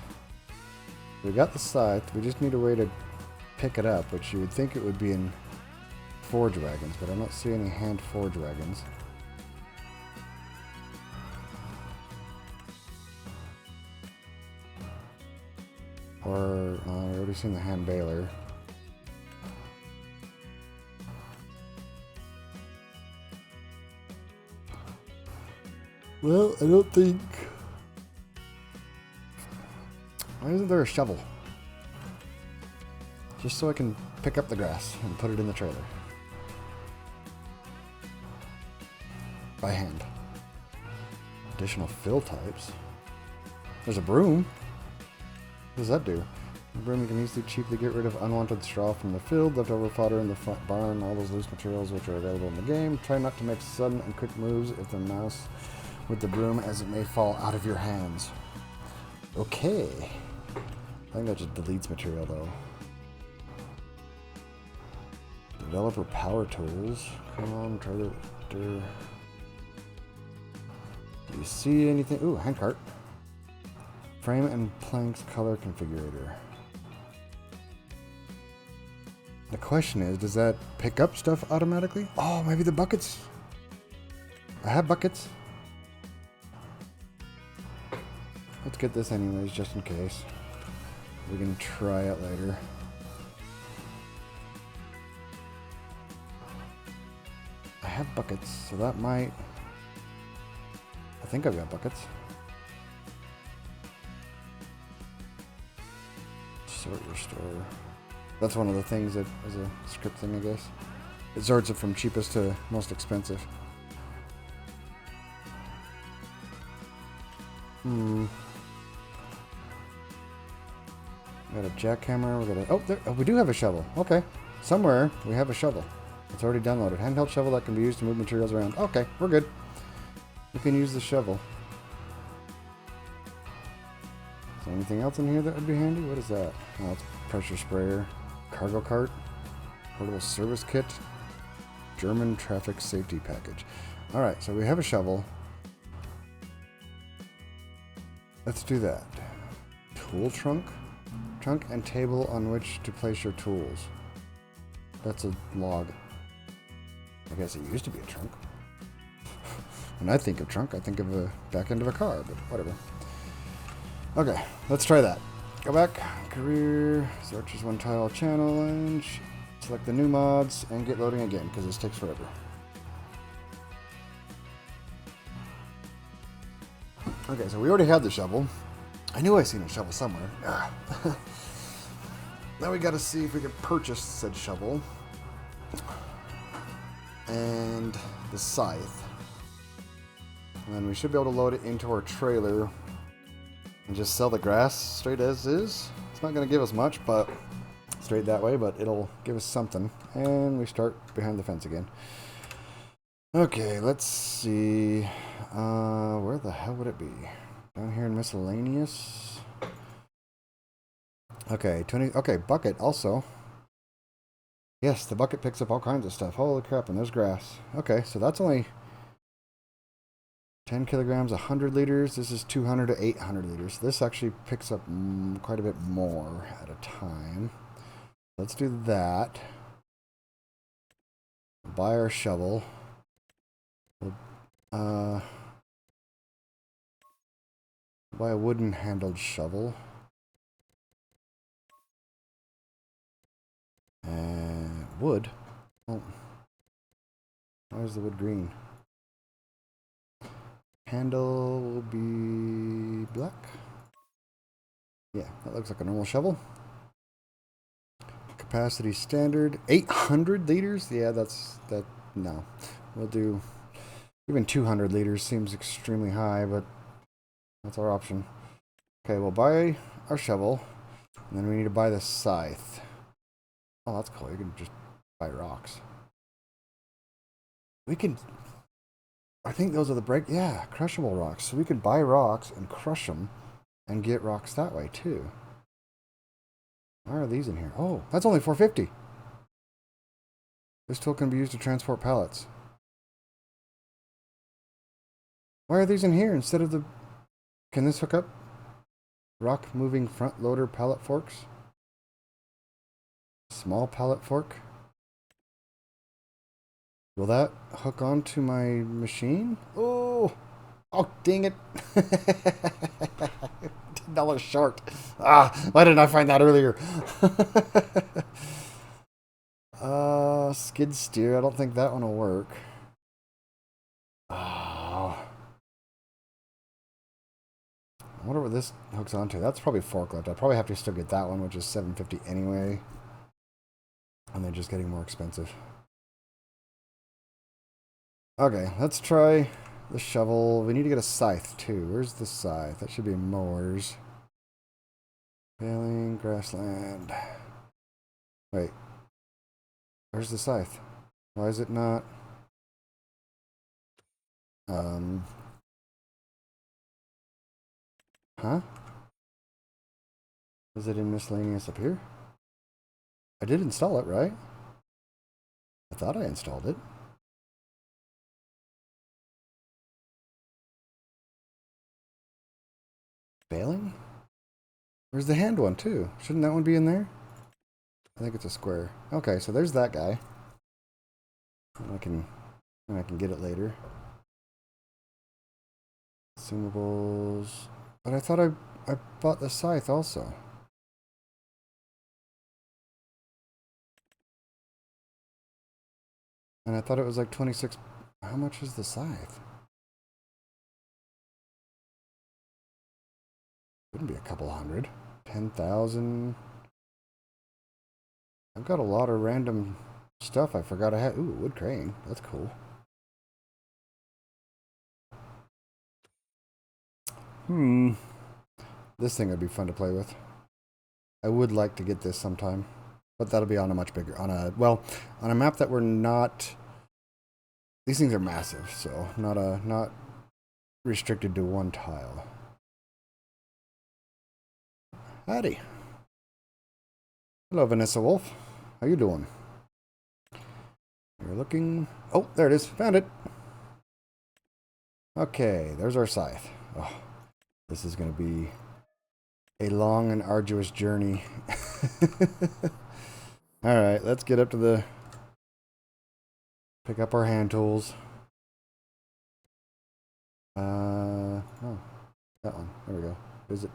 Speaker 1: we got the scythe. We just need a way to pick it up, which you would think it would be in forge wagons, but I don't see any hand forge wagons. Or, I already seen the hand baler. Well, I don't think... Why isn't there a shovel? Just so I can pick up the grass and put it in the trailer. By hand. Additional fill types. There's a broom. What does that do? The broom can easily cheaply get rid of unwanted straw from the field, leftover fodder in the front barn, all those loose materials which are available in the game. Try not to make sudden and quick moves if the mouse with the broom, as it may fall out of your hands. Okay. I think that just deletes material though. Developer power tools. Come on, trailer. Do you see anything? Ooh, handcart. Frame and planks color configurator. The question is, does that pick up stuff automatically? Oh, maybe the buckets. I have buckets. Let's get this anyways, just in case. We can try it later. I have buckets, so that might... I think I've got buckets. Sort your store. That's one of the things that is a script thing, I guess. It sorts it from cheapest to most expensive. We got a jackhammer. We got a... Oh, there, we do have a shovel. Okay. Somewhere we have a shovel. It's already downloaded. Handheld shovel that can be used to move materials around. Okay, we're good. We can use the shovel. Is there anything else in here that would be handy? What is that? Oh, it's a pressure sprayer. Cargo cart. Portable service kit. German traffic safety package. Alright, so we have a shovel. Let's do that. Tool trunk. Trunk and table on which to place your tools. That's a log. I guess it used to be a trunk. When I think of trunk, I think of a back end of a car, but whatever. Okay, let's try that. Go back. Career. Search as one tile challenge. Select the new mods and get loading again because this takes forever. Okay, so we already had the shovel. I knew I seen a shovel somewhere. Now we got to see if we can purchase said shovel and the scythe. And then we should be able to load it into our trailer and just sell the grass straight as is. It's not going to give us much, but straight that way, but it'll give us something. And we start behind the fence again. Okay, let's see. Where the hell would it be? Down here in miscellaneous. Okay, 20. Okay, bucket also. Yes, the bucket picks up all kinds of stuff. Holy crap, and there's grass. Okay, so that's only 10 kilograms, 100 liters. This is 200 to 800 liters. This actually picks up quite a bit more at a time. Let's do that. Buy our shovel. Buy a wooden handled shovel. And wood. Oh. Why is the wood green? Handle will be black. Yeah, that looks like a normal shovel. Capacity standard 800 liters. Yeah, that's that. No, we'll do even 200 liters. Seems extremely high, but that's our option. Okay, we'll buy our shovel, and then we need to buy the scythe. Oh, that's cool. You can just buy rocks. We can. I think those are the break. Yeah, crushable rocks. So we can buy rocks and crush them and get rocks that way too. Why are these in here? Oh, that's only $4.50. This tool can be used to transport pallets. Why are these in here instead of the... Can this hook up? Rock moving front loader pallet forks. Small pallet fork. Will that hook onto my machine? Oh, oh, dang it. $10 short. Ah, why didn't I find that earlier? Skid steer. I don't think that one will work. Oh. I wonder what this hooks onto. That's probably forklift. I probably have to still get that one, which is $7.50 anyway. And they're just getting more expensive. Okay, let's try the shovel. We need to get a scythe too. Where's the scythe? That should be mowers. Baling, grassland. Wait. Where's the scythe? Why is it not? Huh? Is it in miscellaneous up here? I did install it, right? I thought I installed it. Failing? Where's the hand one too? Shouldn't that one be in there? I think it's a square. Okay, so there's that guy. I can get it later. Consumables. But I thought I bought the scythe also. And I thought it was like 26. How much is the scythe? Wouldn't be a couple hundred. 10,000. I've got a lot of random stuff I forgot I had. Ooh, wood crane. That's cool. This thing would be fun to play with. I would like to get this sometime. But that'll be on a much bigger, on a map that we're not, these things are massive, so not restricted to one tile. Howdy. Hello, Vanessa Wolf. How you doing? You're looking, oh, there it is, found it. Okay, there's our scythe. Oh, this is going to be a long and arduous journey. Alright, let's get up to the... Pick up our hand tools. Oh, that one. There we go. Visit.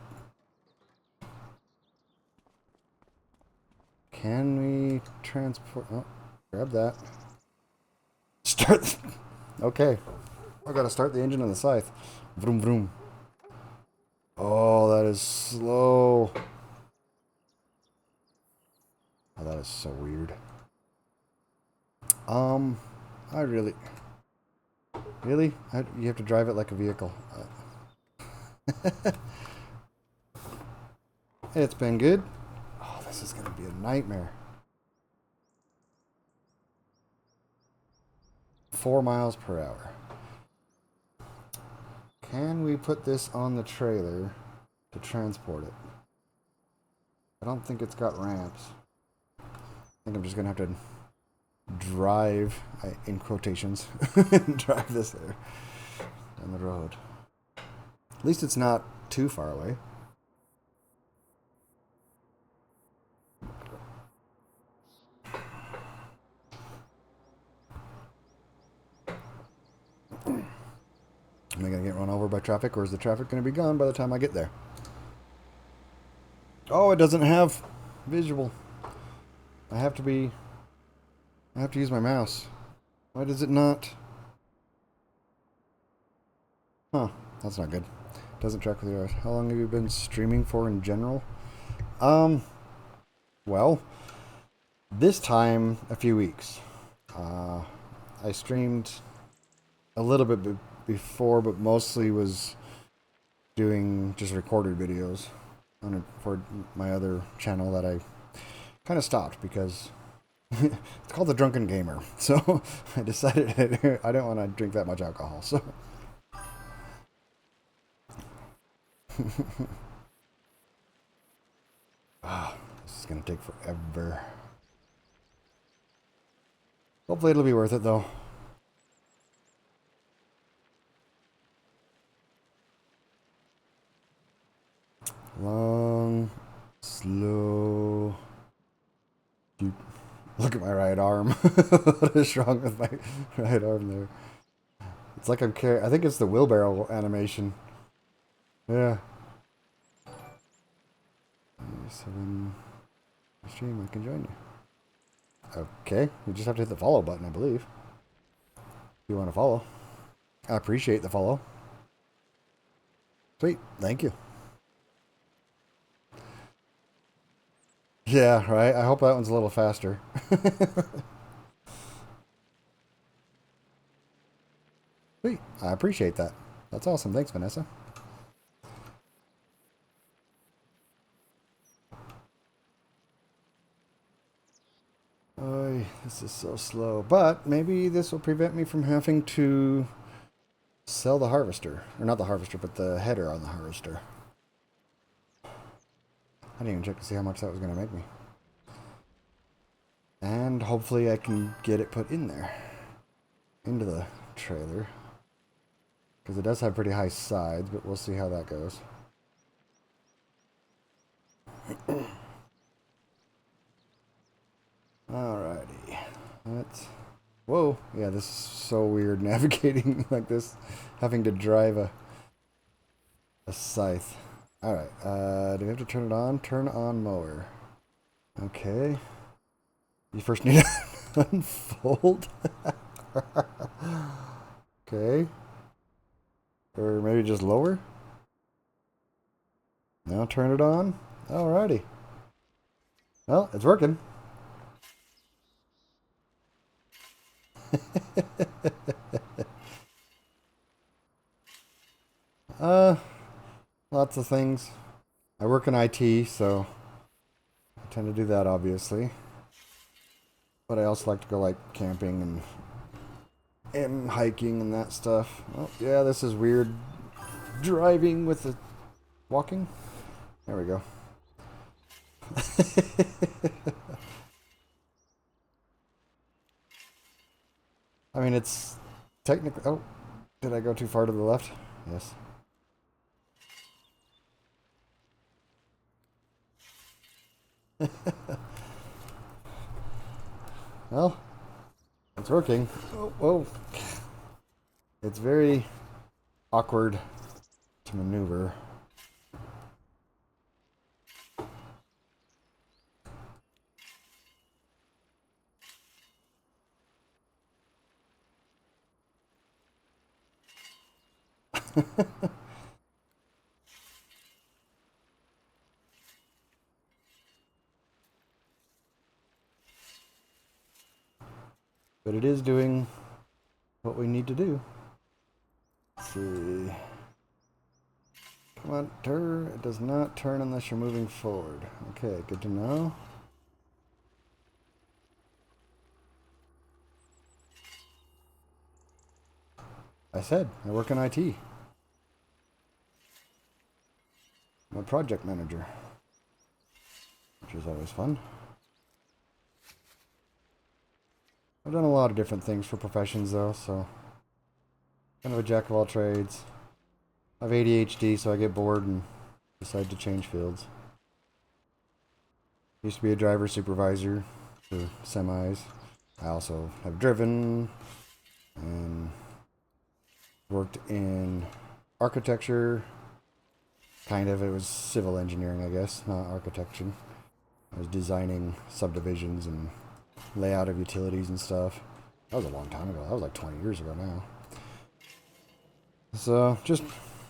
Speaker 1: Can we transport... Oh, grab that. Start... Okay. I gotta start the engine on the scythe. Vroom, vroom. Oh, that is slow. Oh, that is so weird. I really... Really? You have to drive it like a vehicle. It's been good. Oh, this is going to be a nightmare. 4 miles per hour. Can we put this on the trailer to transport it? I don't think it's got ramps. I think I'm just going to have to drive, in quotations, drive this there down the road. At least it's not too far away. Am I going to get run over by traffic, or is the traffic going to be gone by the time I get there? Oh, it doesn't have visual. I have to use my mouse. Why does it not? Huh, that's not good. Doesn't track with your eyes. How long have you been streaming for in general? Well, this time a few weeks. I streamed a little bit before, but mostly was doing just recorded videos for my other channel that I kind of stopped because it's called The Drunken Gamer. So I decided I don't want to drink that much alcohol. So this is going to take forever. Hopefully it'll be worth it though. Long, slow. Deep. Look at my right arm. What is wrong with my right arm there? It's like I'm carrying. I think it's the wheelbarrow animation. Yeah. 7 stream, I can join you. Okay, you just have to hit the follow button, I believe. If you want to follow. I appreciate the follow. Sweet, thank you. Yeah, right. I hope that one's a little faster. Sweet, I appreciate that. That's awesome. Thanks, Vanessa. Oh, this is so slow. But maybe this will prevent me from having to sell the harvester. Or not the harvester, but the header on the harvester. I didn't even check to see how much that was going to make me. And And hopefully I can get it put in there. Into the trailer. Because it does have pretty high sides, but we'll see how that goes. Alrighty. Let's... Whoa. Yeah, this is so weird navigating like this. Having to drive a scythe. Alright. Do we have to turn it on? Turn on mower. Okay. You first need to unfold. Okay. Or maybe just lower? Now turn it on. Alrighty. Well, it's working. Lots of things. I work in IT, so I tend to do that, obviously. But I also like to go like camping and hiking and that stuff. Oh, yeah, this is weird. Driving with the walking. There we go. I mean, it's technically... Oh, did I go too far to the left? Yes. Well, it's working. Oh, whoa. It's very awkward to maneuver. But it is doing what we need to do. Let's see. Come on, turn. It does not turn unless you're moving forward. Okay, good to know. I said, I work in IT. I'm a project manager, which is always fun. I've done a lot of different things for professions though, so kind of a jack of all trades. I have ADHD, so I get bored and decide to change fields. Used to be a driver supervisor for semis. I also have driven and worked in architecture. Kind of, it was civil engineering, I guess, not architecture. I was designing subdivisions and layout of utilities and stuff. That was a long time ago. That was like 20 years ago now. So just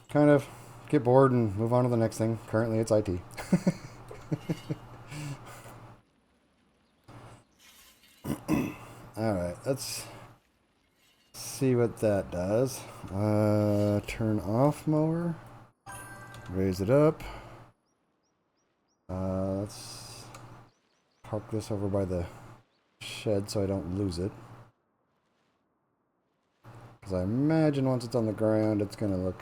Speaker 1: kind of get bored and move on to the next thing. Currently it's IT. Alright, let's see what that does. Turn off mower. Raise it up. Let's park this over by the shed so I don't lose it. Because I imagine once it's on the ground, it's going to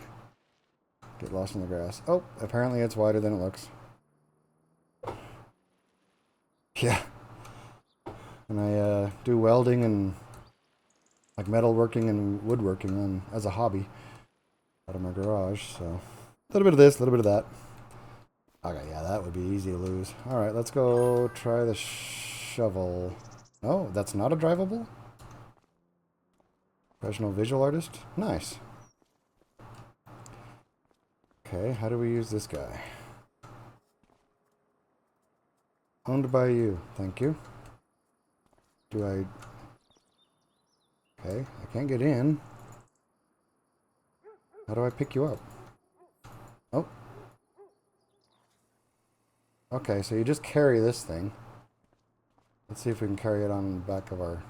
Speaker 1: get lost in the grass. Oh, apparently it's wider than it looks. Yeah. And I do welding and like metalworking and woodworking as a hobby out of my garage. So a little bit of this, a little bit of that. Okay, yeah, that would be easy to lose. All right, let's go try the shovel. Oh, that's not a drivable? Professional visual artist? Nice. Okay, how do we use this guy? Owned by you. Thank you. Do I... Okay, I can't get in. How do I pick you up? Oh. Okay, so you just carry this thing. Let's see if we can carry it on the back of our...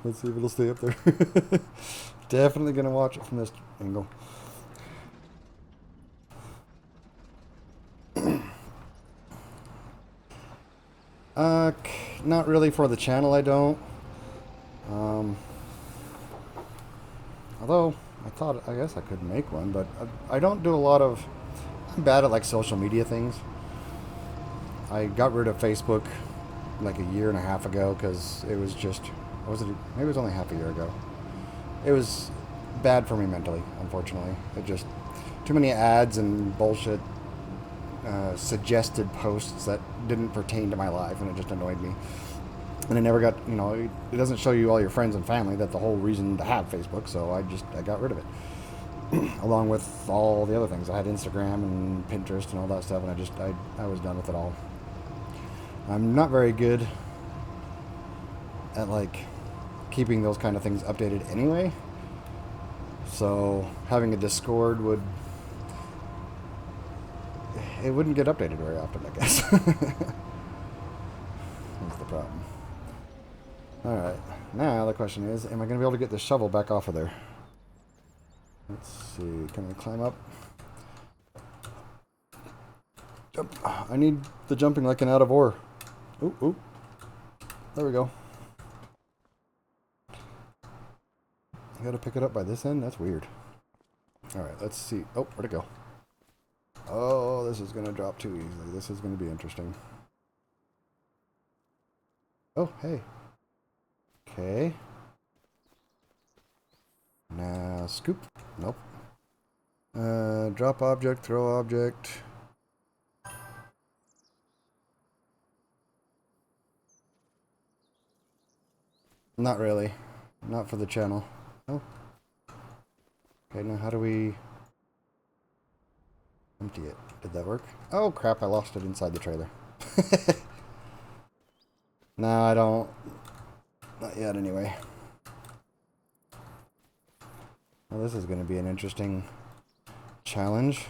Speaker 1: Let's see if it'll stay up there. Definitely gonna watch it from this angle. Not really for the channel, I don't. Although, I guess I could make one, but I don't do a lot of... I'm bad at like social media things. I got rid of Facebook like a year and a half ago because it was just, maybe it was only half a year ago. It was bad for me mentally, unfortunately. It just, too many ads and bullshit suggested posts that didn't pertain to my life, and it just annoyed me. And it never got, it doesn't show you all your friends and family. That's the whole reason to have Facebook, so I got rid of it. Along with all the other things. I had Instagram and Pinterest and all that stuff, and I was done with it all. I'm not very good at, like, keeping those kind of things updated anyway. So having a Discord it wouldn't get updated very often, I guess. That's the problem. Alright, now the question is, am I going to be able to get the shovel back off of there? Let's see, can I climb up? Jump. I need the jumping like an out of ore. Ooh, ooh. There we go. I gotta pick it up by this end? That's weird. Alright, let's see. Oh, where'd it go? Oh, this is gonna drop too easily. This is gonna be interesting. Oh, hey. Okay. Now, scoop. Nope. Drop object, throw object. Not really. Not for the channel. Oh. Okay, now how do we empty it? Did that work? Oh crap, I lost it inside the trailer. No, I don't. Not yet, anyway. Well, this is going to be an interesting challenge.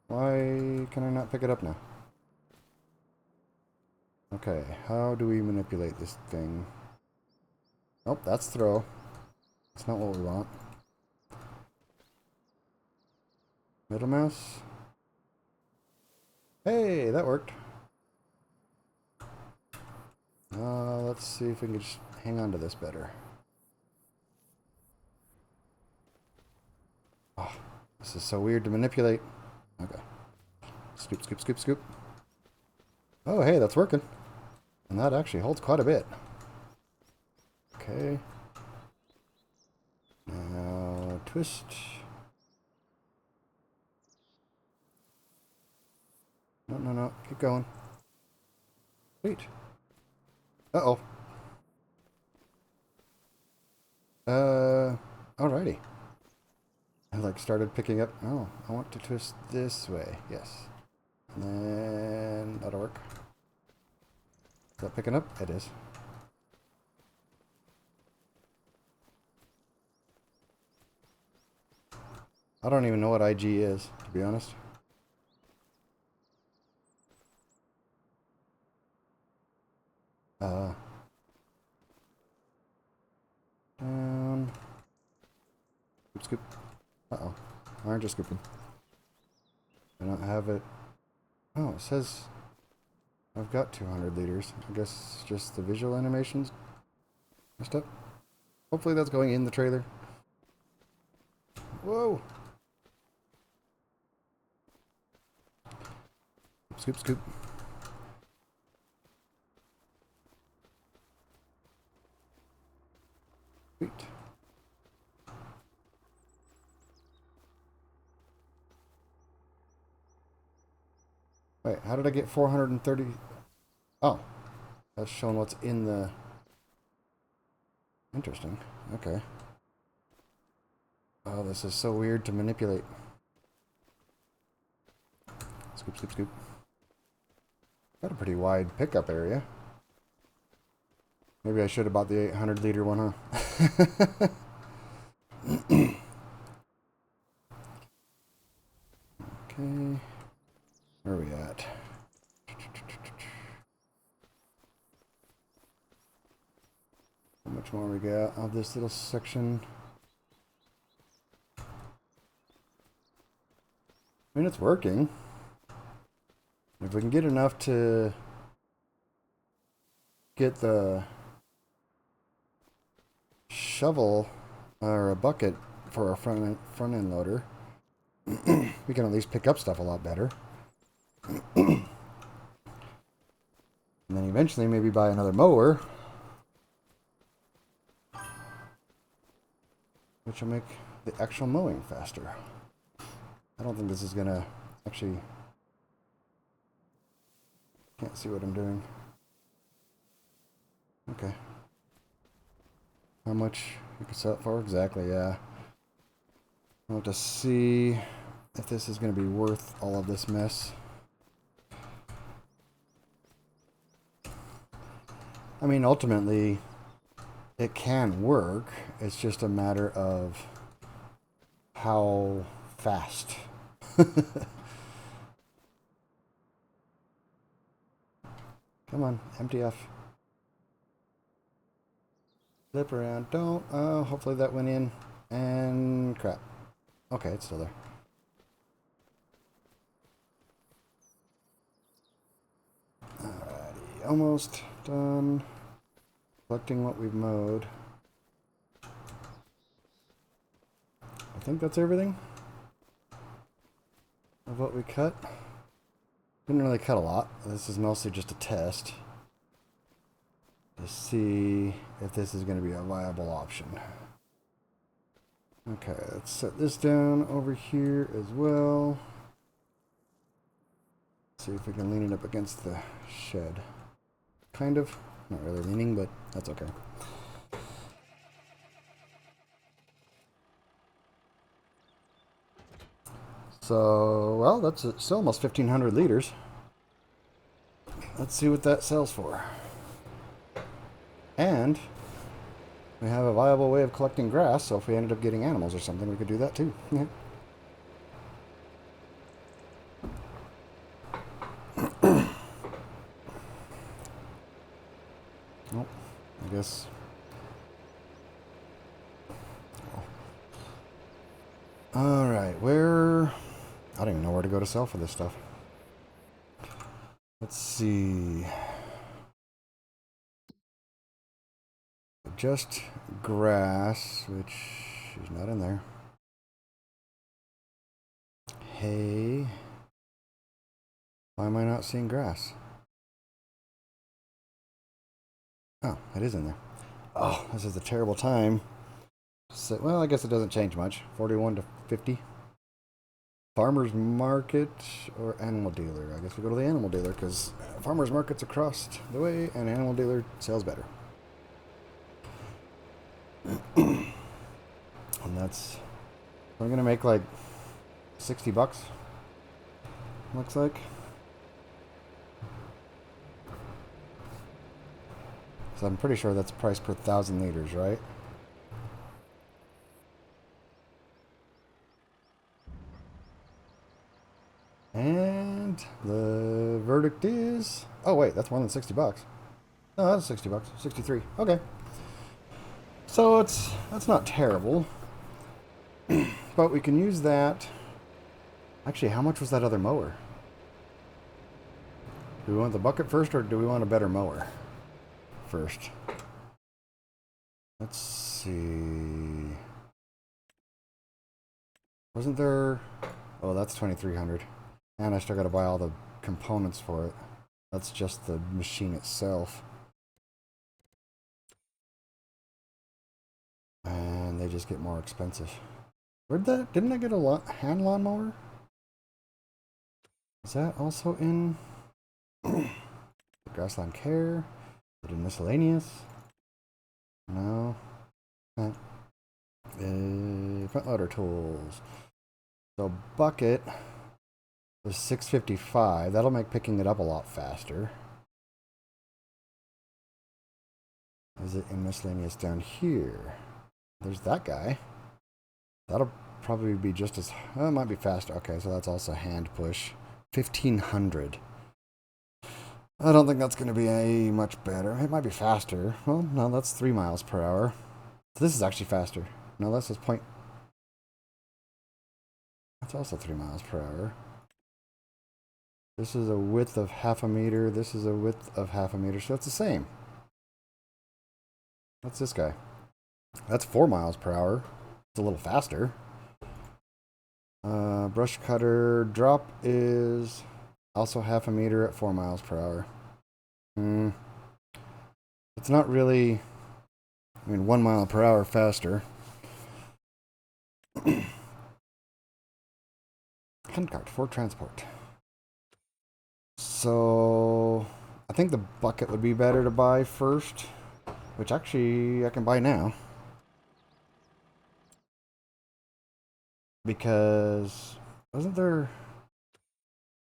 Speaker 1: Why can I not pick it up now? Okay, how do we manipulate this thing? Nope, that's throw. That's not what we want. Middle mouse. Hey, that worked. Let's see if we can just hang on to this better. Oh, this is so weird to manipulate. Okay. Scoop, scoop, scoop, scoop. Oh, hey, that's working. And that actually holds quite a bit. Okay. Now, twist. No, no, no. Keep going. Sweet. Uh-oh. Alrighty. I, like, started picking up. Oh, I want to twist this way. Yes. And then that'll work. Is that picking up? It is. I don't even know what IG is, to be honest. Down. Scoop, scoop. Uh-oh. Why aren't you scooping? I don't have it. Oh, it says I've got 200 liters. I guess just the visual animations messed up. Hopefully that's going in the trailer. Whoa! Scoop, scoop. Sweet. Wait, how did I get 430? Oh, that's showing what's in the... Interesting. Okay. Oh, this is so weird to manipulate. Scoop, scoop, scoop. Got a pretty wide pickup area. Maybe I should have bought the 800 liter one, huh? Okay. Where are we at? How much more we got of this little section? I mean, it's working. If we can get enough to get the shovel or a bucket for our front end loader, we can at least pick up stuff a lot better. And then eventually maybe buy another mower, which will make the actual mowing faster. I don't think this is gonna actually... Can't see what I'm doing. Okay. How much you can sell it for? Exactly, yeah. I'll have to see if this is going to be worth all of this mess. I mean, ultimately, it can work. It's just a matter of how fast. Come on, MTF. Flip around. Don't. Hopefully that went in. And crap. Okay, it's still there. Alrighty, almost done collecting what we've mowed. I think that's everything of what we cut. Didn't really cut a lot. This is mostly just a test to see if this is going to be a viable option. Okay, let's set this down over here as well. See if we can lean it up against the shed. Kind of. Not really leaning, but that's okay. So, well, that's still almost 1,500 liters. Let's see what that sells for. And we have a viable way of collecting grass, so if we ended up getting animals or something, we could do that too. Yeah. Oh, I guess. Alright, where... I don't even know where to go to sell for this stuff. Let's see. Just grass, which is not in there. Hay. Why am I not seeing grass? Oh, it is in there. Oh, this is a terrible time. So, well, I guess it doesn't change much. 41 to 50. Farmer's market or animal dealer? I guess we go to the animal dealer because farmer's market's across the way and animal dealer sells better. And that's... I'm going to make like 60 bucks. Looks like. So I'm pretty sure that's price per 1,000 liters, right? And the verdict is... Oh, wait, that's more than 60 bucks. No, that's 60 bucks. 63. Okay. So that's not terrible. But we can use that... Actually, how much was that other mower? Do we want the bucket first, or do we want a better mower first? Let's see... Wasn't there... Oh, that's 2,300. And I still got to buy all the components for it. That's just the machine itself. And they just get more expensive. Didn't I get a hand lawnmower? Is that also in grassland care? Is it in miscellaneous? No. Front loader tools. So bucket was 655. That'll make picking it up a lot faster. Is it in miscellaneous down here? There's that guy. That'll probably be just as... Oh, it might be faster. Okay, so that's also hand push. 1,500. I don't think that's going to be much better. It might be faster. Well, no, that's 3 miles per hour. So this is actually faster. No, that's just point... That's also 3 miles per hour. This is a width of 0.5 meter. This is a width of 0.5 meter. So it's the same. What's this guy? That's 4 miles per hour. It's a little faster. Brush cutter drop is also half a meter at 4 miles per hour. It's not really, 1 mile per hour faster. Handcart for transport. So, I think the bucket would be better to buy first, which actually I can buy now. Because, wasn't there,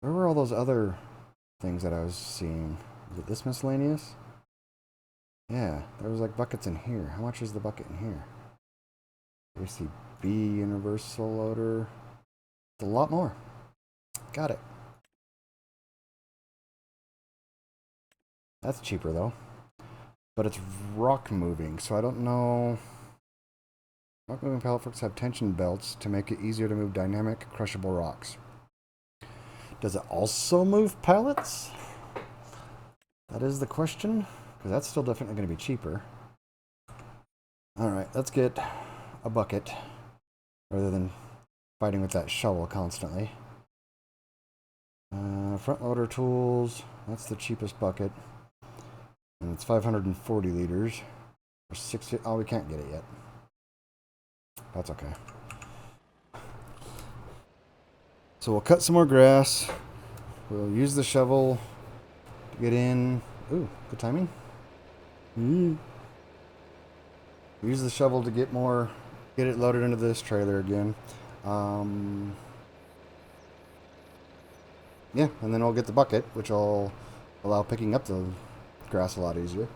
Speaker 1: where were all those other things that I was seeing? Is it this miscellaneous? Yeah, there was like buckets in here. How much is the bucket in here? ACB universal loader. It's a lot more. Got it. That's cheaper though. But it's rock moving, so I don't know. Rock moving pallet forks have tension belts to make it easier to move dynamic, crushable rocks. Does it also move pallets? That is the question, because that's still definitely going to be cheaper. Alright, let's get a bucket, rather than fighting with that shovel constantly. Front loader tools, that's the cheapest bucket. And it's 540 liters. Or 60, oh, we can't get it yet. That's okay. So we'll cut some more grass. We'll use the shovel to get in. Ooh, good timing. Use the shovel to get it loaded into this trailer again. Yeah, and then I'll get the bucket, which will allow picking up the grass a lot easier.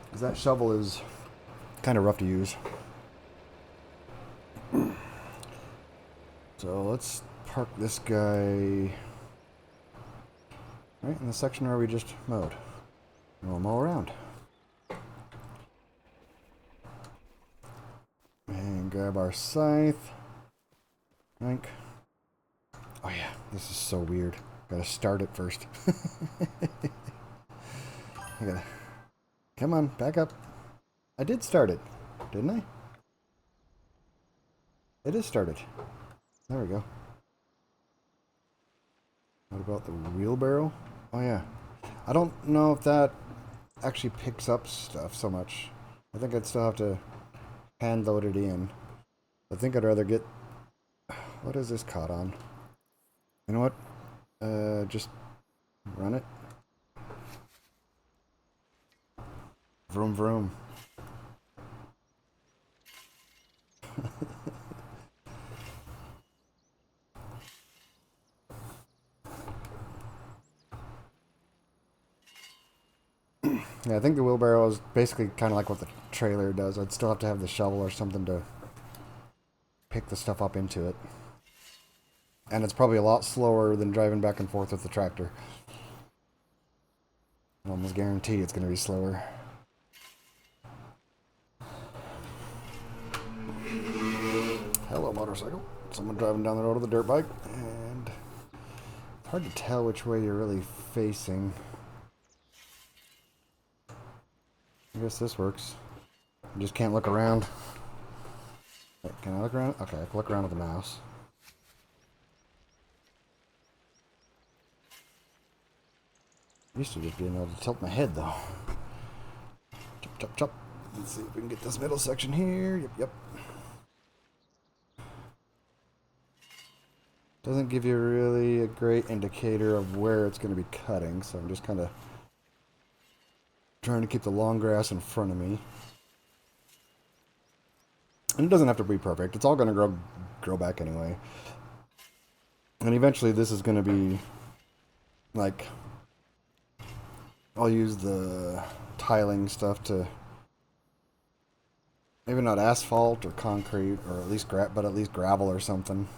Speaker 1: Because that shovel is kind of rough to use. So let's park this guy right in the section where we just mowed. And we'll mow around. And grab our scythe. Rank. Oh yeah, this is so weird. Gotta start it first. I gotta... Come on, back up. I did start it, didn't I? It is started. There we go. What about the wheelbarrow? Oh yeah. I don't know if that actually picks up stuff so much. I think I'd still have to hand load it in. I think I'd rather get... What is this caught on? You know what? Just run it. Vroom vroom. Yeah, I think the wheelbarrow is basically kind of like what the trailer does. I'd still have to have the shovel or something to pick the stuff up into it. And it's probably a lot slower than driving back and forth with the tractor. I almost guarantee it's going to be slower. Hello, motorcycle. Someone driving down the road with a dirt bike. And it's hard to tell which way you're really facing. I guess this works. You just can't look around. Wait, can I look around? Okay, I can look around with the mouse. Used to just being able to tilt my head though. Chop, chop, chop. Let's see if we can get this middle section here. Yep, yep. Doesn't give you really a great indicator of where it's going to be cutting, so I'm just kind of trying to keep the long grass in front of me. And it doesn't have to be perfect. It's all going to grow back anyway. And eventually this is going to be like... I'll use the tiling stuff to... Maybe not asphalt or concrete, or at least but at least gravel or something.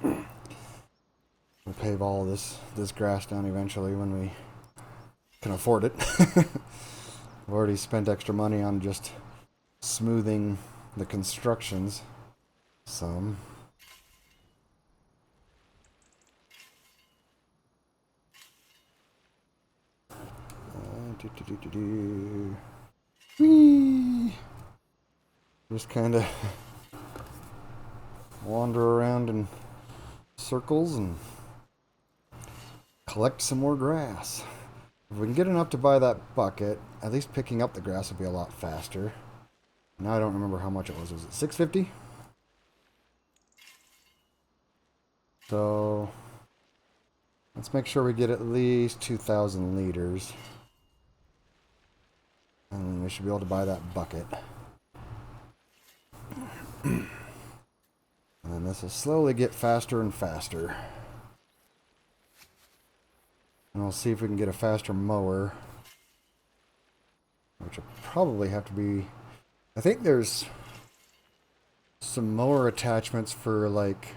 Speaker 1: We'll pave all this grass down eventually when we can afford it. I've already spent extra money on just smoothing the constructions some. Whee! Just kind of wander around in circles and collect some more grass. If we can get enough to buy that bucket, at least picking up the grass would be a lot faster. Now I don't remember how much it was. Was it $6.50? So let's make sure we get at least 2,000 liters. And we should be able to buy that bucket. And then this will slowly get faster and faster. And we'll see if we can get a faster mower. Which will probably have to be... I think there's some mower attachments for like...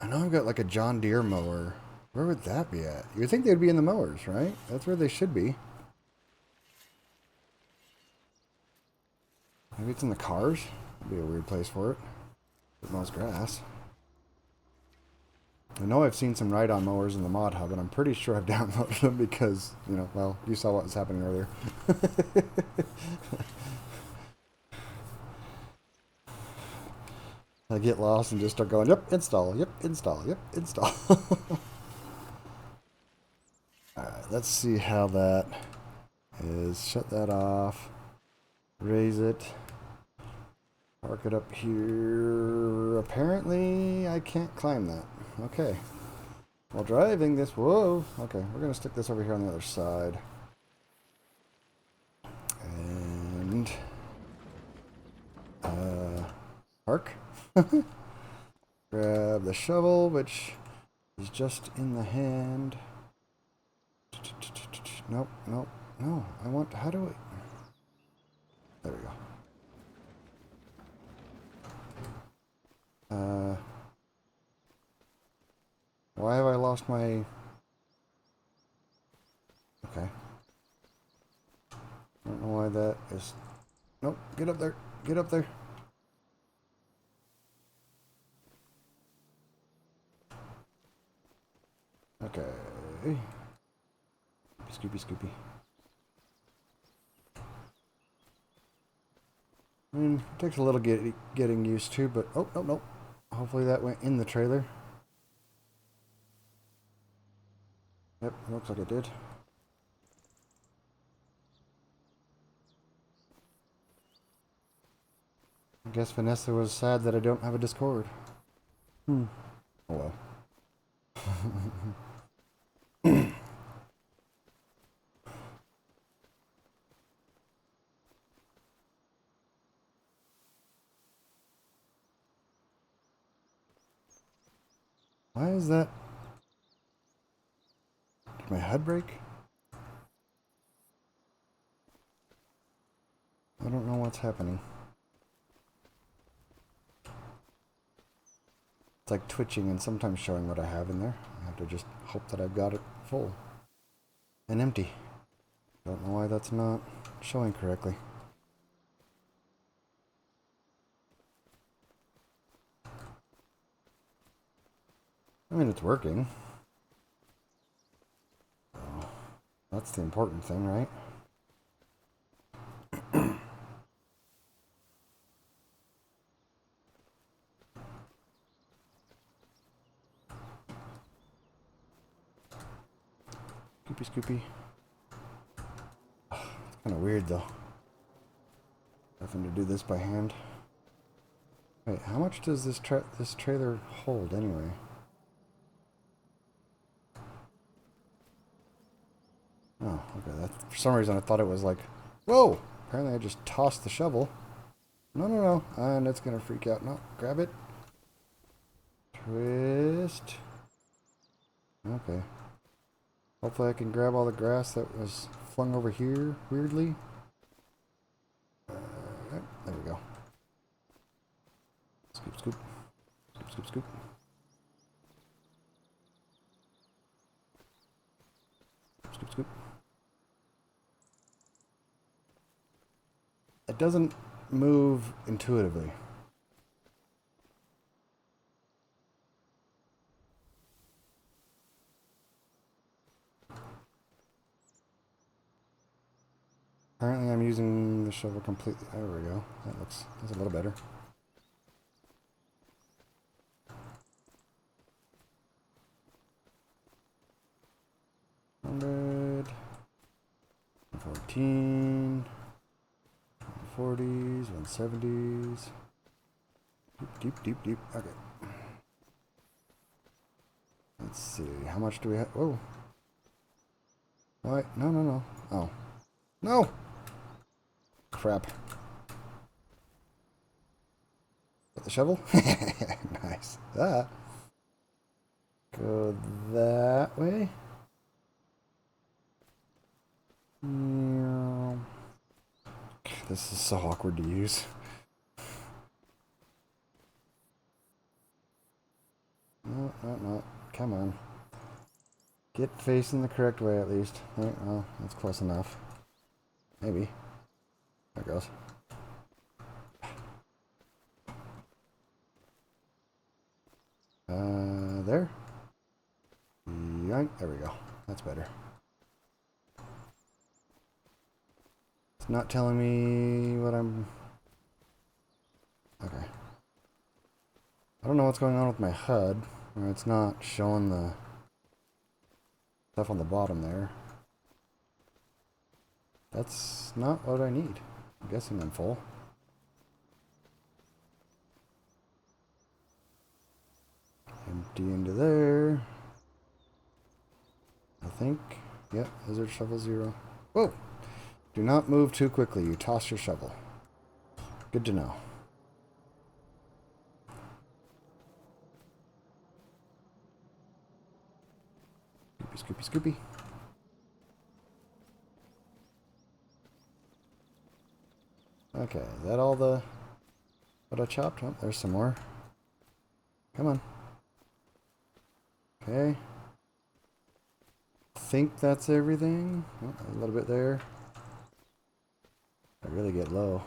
Speaker 1: I know I've got like a John Deere mower. Where would that be at? You'd think they'd be in the mowers, right? That's where they should be. Maybe it's in the cars? That'd be a weird place for it. It mows grass. I know I've seen some ride-on mowers in the mod hub, and I'm pretty sure I've downloaded them because, you know, well, you saw what was happening earlier. I get lost and just start going, yep, install, yep, install, yep, install. Alright, let's see how that is. Shut that off. Raise it. Park it up here. Apparently, I can't climb that. Okay. While driving this, whoa. Okay, we're going to stick this over here on the other side. And, park. Grab the shovel, which is just in the hand. Nope, nope, no. I want, how do I? There we go. Why have I lost my... Okay. I don't know why that is... Nope, get up there. Get up there. Okay. Scoopy, scoopy. I mean, it takes a little getting used to, but... Oh, no, no. Hopefully that went in the trailer. Yep, looks like it did. I guess Vanessa was sad that I don't have a Discord. Oh well. Why is that? Did my HUD break? I don't know what's happening. It's like twitching and sometimes showing what I have in there. I have to just hope that I've got it full and empty. Don't know why that's not showing correctly. I mean, it's working. So, that's the important thing, right? Scoopy, scoopy. It's kind of weird, though. Having to do this by hand. Wait, how much does this trailer hold, anyway? Oh, okay. That, for some reason, I thought it was like, whoa! Apparently, I just tossed the shovel. No, no, no. And it's gonna freak out. No, grab it. Twist. Okay. Hopefully I can grab all the grass that was flung over here, weirdly. There we go. Scoop, scoop. Scoop, scoop, scoop. Scoop, scoop. It doesn't move intuitively. Apparently I'm using the shovel completely. There we go. That's a little better. 100, 114, 140s, 170s. Deep. Okay. Let's see. How much do we have? Whoa. What? No. Oh. No! Crap. The shovel? Nice. Ah. Go that way. Yeah. This is so awkward to use. No. Come on. Get facing the correct way at least. Right, well, that's close enough. Maybe. There it goes. There. Yoink. There we go. That's better. It's not telling me what I'm... Okay. I don't know what's going on with my HUD. It's not showing the stuff on the bottom there. That's not what I need. I'm guessing I'm full. Empty into there. I think. Yep, lizard shovel 0. Whoa! Do not move too quickly. You toss your shovel. Good to know. Scoopy. Okay, is that all the... what I chopped? Oh, there's some more. Come on. Okay. I think that's everything. Oh, a little bit there. I really get low.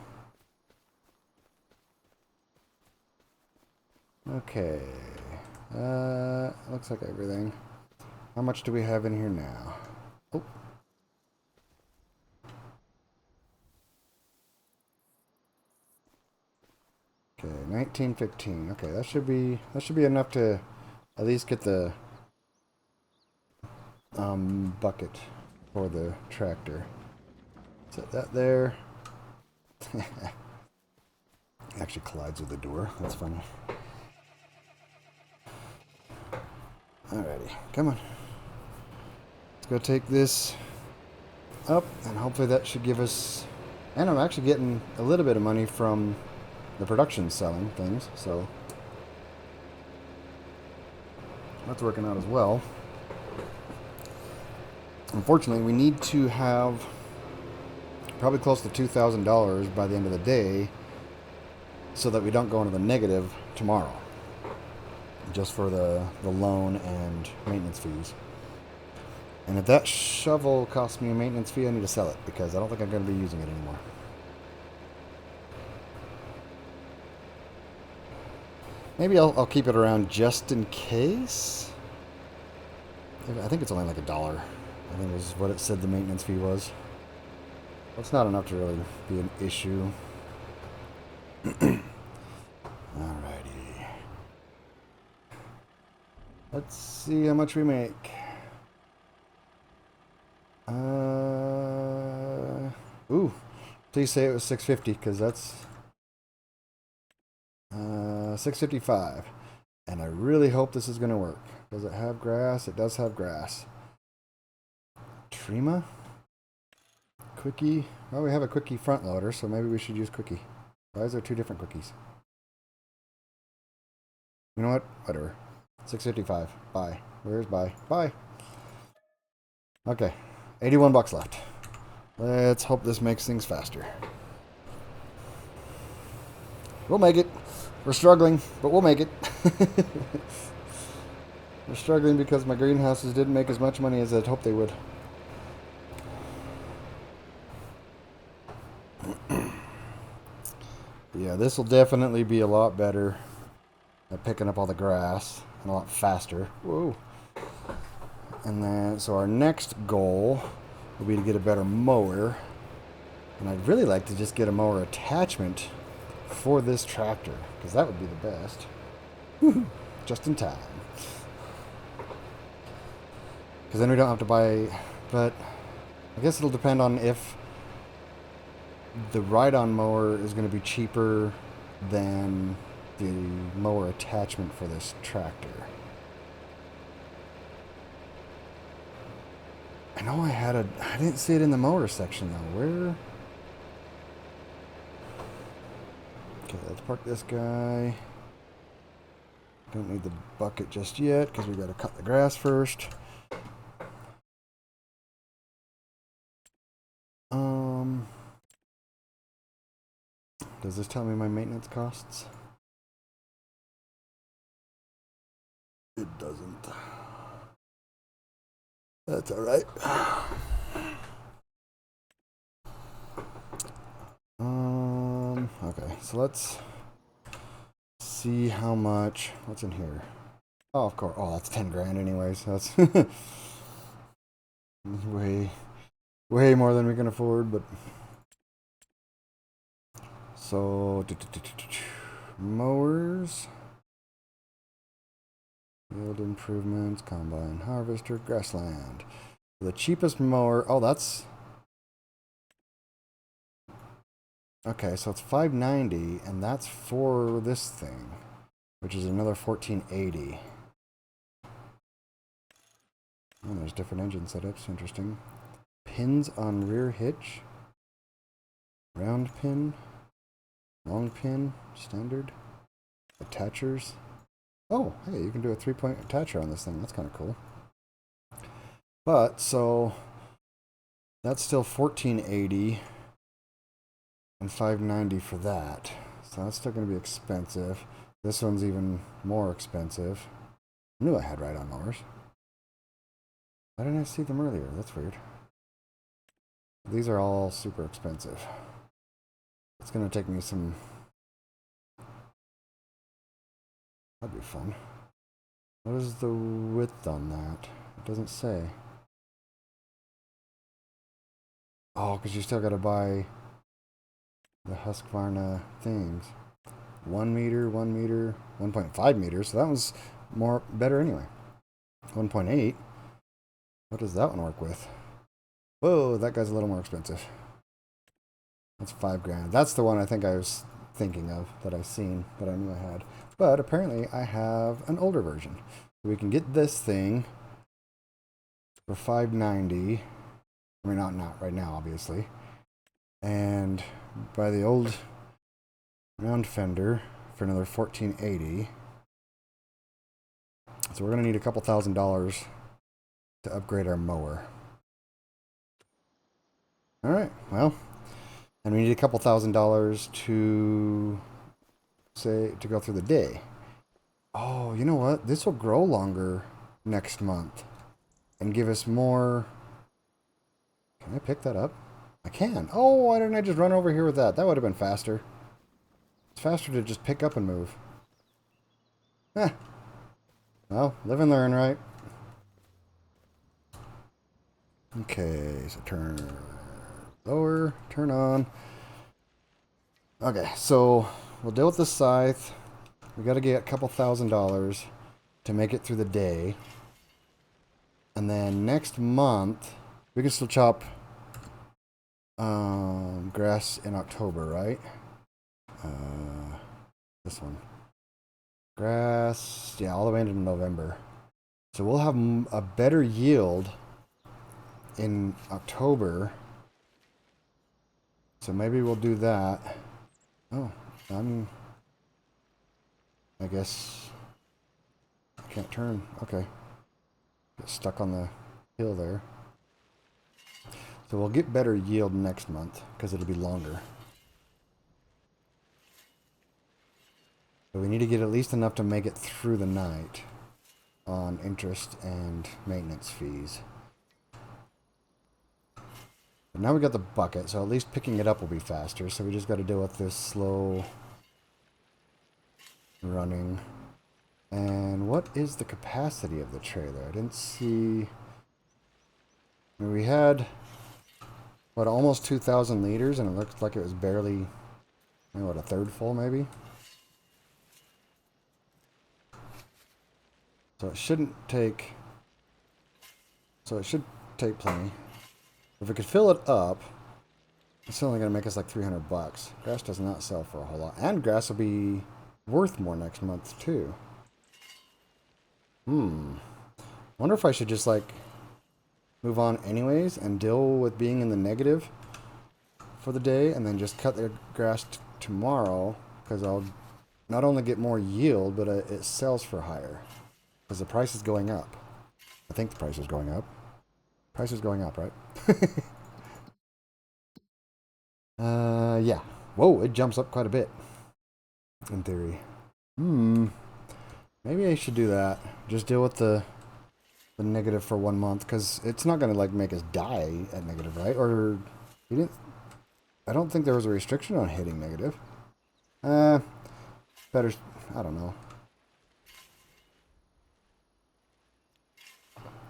Speaker 1: Okay. Looks like everything. How much do we have in here now? Oh. Okay, 1915. Okay, that should be enough to at least get the bucket for the tractor. Set that there. Actually collides with the door. That's funny. Alrighty, come on. Let's go take this up, and hopefully that should give us... and I'm actually getting a little bit of money from the production selling things, so that's working out as well. Unfortunately, we need to have probably close to $2,000 by the end of the day so that we don't go into the negative tomorrow, just for the loan and maintenance fees. And if that shovel costs me a maintenance fee, I need to sell it because I don't think I'm going to be using it anymore. Maybe I'll keep it around just in case. I think it's only like $1. I think it was what it said the maintenance fee was. It's not enough to really be an issue. Alrighty. Let's see how much we make. Ooh. Please say it was 650 because that's 655. And I really hope this is going to work. Does it have grass? It does have grass. Trima? Quickie? Well, we have a Quickie front loader, so maybe we should use Quickie. Why is there two different Quickies? You know what? Whatever. 655. Buy. Where's buy? Buy. Okay. $81 left. Let's hope this makes things faster. We'll make it. We're struggling, but we'll make it. We're struggling because my greenhouses didn't make as much money as I'd hoped they would. Yeah, this will definitely be a lot better at picking up all the grass and a lot faster. Whoa. And then, so our next goal will be to get a better mower. And I'd really like to just get a mower attachment for this tractor, because that would be the best. Just in time. Because then we don't have to buy But I guess it'll depend on if the ride-on mower is going to be cheaper than the mower attachment for this tractor. I know I didn't see it in the mower section though. Where? Okay, let's park this guy. Don't need the bucket just yet because we got to cut the grass first. Does this tell me my maintenance costs? It doesn't. That's all right. Okay, so let's see how much. What's in here? Oh, of course. Oh, that's 10 grand anyways. That's way more than we can afford, but so mowers, field improvements, combine harvester, grassland. The cheapest mower. Oh, that's okay. So it's $590, and that's for this thing, which is another $1480. Oh, there's different engine setups. Interesting. Pins on rear hitch. Round pin. Long pin. Standard. Attachers. Oh, hey, you can do a 3-point attacher on this thing. That's kind of cool. But, so, that's still $1480 and $590 for that. So that's still going to be expensive. This one's even more expensive. I knew I had ride-on mowers. Why didn't I see them earlier? That's weird. These are all super expensive. It's going to take me some... That'd be fun. What is the width on that? It doesn't say. Oh, because you still got to buy the Husqvarna things. 1 meter, 1 meter, 1.5 meters. So that was better anyway. 1.8. What does that one work with? Whoa, that guy's a little more expensive. That's 5 grand. That's the one I think I was thinking of that I've seen that I knew I had. But apparently I have an older version. So we can get this thing for $590. I mean, not right now, obviously. And buy the old round fender for another $1480. So we're going to need a couple $1,000s to upgrade our mower. All right, well, and we need a couple $1,000s to go through the day. Oh, you know what? This will grow longer next month and give us more. Can I pick that up? I can. Oh, why didn't I just run over here with that? That would have been faster. It's faster to just pick up and move. Eh. Well, live and learn, right? Okay, so turn lower, turn on. Okay, so we'll deal with the scythe. We got to get a couple $1,000s to make it through the day. And then next month, we can still chop grass in October, right? This one. Grass, yeah, all the way into November. So we'll have a better yield in October. So maybe we'll do that. Oh, I guess I can't turn. Okay. Get stuck on the hill there. So we'll get better yield next month because it'll be longer. But we need to get at least enough to make it through the night on interest and maintenance fees. But now we got the bucket, so at least picking it up will be faster. So we just got to deal with this slow running. And what is the capacity of the trailer? I didn't see. I mean, we had, what, almost 2,000 liters, and it looked like it was barely, you know, what, a third full maybe? So it shouldn't take, so it should take plenty. If we could fill it up, it's only going to make us like 300 bucks. Grass does not sell for a whole lot. And grass will be worth more next month, too. Wonder if I should just, like, move on anyways and deal with being in the negative for the day and then just cut the grass tomorrow, because I'll not only get more yield, but it sells for higher because the price is going up. I think the price is going up. Price is going up, right? Yeah. Whoa, it jumps up quite a bit in theory. Maybe I should do that. Just deal with the negative for 1 month, because it's not going to like make us die at negative, right? Or you didn't. I don't think there was a restriction on hitting negative. Better. I don't know.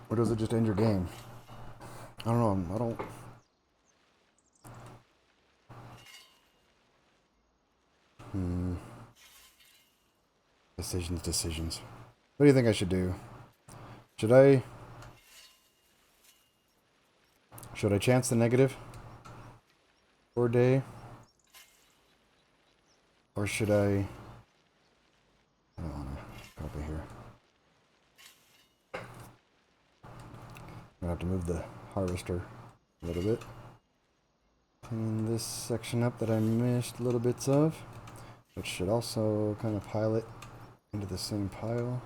Speaker 1: Or does it just end your game? I don't know. I don't. Decisions. What do you think I should do? Should I chance the negative for a day? Or should I don't want to copy here. I'm gonna have to move the harvester a little bit. Clean this section up that I missed little bits of, which should also kind of pile it into the same pile.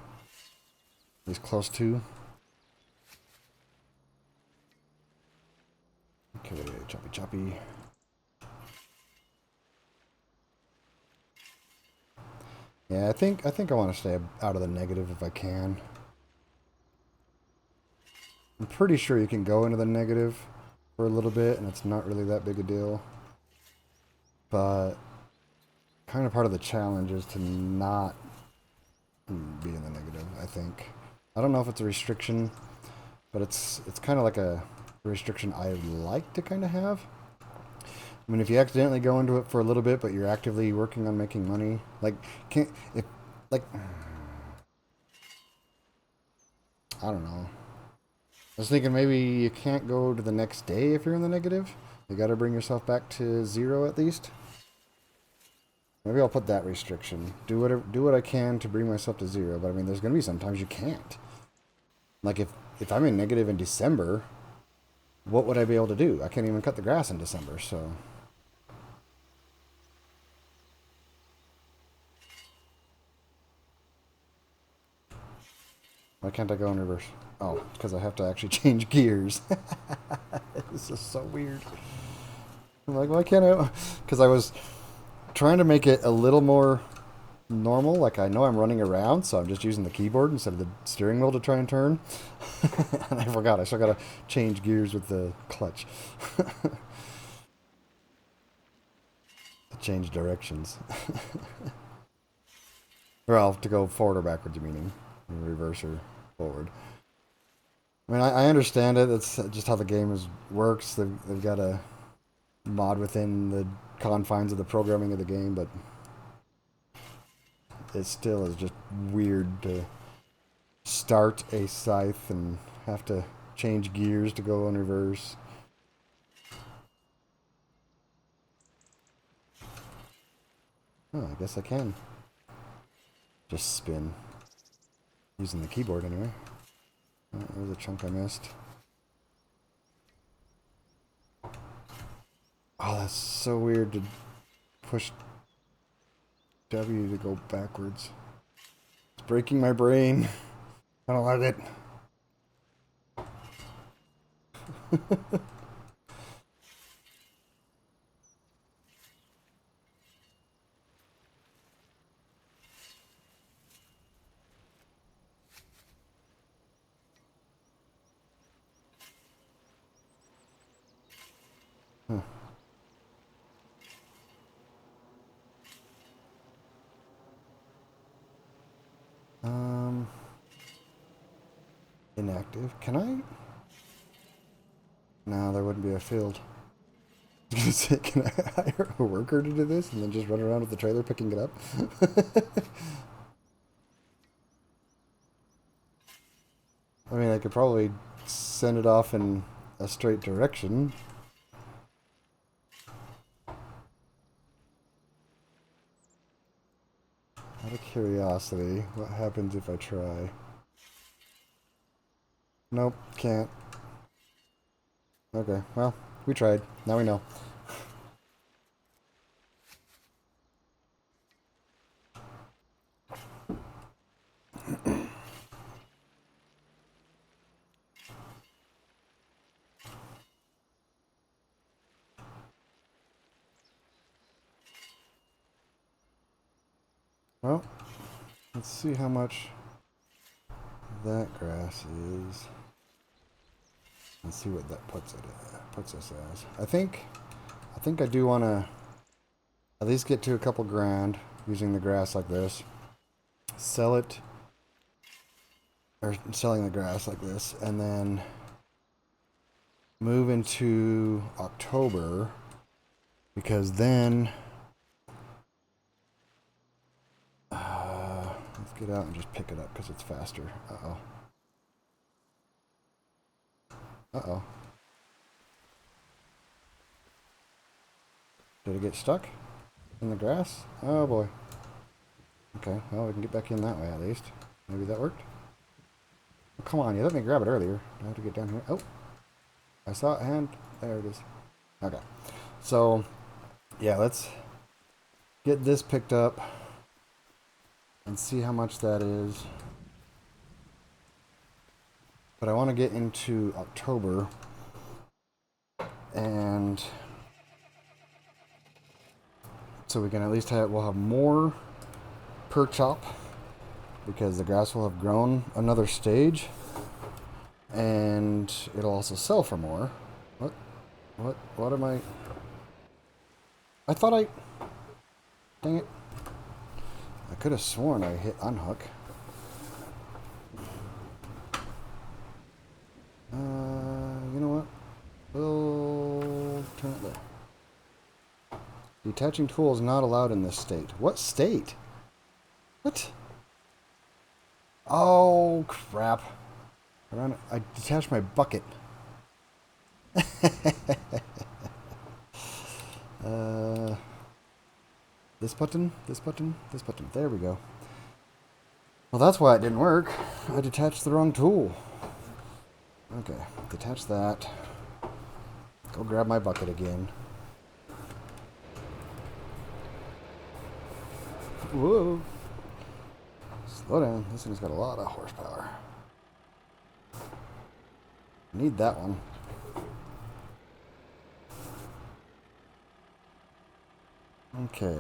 Speaker 1: At least close to. Okay, choppy. Yeah, I think I want to stay out of the negative if I can. I'm pretty sure you can go into the negative for a little bit and it's not really that big a deal. But kind of part of the challenge is to not be in the negative, I think. I don't know if it's a restriction, but it's kind of like a restriction I would like to kind of have. I mean, if you accidentally go into it for a little bit, but you're actively working on making money, like, I don't know. I was thinking maybe you can't go to the next day if you're in the negative. You got to bring yourself back to 0 at least. Maybe I'll put that restriction. Do what I can to bring myself to 0. But I mean, there's going to be sometimes you can't. Like if I'm in negative in December, what would I be able to do? I can't even cut the grass in December, so. Why can't I go in reverse? Oh, because I have to actually change gears. This is so weird. I'm like, why can't I? Because I was trying to make it a little more normal. Like, I know I'm running around, so I'm just using the keyboard instead of the steering wheel to try and turn. And I forgot. I still got to change gears with the clutch. Change directions. Well, to go forward or backwards, you meaning? Reverse or forward. I mean, I understand it. That's just how the game works. They've got a mod within the confines of the programming of the game, but it still is just weird to start a scythe and have to change gears to go in reverse. Oh, I guess I can just spin. Using the keyboard anyway. Oh, there's a chunk I missed. Oh, that's so weird to push W to go backwards. It's breaking my brain. I don't like it. Huh. Inactive. Can I? No, there wouldn't be a field. I was gonna say, can I hire a worker to do this and then just run around with the trailer picking it up? I mean, I could probably send it off in a straight direction. Out of curiosity, what happens if I try? Nope, can't. Okay, well, we tried. Now we know. Well, let's see how much that grass is. Let's see what that puts us as. I think I do want to at least get to a couple grand using the grass like this. Sell it, or selling the grass like this, and then move into October, because then let's get out and just pick it up because it's faster. Uh-oh. Uh-oh. Did it get stuck in the grass? Oh boy. Okay, well, we can get back in that way at least. Maybe that worked? Oh, come on, you let me grab it earlier. I have to get down here. Oh, I saw it, hand. There it is. Okay. So, yeah, let's get this picked up and see how much that is. But I want to get into October, and so we can at least we'll have more per chop, because the grass will have grown another stage, and it'll also sell for more. What am I thought dang it. I could have sworn I hit unhook. You know what? We'll turn it there. Detaching tool is not allowed in this state. What state? What? Oh, crap. I detached my bucket. This button, this button, this button. There we go. Well, that's why it didn't work. I detached the wrong tool. Okay, detach that. Go grab my bucket again. Whoa. Slow down. This thing's got a lot of horsepower. Need that one. Okay.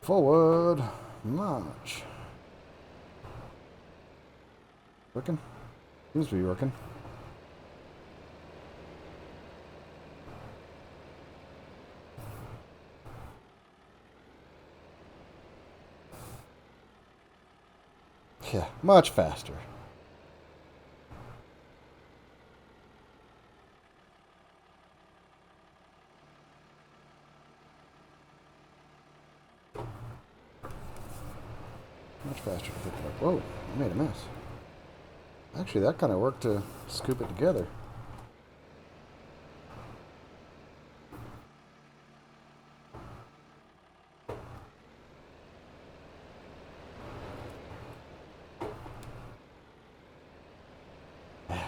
Speaker 1: Forward march. Working? Seems to be working. Yeah, much faster. Much faster to pick it up. Whoa, I made a mess. Actually, that kind of worked to scoop it together.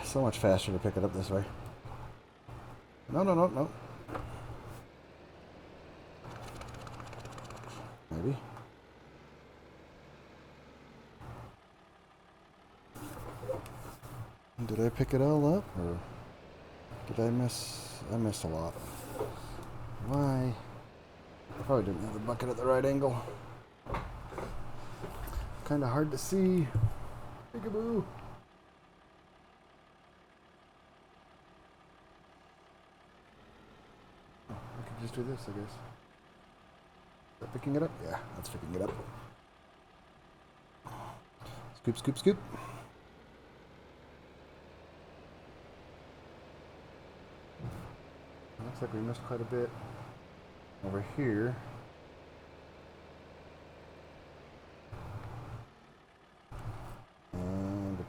Speaker 1: So much faster to pick it up this way. No. Maybe. Did I pick it all up, or did I miss? I missed a lot. Why? I probably didn't have the bucket at the right angle. Kind of hard to see. Peekaboo. I could just do this, I guess. Is that picking it up? Yeah, that's picking it up. Scoop, scoop, scoop. Looks like we missed quite a bit over here.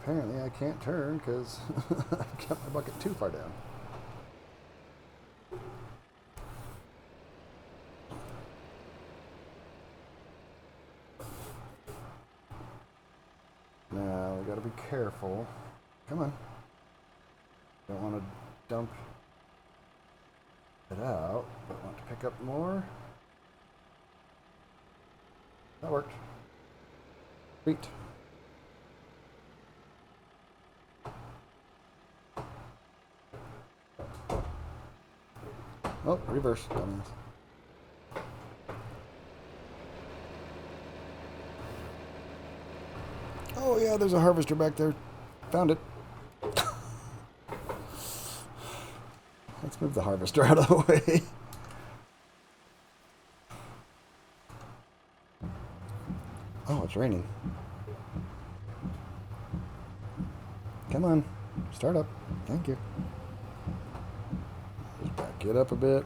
Speaker 1: apparently I can't turn because I've got my bucket too far down. Now we gotta be careful. Come on. Don't want to dump it out, but want to pick up more. That worked. Sweet. Oh, reverse. Dumbass. Oh yeah, there's a harvester back there. Found it. Let's move the harvester out of the way. Oh, it's raining. Come on. Start up. Thank you. Just back it up a bit.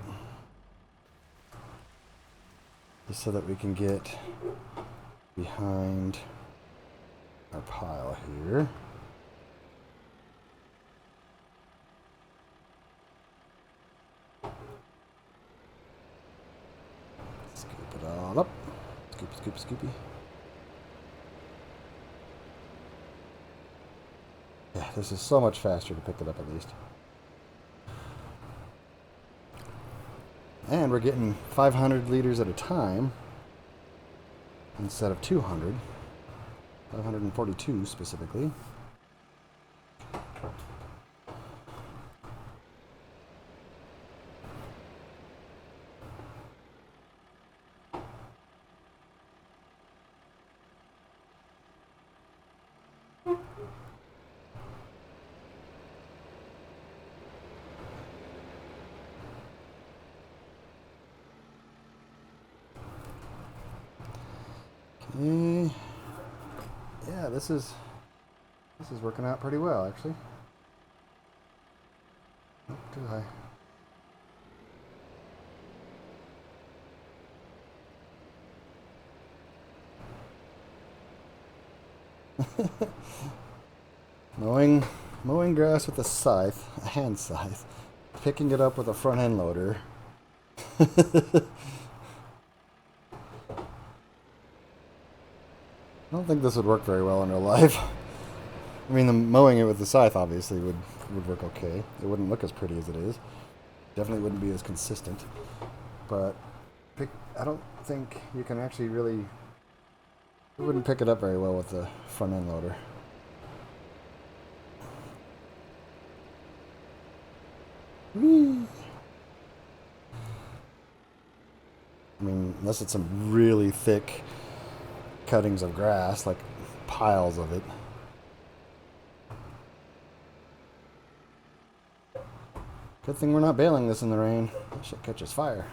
Speaker 1: Just so that we can get behind our pile here. Scoop it all up. Scoop, scoop, scoopy. Yeah, this is so much faster to pick it up at least. And we're getting 500 liters at a time instead of 200. 542 specifically. Okay. Yeah, this is working out pretty well actually. Oh, too high. Mowing grass with a scythe, a hand scythe, picking it up with a front end loader. I don't think this would work very well in real life. I mean, the mowing it with the scythe obviously would work okay. It wouldn't look as pretty as it is. Definitely wouldn't be as consistent. But I don't think you can actually really... It wouldn't pick it up very well with the front end loader. Whee! I mean, unless it's some really thick cuttings of grass, like piles of it. Good thing we're not baling this in the rain. That shit catches fire.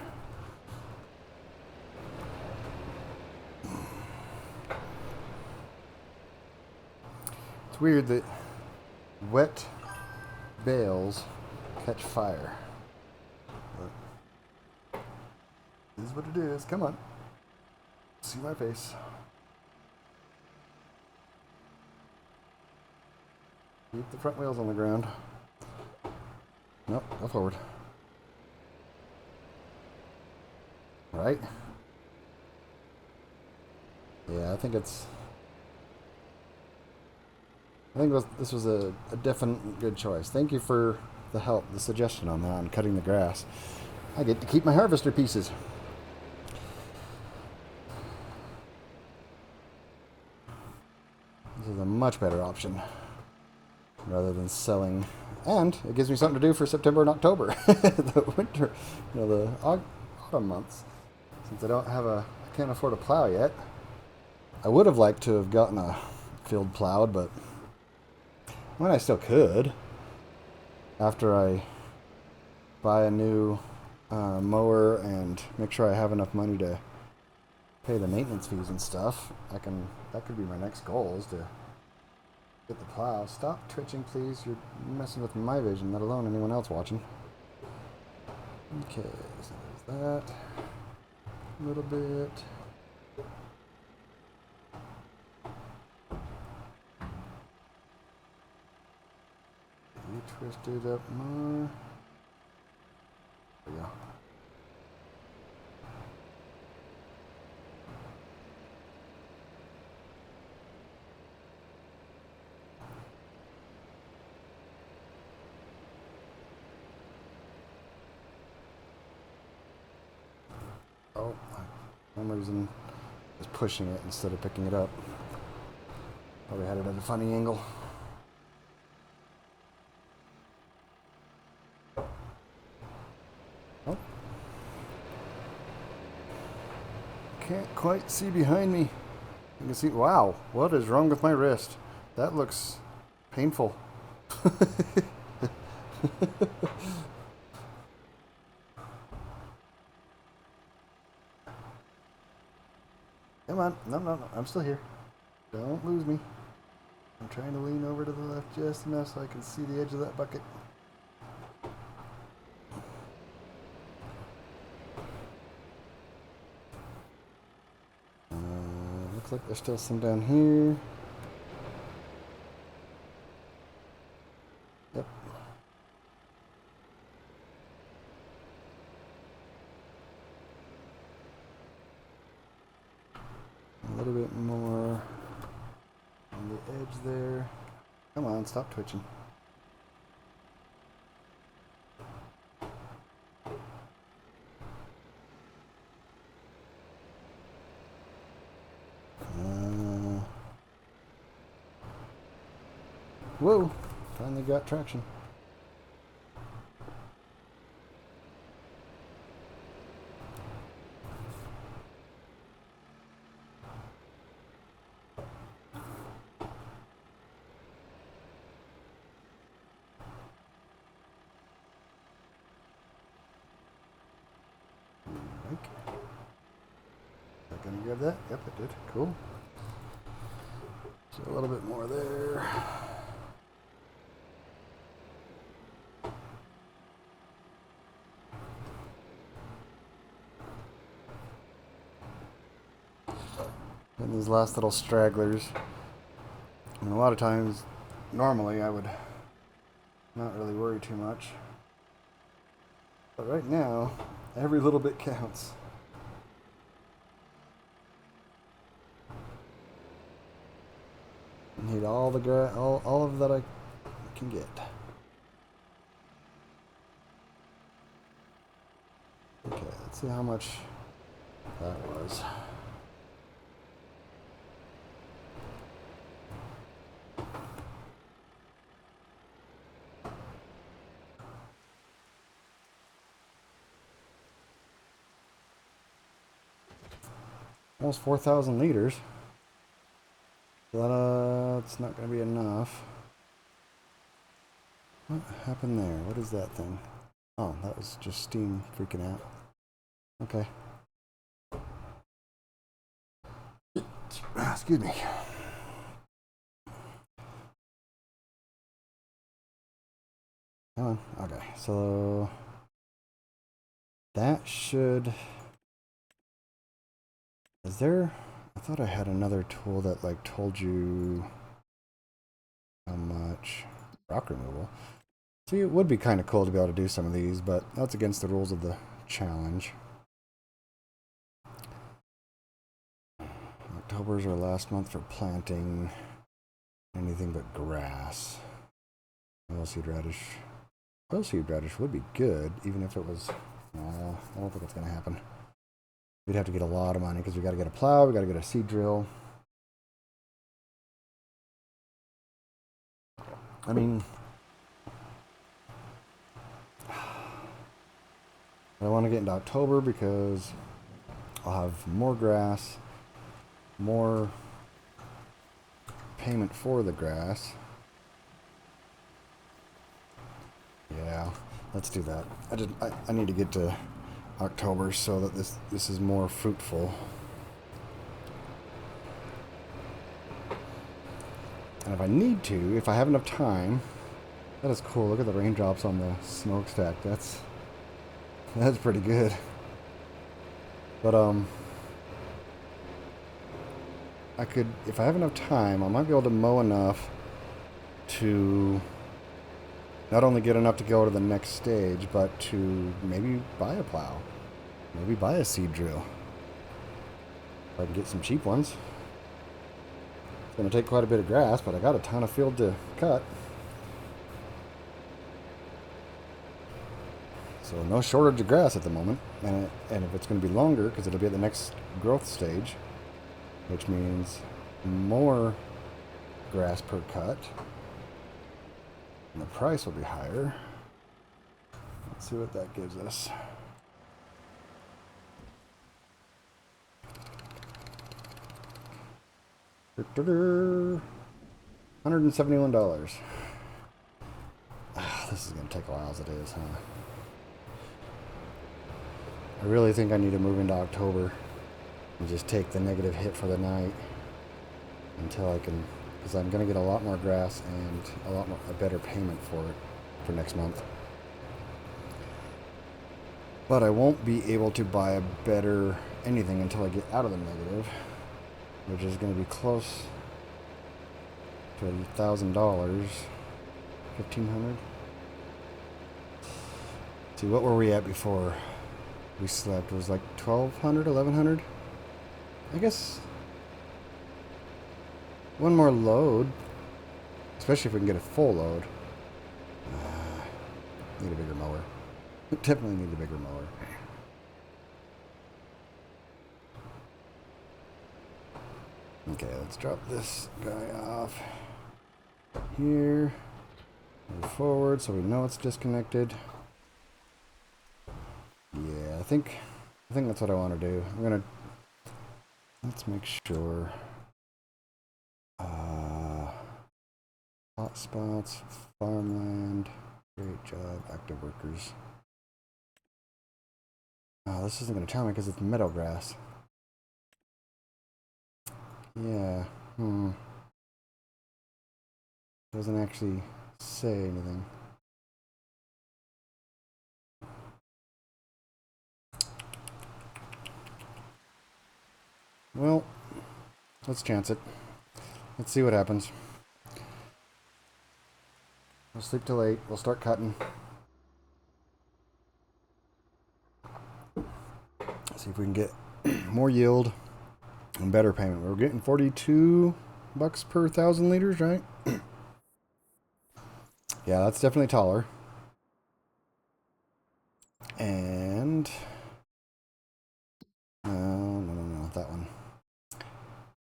Speaker 1: It's weird that wet bales catch fire. But this is what it is. Come on. See my face. Keep the front wheels on the ground. Nope, go forward. Right? Yeah, I think this was a definite good choice. Thank you for the help, the suggestion on that, on cutting the grass. I get to keep my harvester pieces. This is a much better option rather than selling. And it gives me something to do for September and October. The winter, the autumn months. Since I can't afford a plow yet. I would have liked to have gotten a field plowed, but I still could. After I buy a new mower and make sure I have enough money to pay the maintenance fees and stuff, that could be my next goal, is to get the plow. Stop twitching, please. You're messing with my vision, let alone anyone else watching. Okay, so there's that. A little bit. twist it up more. There we go. Oh, for some reason is pushing it instead of picking it up. Probably had it at a funny angle. Oh. Can't quite see behind me. You can see, wow, what is wrong with my wrist? That looks painful. Come on. No, no, no. I'm still here. Don't lose me. I'm trying to lean over to the left just enough so I can see the edge of that bucket. Looks like there's still some down here. Yep. A little bit more on the edge there. Come on, stop twitching. Whoa, finally got traction. Is that gonna grab that? Yep, it did. Cool. So a little bit more there. And these last little stragglers. I mean, a lot of times, normally I would not really worry too much. But right now, every little bit counts. I need all the all of that I can get. Okay, let's see how much that was. Almost 4,000 liters. That's not going to be enough. What happened there? What is that thing? Oh, that was just steam freaking out. Okay. Excuse me. Come on. Okay, so that should... Is there... I thought I had another tool that like told you how much rock removal. See, it would be kind of cool to be able to do some of these, but that's against the rules of the challenge. October's our last month for planting anything but grass. Oilseed radish. Oilseed radish would be good, even if it was... I don't think it's going to happen. We'd have to get a lot of money because we got to get a plow, we got to get a seed drill. I mean, I want to get into October because I'll have more grass, more payment for the grass. Yeah, let's do that. I need to get to October so that this is more fruitful. And if I need to, if I have enough time, that is cool. Look at the raindrops on the smokestack. That's pretty good. But I could, if I have enough time, I might be able to mow enough to not only get enough to go to the next stage, but to maybe buy a plow. Maybe buy a seed drill. If I can get some cheap ones. It's going to take quite a bit of grass, but I got a ton of field to cut. So no shortage of grass at the moment. And if it's going to be longer, because it'll be at the next growth stage, which means more grass per cut, and the price will be higher. Let's see what that gives us. $171. This is going to take a while as it is, huh? I really think I need to move into October and just take the negative hit for the night until I can, because I'm going to get a lot more grass and a better payment for it for next month. But I won't be able to buy a better anything until I get out of the negative, which is going to be close to $1,000, $1,500. See, what were we at before we slept? It was like $1,200, $1,100. I guess one more load, especially if we can get a full load. Need a bigger mower. Definitely need a bigger mower. Okay, let's drop this guy off here. Move forward so we know it's disconnected. Yeah, I think that's what I want to do. I'm gonna, let's make sure. Hot spots, farmland, great job, active workers. Oh, this isn't gonna tell me because it's meadow grass. Yeah, doesn't actually say anything. Well, let's chance it. Let's see what happens. We'll sleep till 8. We'll start cutting. See if we can get more yield and better payment. We're getting 42 bucks per 1,000 liters, right? Yeah, that's definitely taller. And no, not that one.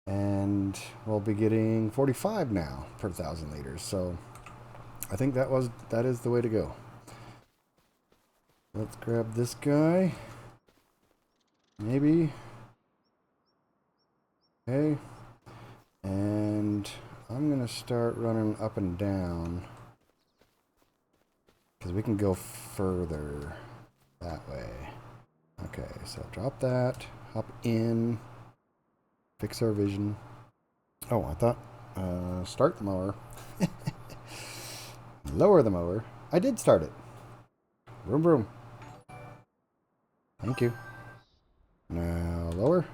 Speaker 1: And we'll be getting 45 now per 1,000 liters. So I think that is the way to go. Let's grab this guy. Maybe. Okay. And I'm gonna start running up and down because we can go further that way. Okay, so drop that, hop in, fix our vision. Oh, I thought start the mower. Lower the mower. I did start it. Vroom vroom. Thank you. Now lower.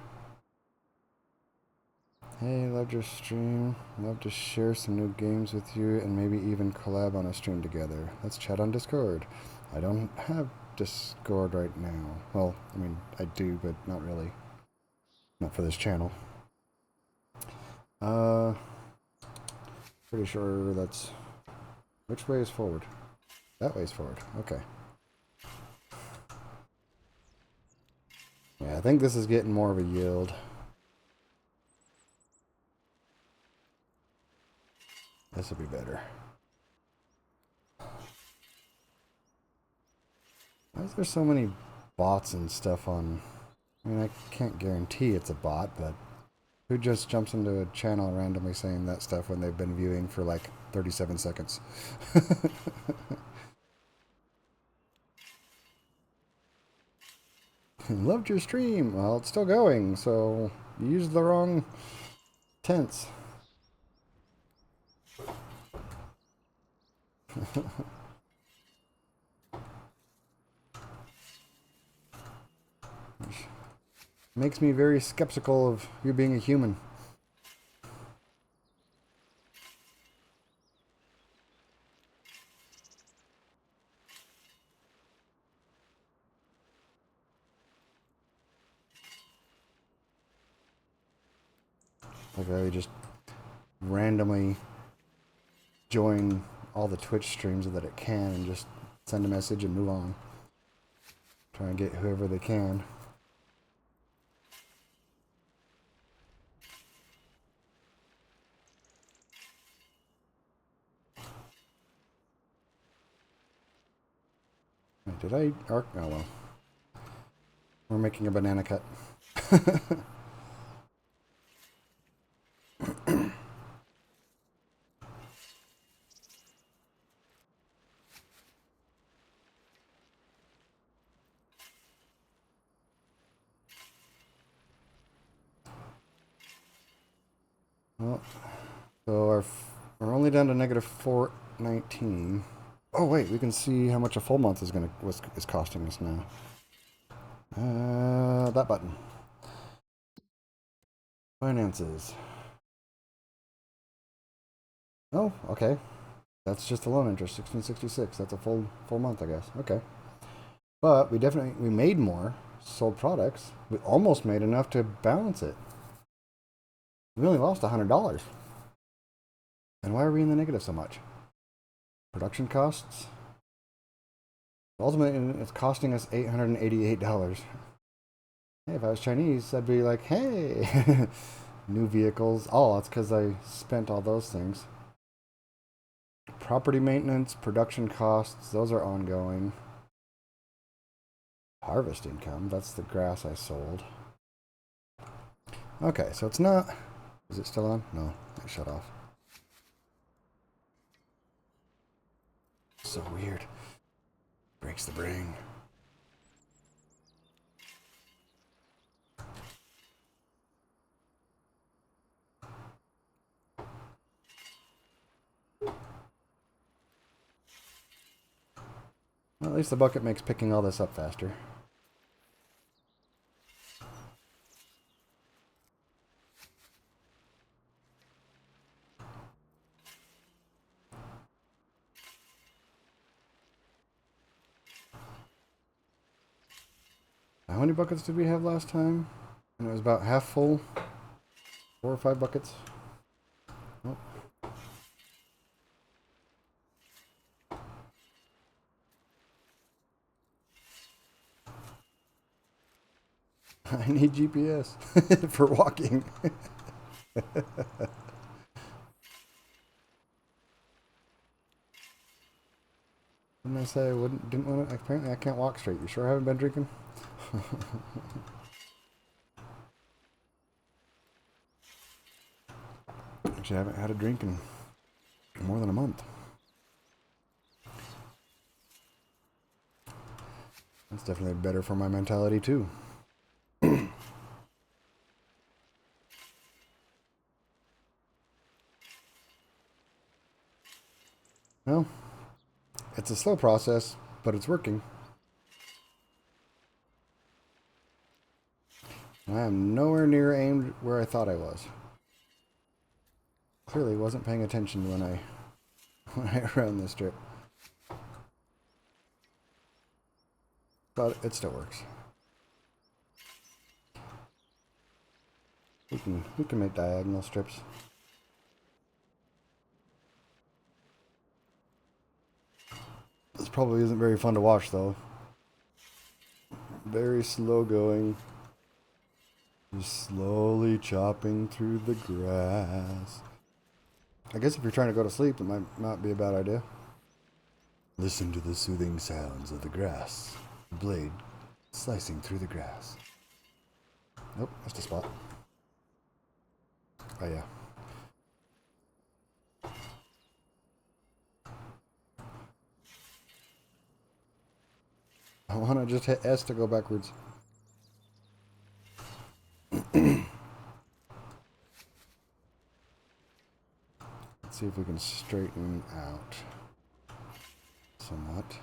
Speaker 1: Hey, loved your stream. Love to share some new games with you and maybe even collab on a stream together. Let's chat on Discord. I don't have Discord right now. Well, I mean, I do, but not really. Not for this channel. Pretty sure that's... Which way is forward? That way is forward. Okay. Yeah, I think this is getting more of a yield. This will be better. Why is there so many bots and stuff on... I mean, I can't guarantee it's a bot, but who just jumps into a channel randomly saying that stuff when they've been viewing for like 37 seconds? Loved your stream. Well, it's still going, so you used the wrong tense. Makes me very skeptical of you being a human. Like I just randomly join all the Twitch streams that it can and just send a message and move on. Try and get whoever they can. Did I arc? Oh well. We're making a banana cut. Well, so we're only down to negative 419. Oh wait, we can see how much a full month is costing us now. That button. Finances. Oh, okay. That's just the loan interest, 1666. That's a full month, I guess. Okay. But we made more, sold products. We almost made enough to balance it. We only lost $100. And why are we in the negative so much? Production costs. Ultimately, it's costing us $888. Hey, if I was Chinese, I'd be like, hey, new vehicles. Oh, that's because I spent all those things. Property maintenance, production costs, those are ongoing. Harvest income, that's the grass I sold. Okay, so it's not... Is it still on? No, it shut off. So weird. Breaks the brain. Well, at least the bucket makes picking all this up faster. How many buckets did we have last time? And it was about half full. 4 or 5 buckets. Oh. I need GPS for walking. Didn't I say I didn't want to? Apparently I can't walk straight. You sure I haven't been drinking? Actually, I haven't had a drink in more than a month. That's definitely better for my mentality too. Well, it's a slow process, but it's working. I am nowhere near aimed where I thought I was. Clearly wasn't paying attention when I ran this strip. But it still works. We can make diagonal strips. This probably isn't very fun to watch though. Very slow going. Just slowly chopping through the grass. I guess if you're trying to go to sleep, it might not be a bad idea. Listen to the soothing sounds of the grass. The blade slicing through the grass. Nope, that's a spot. Oh yeah. I want to just hit S to go backwards. Let's see if we can straighten out somewhat.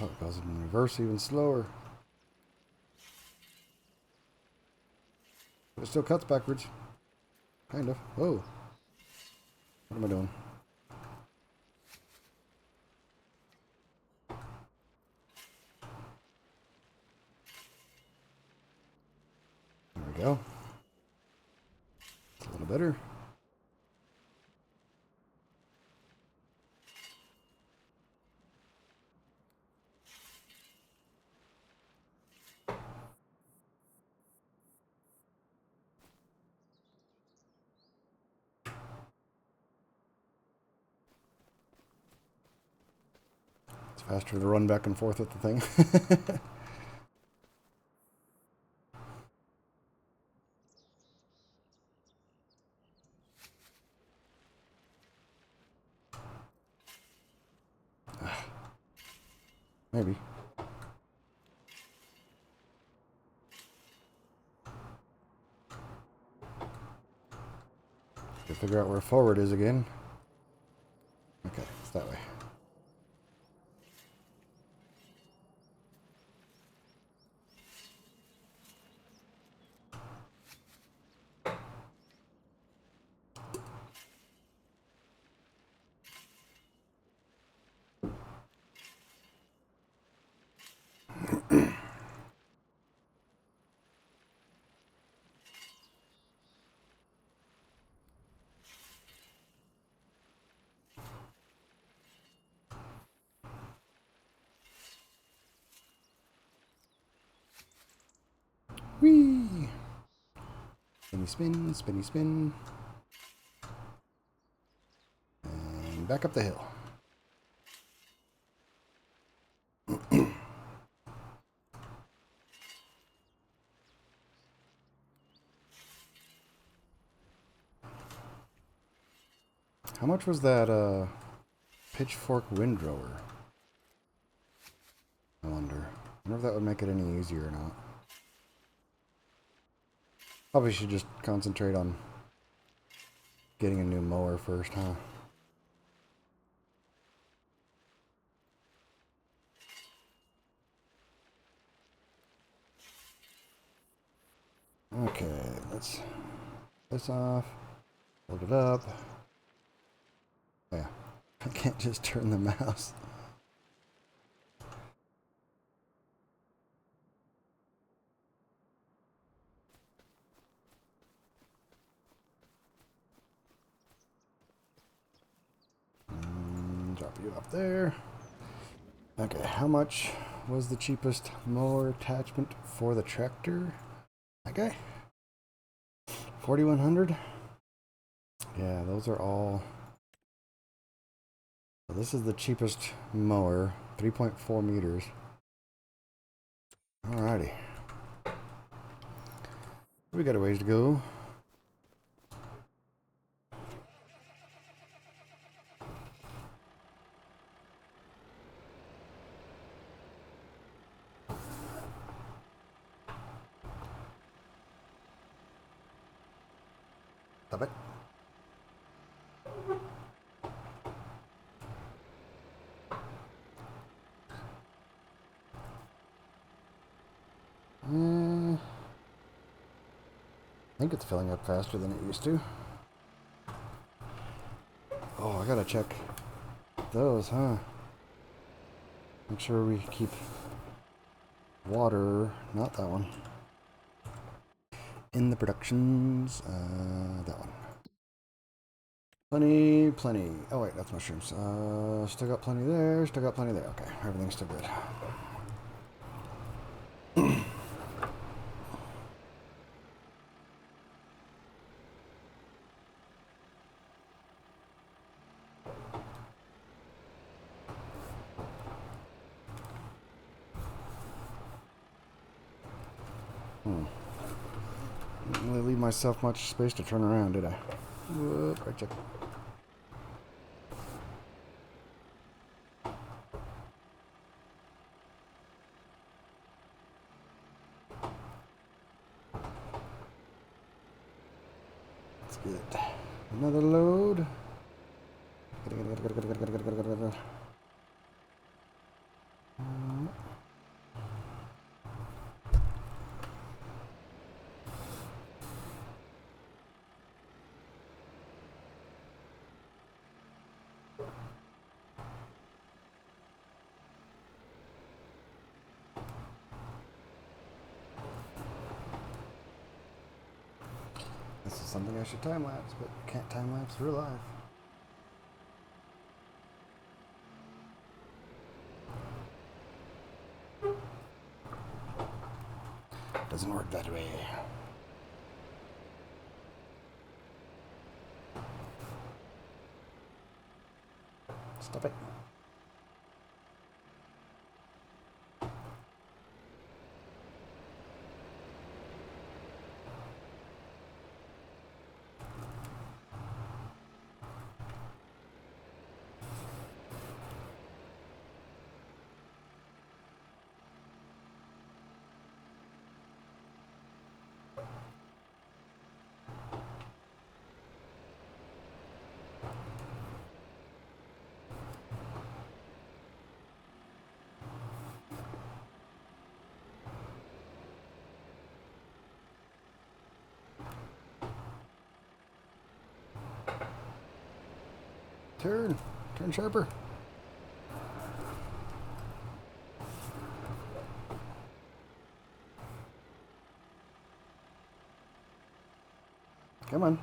Speaker 1: Oh, it goes in reverse even slower. But it still cuts backwards. Kind of. Whoa. What am I doing? we go. It's a little better. It's faster to run back and forth with the thing. Maybe. To figure out where forward is again. Okay, it's that way. Whee! Spinny spin, spinny spin. And back up the hill. How much was that pitchfork windrower? I wonder if that would make it any easier or not. Probably should just concentrate on getting a new mower first, huh? Okay, let's this off. Hold it up. Yeah, I can't just turn the mouse. Drop you up there. Okay, how much was the cheapest mower attachment for the tractor? Okay, 4,100. Yeah, those are all. So this is the cheapest mower, 3.4 meters. Alrighty, we got a ways to go. Stop it. I think it's filling up faster than it used to. Oh, I gotta check those, huh? Make sure we keep water, not that one, in the productions. That one. Plenty. Oh wait, that's mushrooms. Still got plenty there, still got plenty there. Okay, everything's still good. Didn't really leave myself much space to turn around, did I? Whoop, right check. That's good. Another load. something I should time lapse, but I can't time lapse real life. Doesn't work that way. Stop it. Turn sharper. Come on.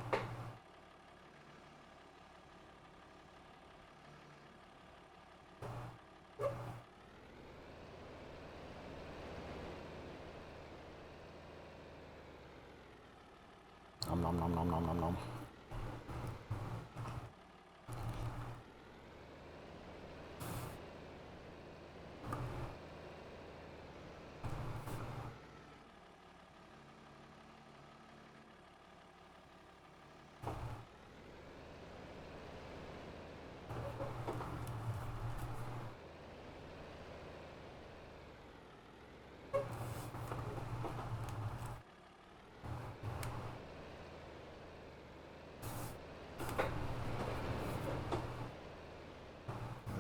Speaker 1: Nom nom nom nom nom nom nom.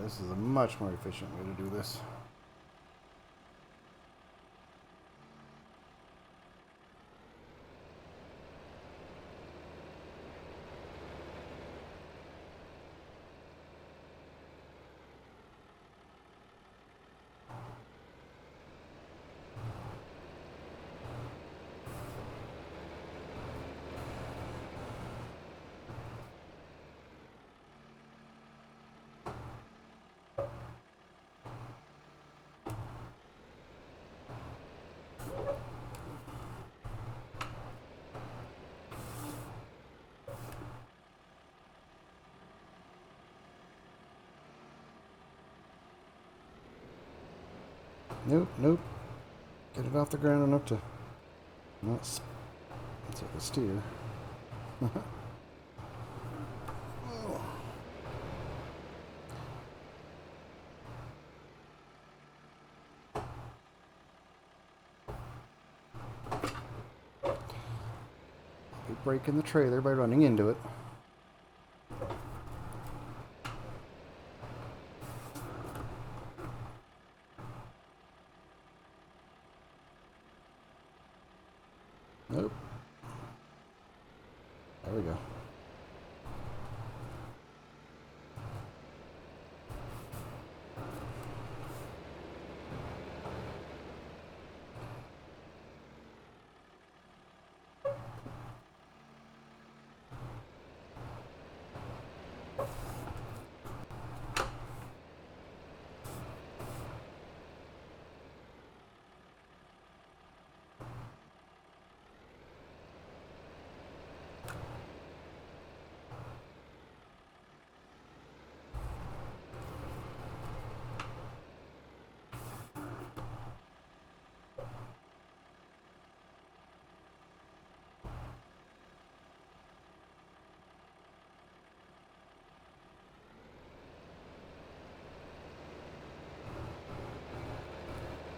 Speaker 1: This is a much more efficient way to do this. Nope. Get it off the ground enough to not like a steer. Be breaking the trailer by running into it. Nope. There we go.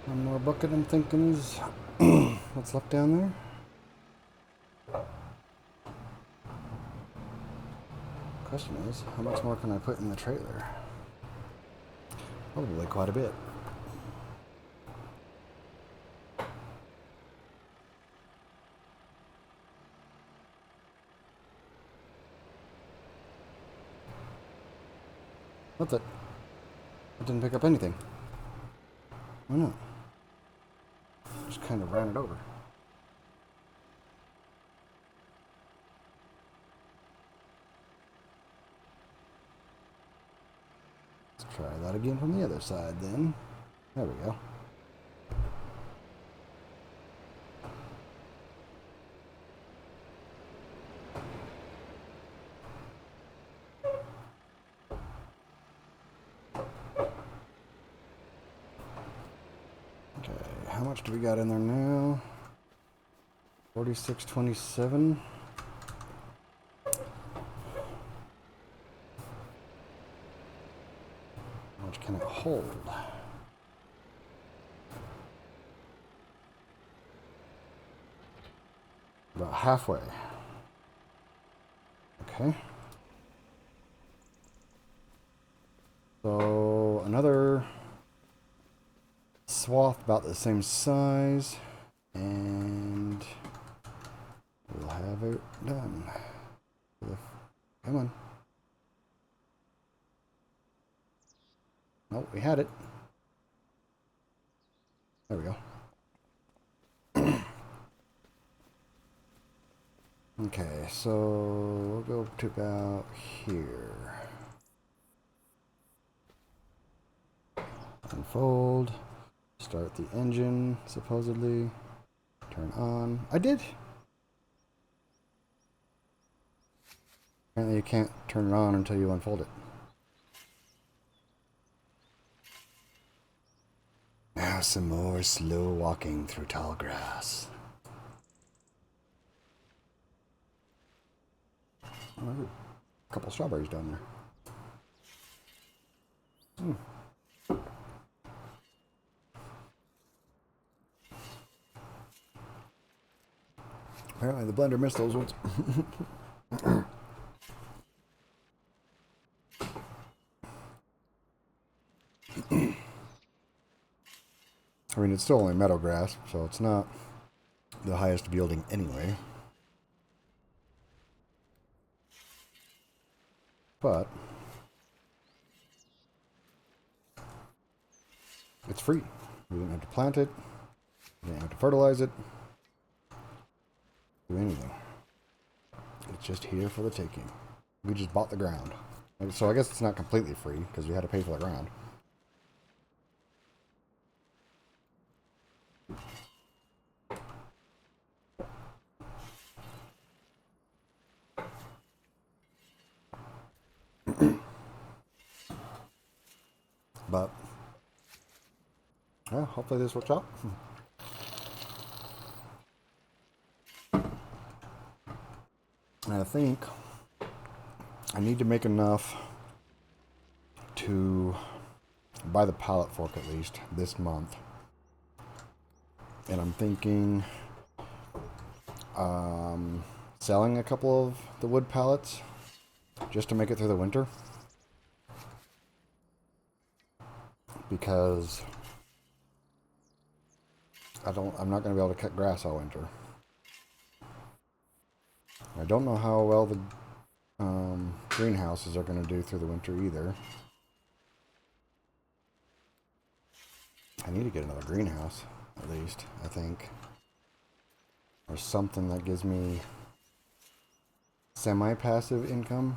Speaker 1: One more bucket I'm thinking is what's left down there. Question is, how much more can I put in the trailer? Probably quite a bit. What's it? It didn't pick up anything. Why not? Just kind of ran it over. Let's try that again from the other side then. There we go. Okay, how much do we got in there now? 4627. How much can it hold? About halfway. Okay. So another swath about the same size, and we'll have it done. Come on. Nope, we had it. There we go. Okay, so we'll go to about here. Unfold. Start the engine, supposedly. Turn on. I did! Apparently you can't turn it on until you unfold it. Now some more slow walking through tall grass. Oh, there's a couple strawberries down there. Apparently the blender missed those ones. I mean, it's still only meadow grass, so it's not the highest yielding anyway. But it's free. We didn't have to plant it. We didn't have to fertilize it. Do anything. It's just here for the taking. We just bought the ground. So I guess it's not completely free because we had to pay for the ground. But yeah, hopefully this works out. And I think I need to make enough to buy the pallet fork at least this month. And I'm thinking selling a couple of the wood pallets just to make it through the winter. Because I'm not going to be able to cut grass all winter. I don't know how well the greenhouses are going to do through the winter either. I need to get another greenhouse, at least, I think. Or something that gives me semi-passive income.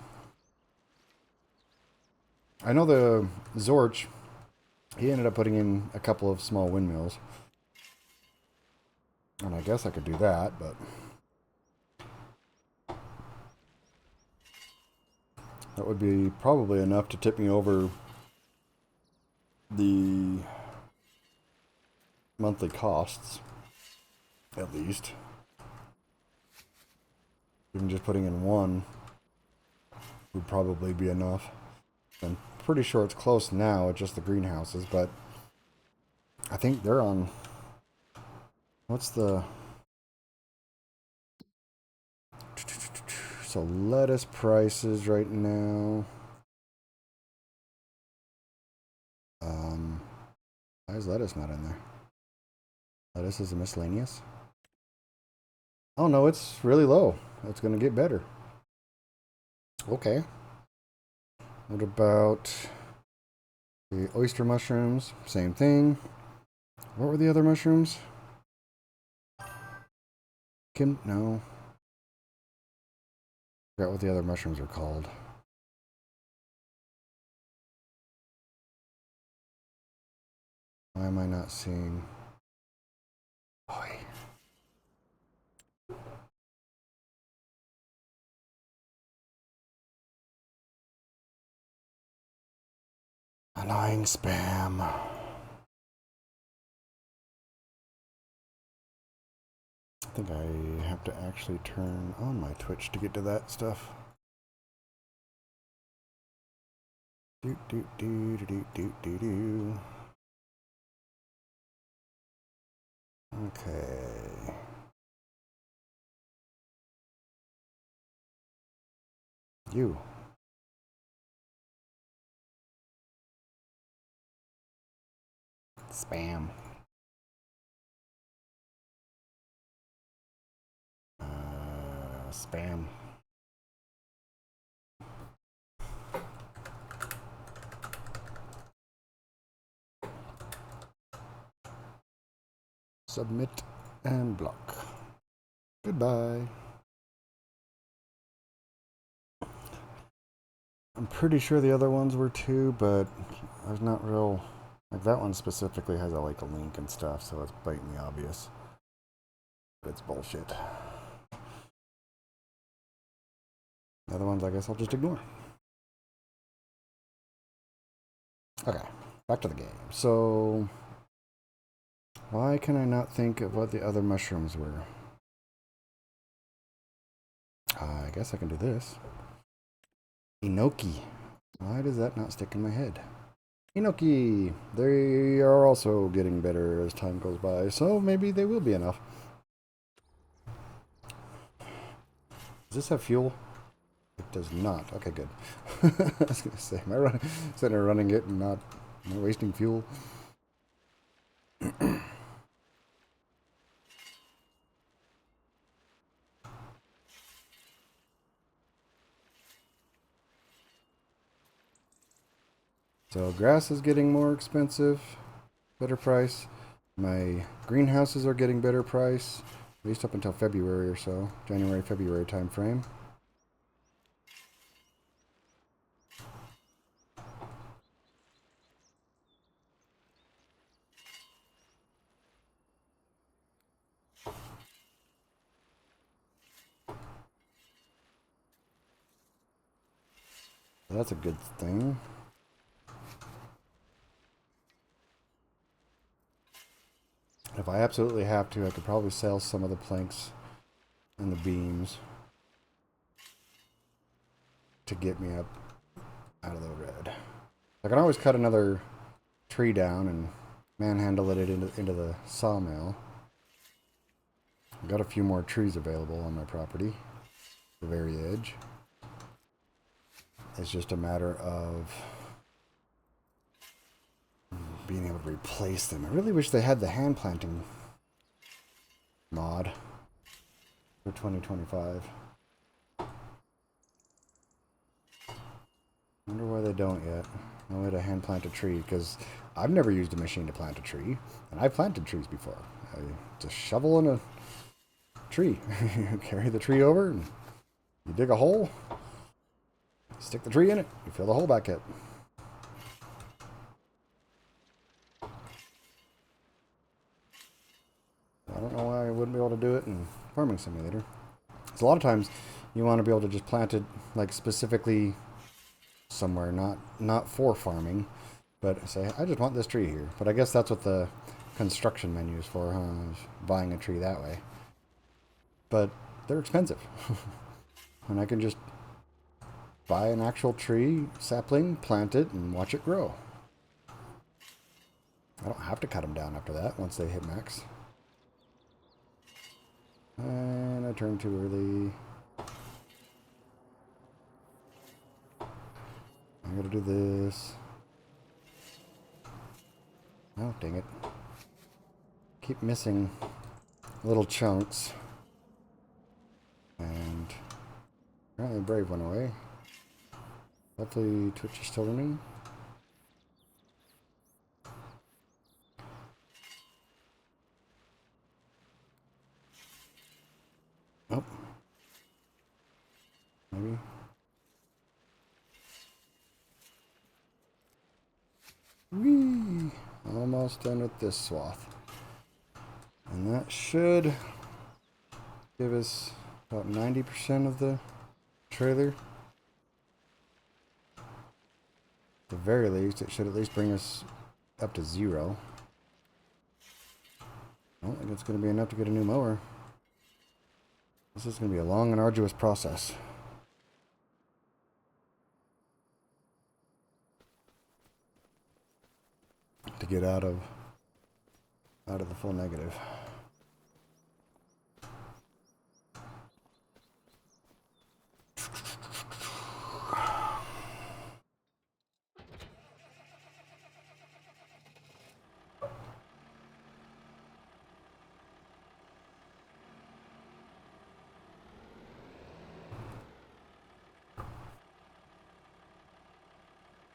Speaker 1: I know the Zorch, he ended up putting in a couple of small windmills. And I guess I could do that, but that would be probably enough to tip me over the monthly costs, at least. Even just putting in one would probably be enough. I'm pretty sure it's close now at just the greenhouses, but I think they're on... What's the... So lettuce prices right now... why is lettuce not in there? Lettuce is a miscellaneous? Oh no, it's really low. It's going to get better. Okay. What about the oyster mushrooms? Same thing. What were the other mushrooms? No. I forgot what the other mushrooms are called. Why am I not seeing? Boy. Annoying spam. I think I have to actually turn on my Twitch to get to that stuff. Do do do do do do do. Okay. You. Spam. Spam. Submit and block. Goodbye. I'm pretty sure the other ones were too, but there's not real. Like that one specifically has a link and stuff, so it's blatantly obvious. But it's bullshit. The other ones, I guess I'll just ignore. Okay, back to the game. So, why can I not think of what the other mushrooms were? I guess I can do this. Enoki. Why does that not stick in my head? Enoki. They are also getting better as time goes by, so maybe they will be enough. Does this have fuel? It does not. Okay, good. I was going to say, am I sitting there running it and not wasting fuel? So grass is getting more expensive, better price. My greenhouses are getting better price, at least up until February or so, January, February time frame. So that's a good thing. If I absolutely have to, I could probably sell some of the planks and the beams to get me up out of the red. I can always cut another tree down and manhandle it into the sawmill. I've got a few more trees available on my property, the very edge. It's just a matter of being able to replace them. I really wish they had the hand planting mod for 2025. Wonder why they don't yet. No way to hand plant a tree, because I've never used a machine to plant a tree, and I've planted trees before. Just shovel in a tree. You carry the tree over, and you dig a hole, stick the tree in it, you fill the hole back in. I don't know why I wouldn't be able to do it in Farming Simulator. Because a lot of times you want to be able to just plant it like specifically somewhere, not for farming, but say, I just want this tree here. But I guess that's what the construction menu is for, huh? Buying a tree that way. But they're expensive. And I can just buy an actual tree, sapling, plant it, and watch it grow. I don't have to cut them down after that once they hit max. And I turned too early. I gotta do this. Oh, dang it. Keep missing little chunks. And apparently Brave went away. Hopefully Twitch is still running. Oh. Maybe. Whee! almost done with this swath. And that should give us about 90% of the trailer. At the very least, it should at least bring us up to 0. I don't think it's going to be enough to get a new mower. This is going to be a long and arduous process. To get out of the full negative.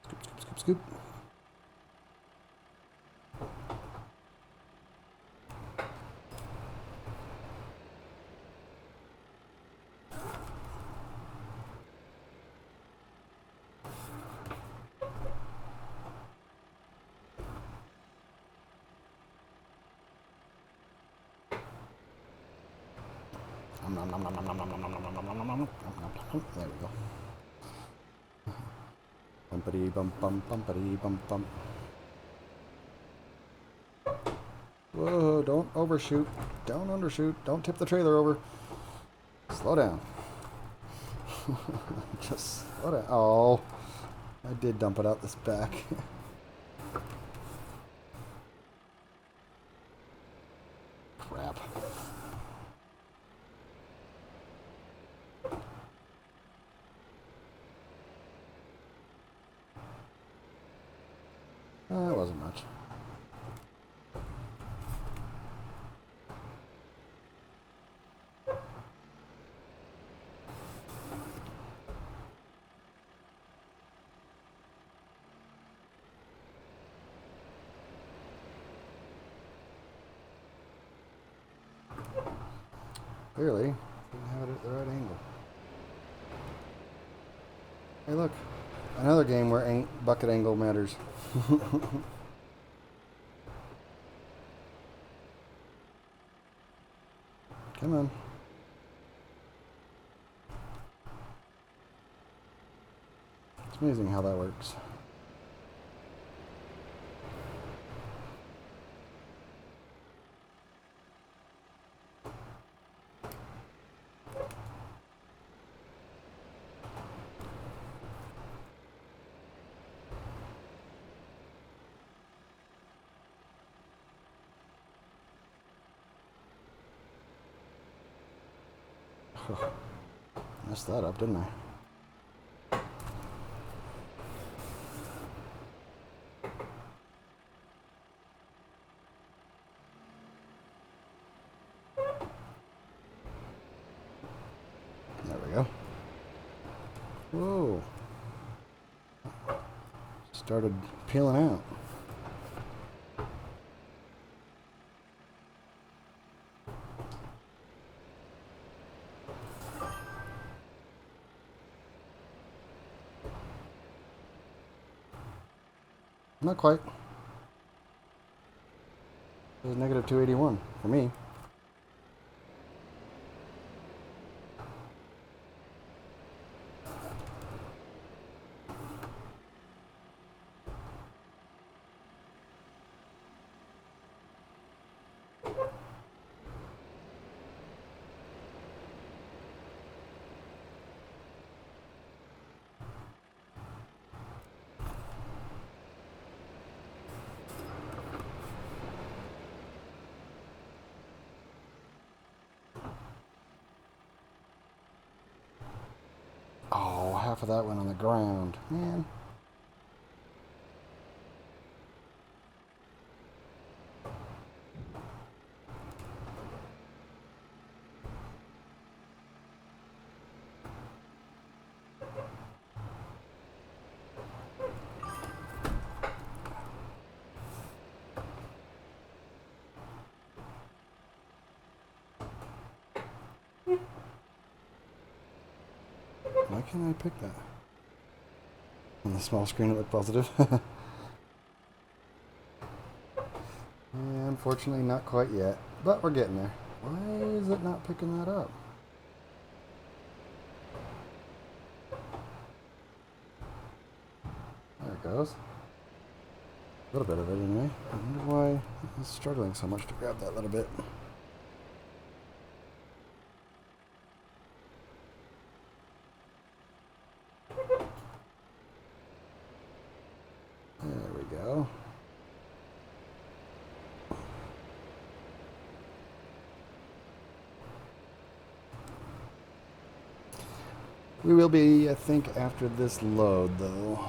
Speaker 1: Scoop, scoop, scoop. There we go. Bumpity bump bump bumpity bump bump. Whoa, don't overshoot. Don't undershoot. Don't tip the trailer over. Slow down. Just slow down. Oh, I did dump it out this back. Crap. It wasn't much. Clearly, didn't have it at the right angle. Hey, look. Another game where bucket angle matters. Come on. It's amazing how that works. Messed that up, didn't I? There we go. Whoa. Started peeling out. Not quite. It was negative 281 for me. Oh, half of that went on the ground. Man. Why can't I pick that? On the small screen it looked positive. Unfortunately, not quite yet, but we're getting there. Why is it not picking that up? There it goes. A little bit of it anyway. I wonder why it's struggling so much to grab that little bit. There we go. We will be, I think, after this load, though.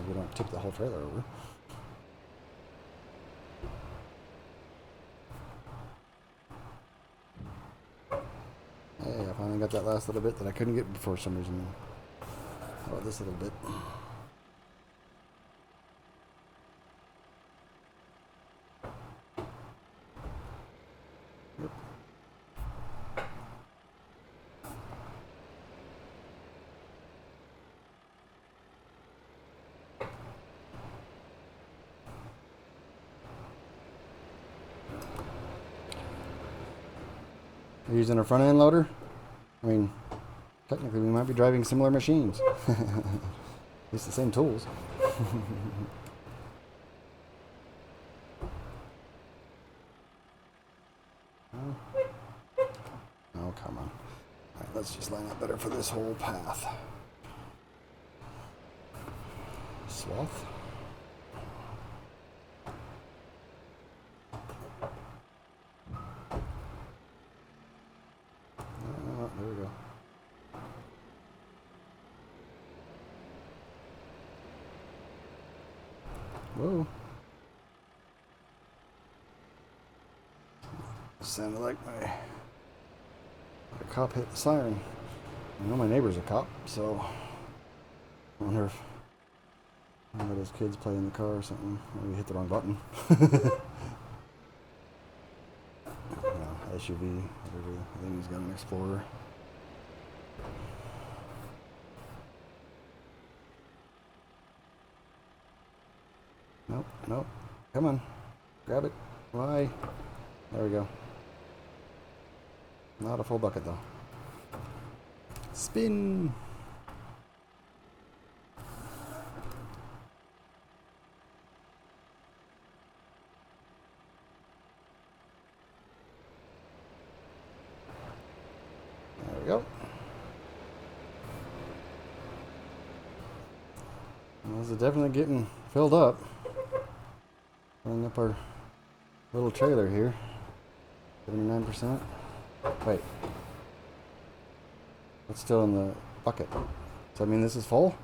Speaker 1: We don't tip the whole trailer over. Hey, I finally got that last little bit that I couldn't get before for some reason. How about this little bit? Yep. Are you using a front end loader? I mean, technically we might be driving similar machines. It's the same tools. Oh, come on. Alright, let's just line up better for this whole path. Swath. Oh, there we go. Whoa. Sounded like my cop hit the siren. I know my neighbor's a cop, so I wonder if one of his kids play in the car or something. Maybe hit the wrong button. SUV, whatever. I think he's got an Explorer. Nope, nope. Come on. Grab it. Why? There we go. Not a full bucket though. Spin! There we go. Well, this is definitely getting filled up. Filling up our little trailer here. 79%. Wait. It's still in the bucket. Does that mean this is full?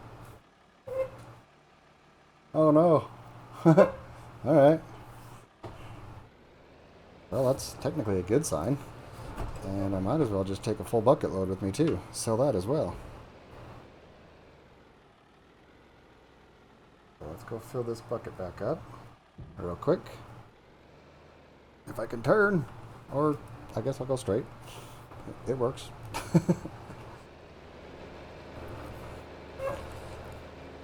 Speaker 1: Oh no. Alright. Well, that's technically a good sign. And I might as well just take a full bucket load with me too. Sell that as well. So let's go fill this bucket back up real quick. If I can turn, or I guess I'll go straight. It works.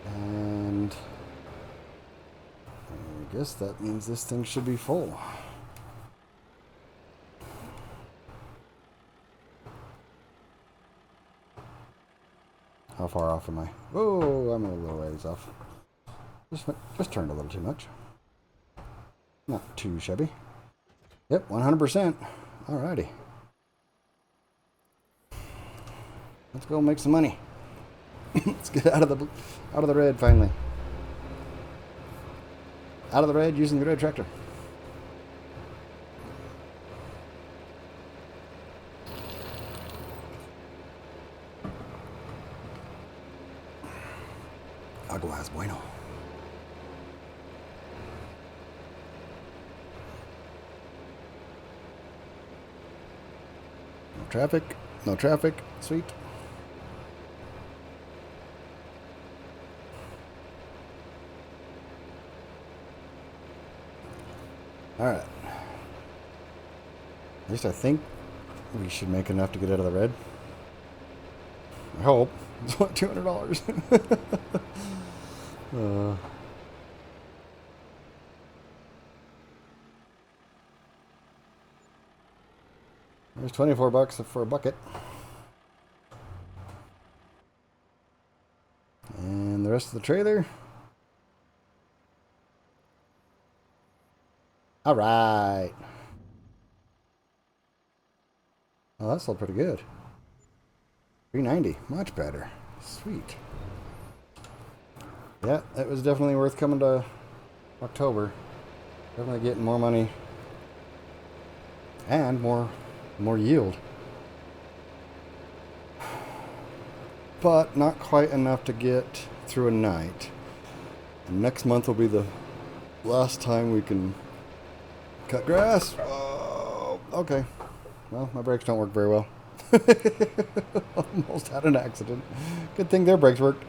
Speaker 1: And I guess that means this thing should be full. How far off am I? Oh, I'm a little ways off. Just turned a little too much. Not too shabby. Yep, 100%. Alrighty. Let's go make some money. Let's get out of the red finally. Out of the red using the red tractor. Aguas bueno. No traffic. No traffic. Sweet. All right. At least I think we should make enough to get out of the red. I hope. It's only $200. There's 24 bucks for a bucket. And the rest of the trailer. All right. Well, that sold pretty good. $390, much better. Sweet. Yeah, it was definitely worth coming to October. Definitely getting more money and more yield. But not quite enough to get through a night. And next month will be the last time we can cut grass. Oh, okay. Well, my brakes don't work very well. Almost had an accident. Good thing their brakes worked.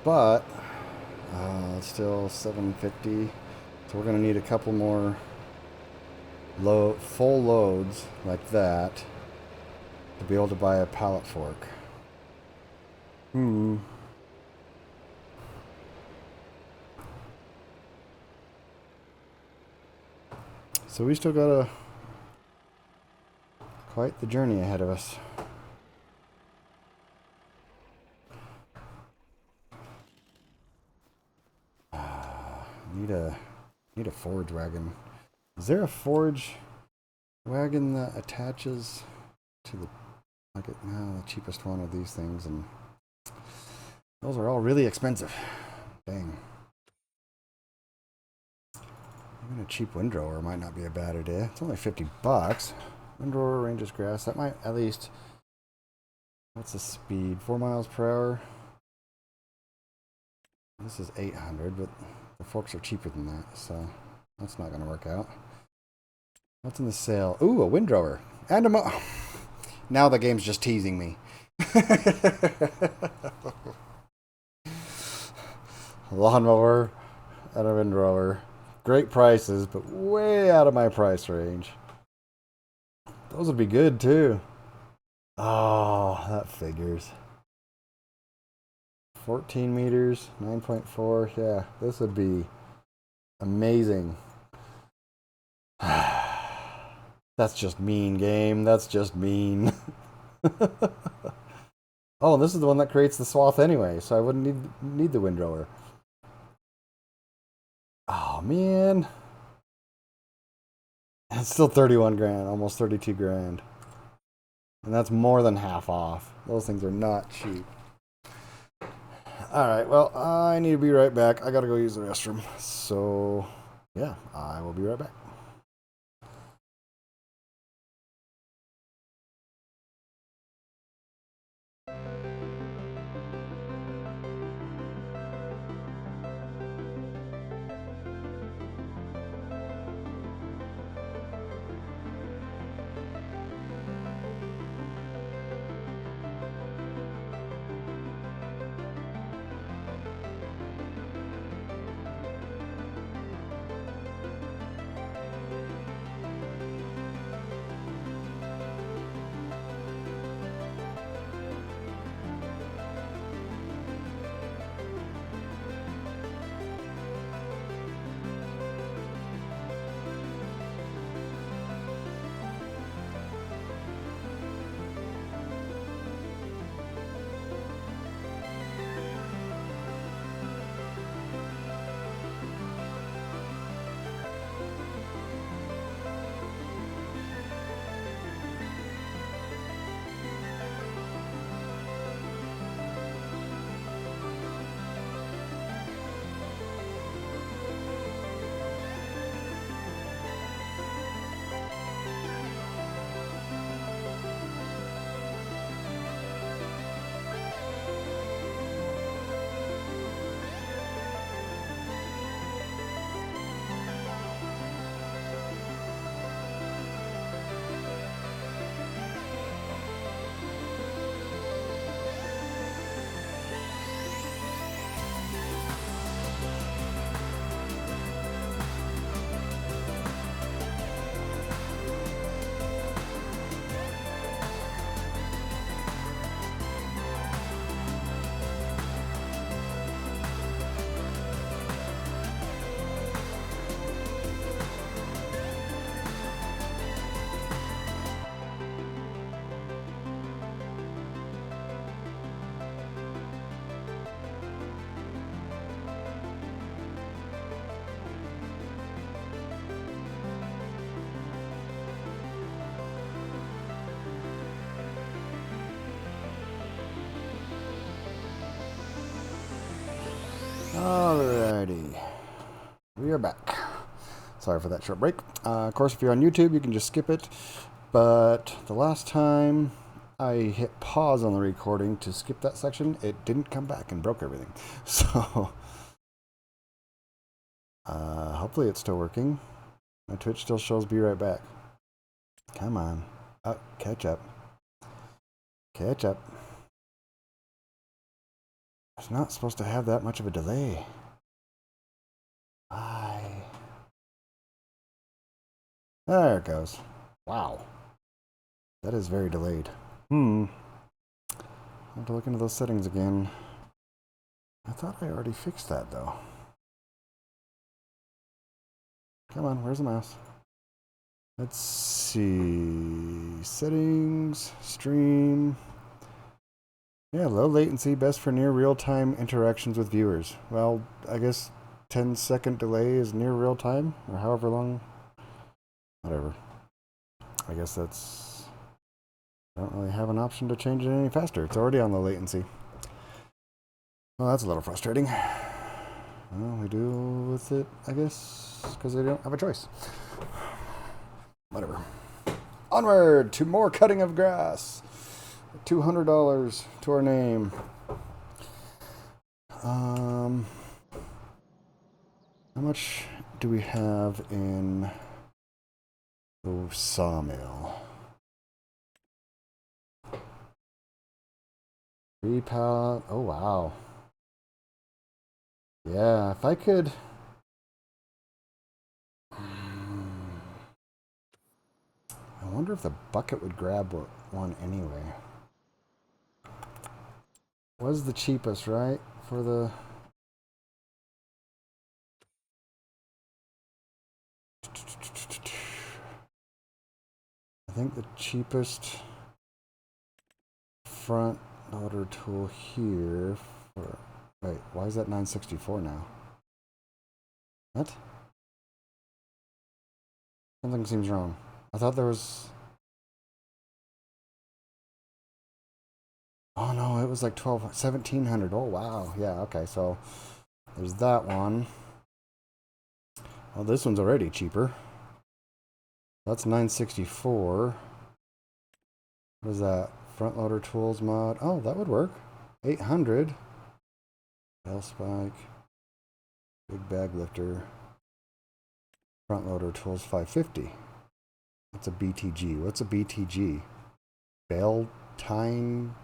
Speaker 1: But it's still $750, so we're going to need a couple more full loads like that to be able to buy a pallet fork. So we still got quite the journey ahead of us. Need a forage wagon. Is there a forage wagon that attaches to the the cheapest one of these things? And those are all really expensive. Dang. Even a cheap windrower might not be a bad idea. It's only 50 bucks. Windrower ranges grass. That might at least. What's the speed? 4 miles per hour. This is 800, but the forks are cheaper than that, so that's not going to work out. What's in the sale? Ooh, a windrower. And a now the game's just teasing me. A lawnmower and a windrower. Great prices, but way out of my price range. Those would be good, too. Oh, that figures. 14 meters, 9.4. Yeah, this would be amazing. That's just mean, game. That's just mean. Oh, this is the one that creates the swath anyway, so I wouldn't need the windrower. Oh, man. It's still 31 grand, almost 32 grand. And that's more than half off. Those things are not cheap. Alright, well, I need to be right back. I gotta go use the restroom. So, yeah, I will be right back. Alrighty. We are back. Sorry for that short break. Of course, if you're on YouTube, you can just skip it. But the last time I hit pause on the recording to skip that section, it didn't come back and broke everything. So, hopefully it's still working. My Twitch still shows be right back. Come on. Oh, catch up. Catch up. It's not supposed to have that much of a delay. Why? There it goes. Wow. That is very delayed. I have to look into those settings again. I thought I already fixed that though. Come on, where's the mouse? Let's see. Settings, stream. Yeah, low latency, best for near real-time interactions with viewers. Well, I guess 10-second delay is near real-time, or however long. Whatever. I guess that's... I don't really have an option to change it any faster. It's already on low latency. Well, that's a little frustrating. Well, we do with it, I guess, because they don't have a choice. Whatever. Onward to more cutting of grass. $200 to our name. How much do we have in the sawmill? 3 pallet. Oh, wow. Yeah, if I could... I wonder if the bucket would grab one anyway. Was the cheapest, right? For the... I think the cheapest front loader tool here for... Wait, why is that $964 now? What? Something seems wrong. I thought there was... Oh no, it was like $1,700. Oh wow, yeah, okay, so there's that one. Well, this one's already cheaper. That's $964. What is that? Front loader tools mod. Oh, that would work. $800. Bell spike. Big bag lifter. Front loader tools $550. That's a BTG. What's a BTG? Bell tine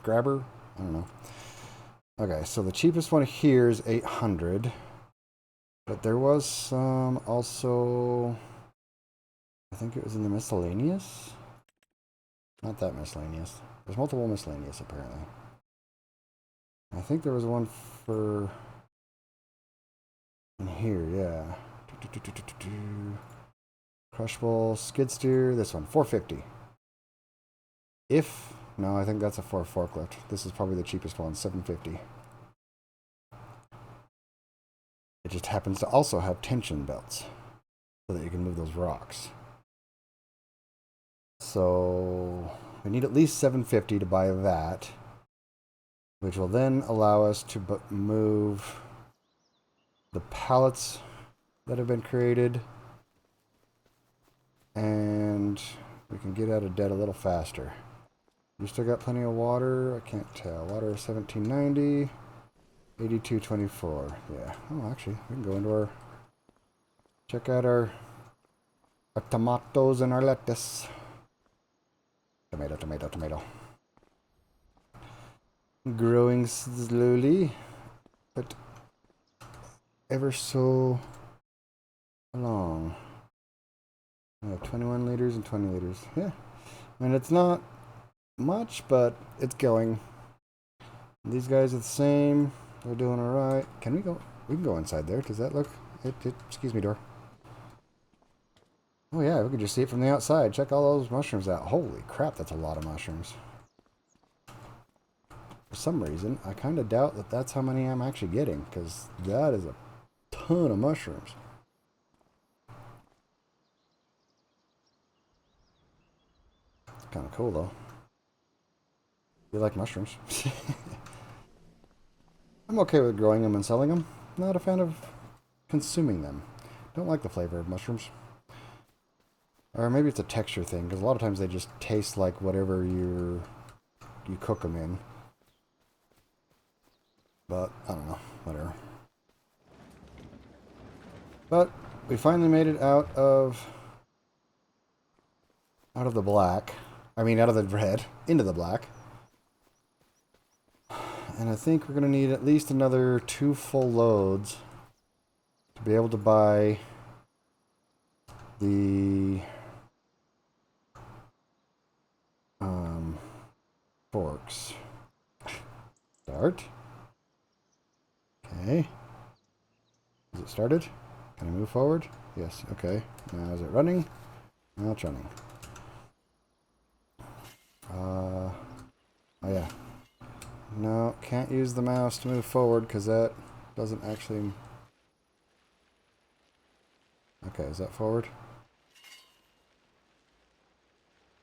Speaker 1: grabber? I don't know. Okay, so the cheapest one here is $800. But there was some also... I think it was in the miscellaneous? Not that miscellaneous. There's multiple miscellaneous, apparently. I think there was one for... in here, yeah. Crushable, skid steer, this one, $450. If... no, I think that's a forklift. This is probably the cheapest one, $750. It just happens to also have tension belts so that you can move those rocks. So we need at least $750 to buy that, which will then allow us to move the pallets that have been created, and we can get out of debt a little faster. You still got plenty of water? I can't tell. Water is 1790, 8224. Yeah. Oh, actually, we can go into our... check out our tomatoes and our lettuce. Tomato, tomato, tomato. Growing slowly, but ever so long. 21 liters and 20 liters. Yeah. I mean, it's not much, but it's going. These guys are the same. They're doing alright. Can we go? We can go inside there. Does that look... excuse me, door. Oh yeah, we can just see it from the outside. Check all those mushrooms out. Holy crap, that's a lot of mushrooms. For some reason, I kind of doubt that that's how many I'm actually getting, because that is a ton of mushrooms. Kind of cool, though. You like mushrooms? I'm okay with growing them and selling them. Not a fan of consuming them. Don't like the flavor of mushrooms. Or maybe it's a texture thing, because a lot of times they just taste like whatever you cook them in. But, I don't know. Whatever. But, we finally made it out of the black. I mean, out of the red. Into the black. And I think we're going to need at least another 2 full loads to be able to buy the forks. Start. Okay. Is it started? Can I move forward? Yes. Okay. Now is it running? Now it's running. Oh yeah. No, can't use the mouse to move forward because that doesn't actually... Okay, is that forward?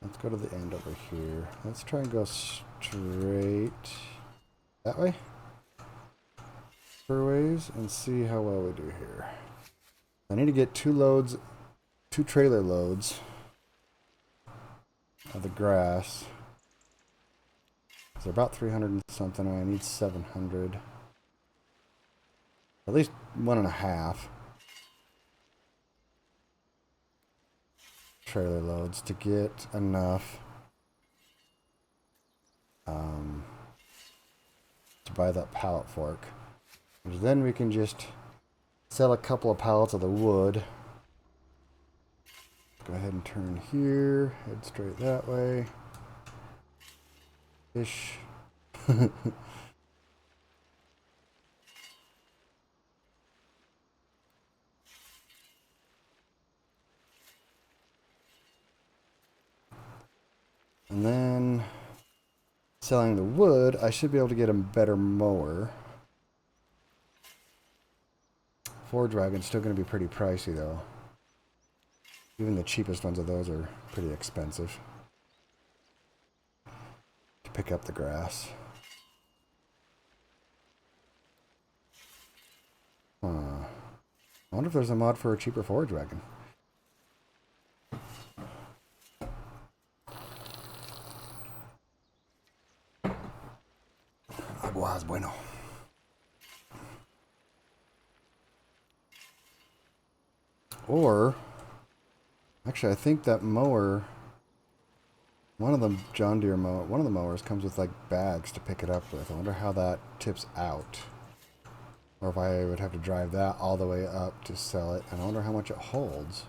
Speaker 1: Let's go to the end over here. Let's try and go straight that way. Ways and see how well we do here. I need to get 2 trailer loads of the grass. They're about 300 and something. I need 700. At least 1.5 trailer loads to get enough to buy that pallet fork. Which then we can just sell a couple of pallets of the wood. Go ahead and turn here. Head straight that way. Ish. And then selling the wood, I should be able to get a better mower. Forge wagon's still going to be pretty pricey though. Even the cheapest ones of those are pretty expensive to pick up the grass. I wonder if there's a mod for a cheaper forage wagon. Agua es bueno. Or, actually, I think that mower, one of the mowers comes with like bags to pick it up with. I wonder how that tips out. Or if I would have to drive that all the way up to sell it. And I wonder how much it holds.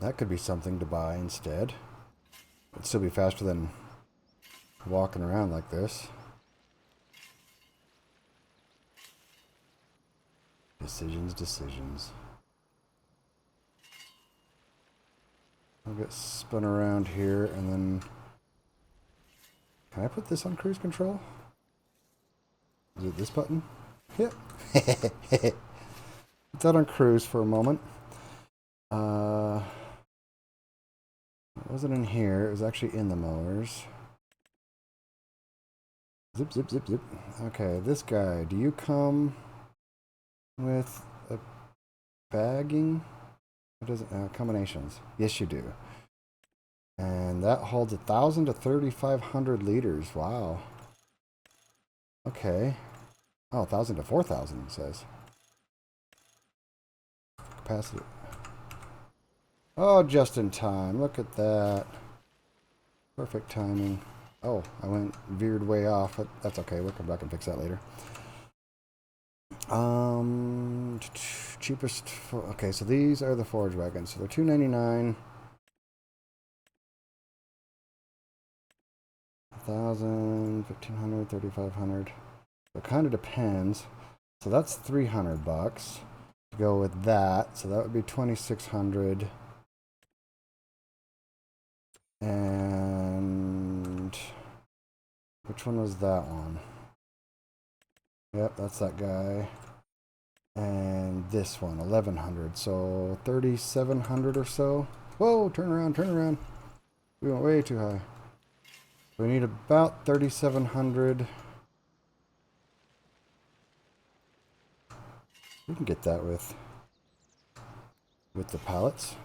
Speaker 1: That could be something to buy instead. It'd still be faster than walking around like this. Decisions. I'll get spun around here and then... Can I put this on cruise control? Is it this button? Yep. Put that on cruise for a moment. It wasn't in here. It was actually in the mowers. Zip. Okay, this guy. Do you come with a bagging? It doesn't combinations. Yes, you do. And that holds 1,000 to 3,500 liters. Wow. Okay. Oh, 1,000 to 4,000 it says. Capacity. Oh, just in time. Look at that. Perfect timing. Oh, I veered way off, but that's okay. We'll come back and fix that later. Cheapest. Okay, so these are the forage wagons. So they're $299. 1,000, 1,500, 3,500. So it kind of depends. So that's $300 to go with that. So that would be 2,600. And which one was that one? Yep, that's that guy. And this one, 1,100. So 3,700 or so. Whoa, turn around. We went way too high. We need about 3,700 We can get that with the pallets.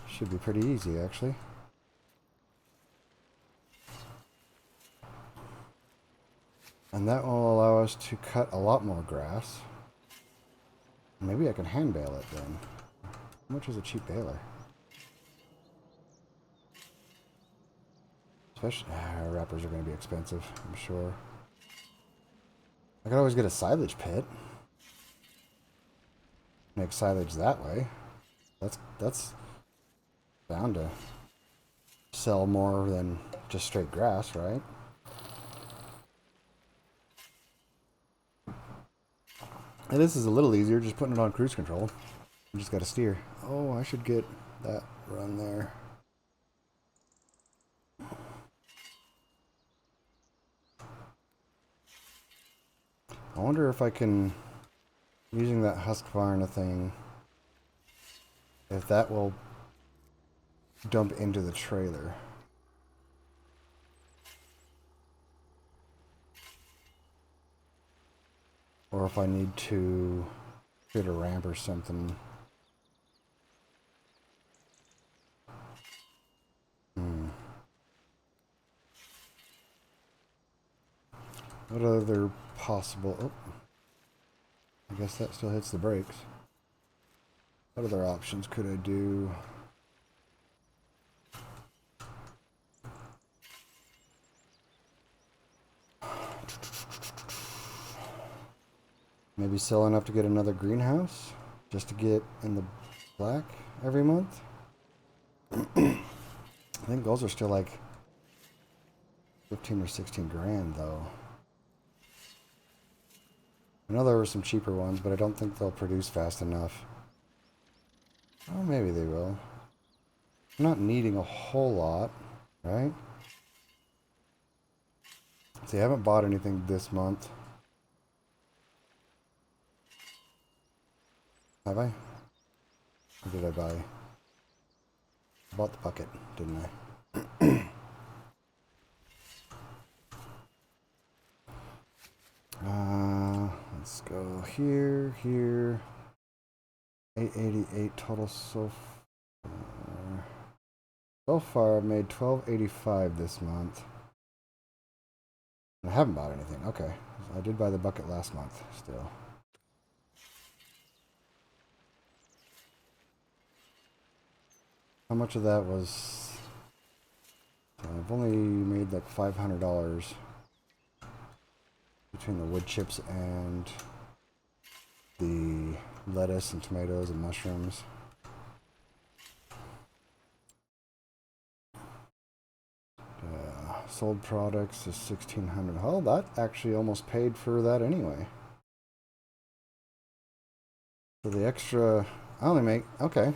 Speaker 1: Should be pretty easy, actually. And that will allow us to cut a lot more grass. Maybe I can hand bale it then. How much is a cheap baler? Especially, wrappers are going to be expensive, I'm sure. I could always get a silage pit. Make silage that way. That's bound to sell more than just straight grass, right? And this is a little easier, just putting it on cruise control. You just got to steer. Oh, I should get that run there. I wonder if I can, using that Husqvarna thing, if that will dump into the trailer. Or if I need to create a ramp or something. What other possible... Oh, I guess that still hits the brakes. What other options could I do? Maybe sell enough to get another greenhouse? Just to get in the black every month? I think those are still like 15 or 16 grand though. I know there were some cheaper ones, but I don't think they'll produce fast enough. Oh, maybe they will. I'm not needing a whole lot, right? See, I haven't bought anything this month. Have I? Or did I buy? I bought the bucket, didn't I? Let's go here, here. 888 total so far. So far, I've made 1285 this month. I haven't bought anything. Okay. I did buy the bucket last month, still. How much of that was... I've only made like $500 between the wood chips and the lettuce and tomatoes and mushrooms. Sold products is $1,600. Oh, that actually almost paid for that anyway. So the extra, I only make, okay.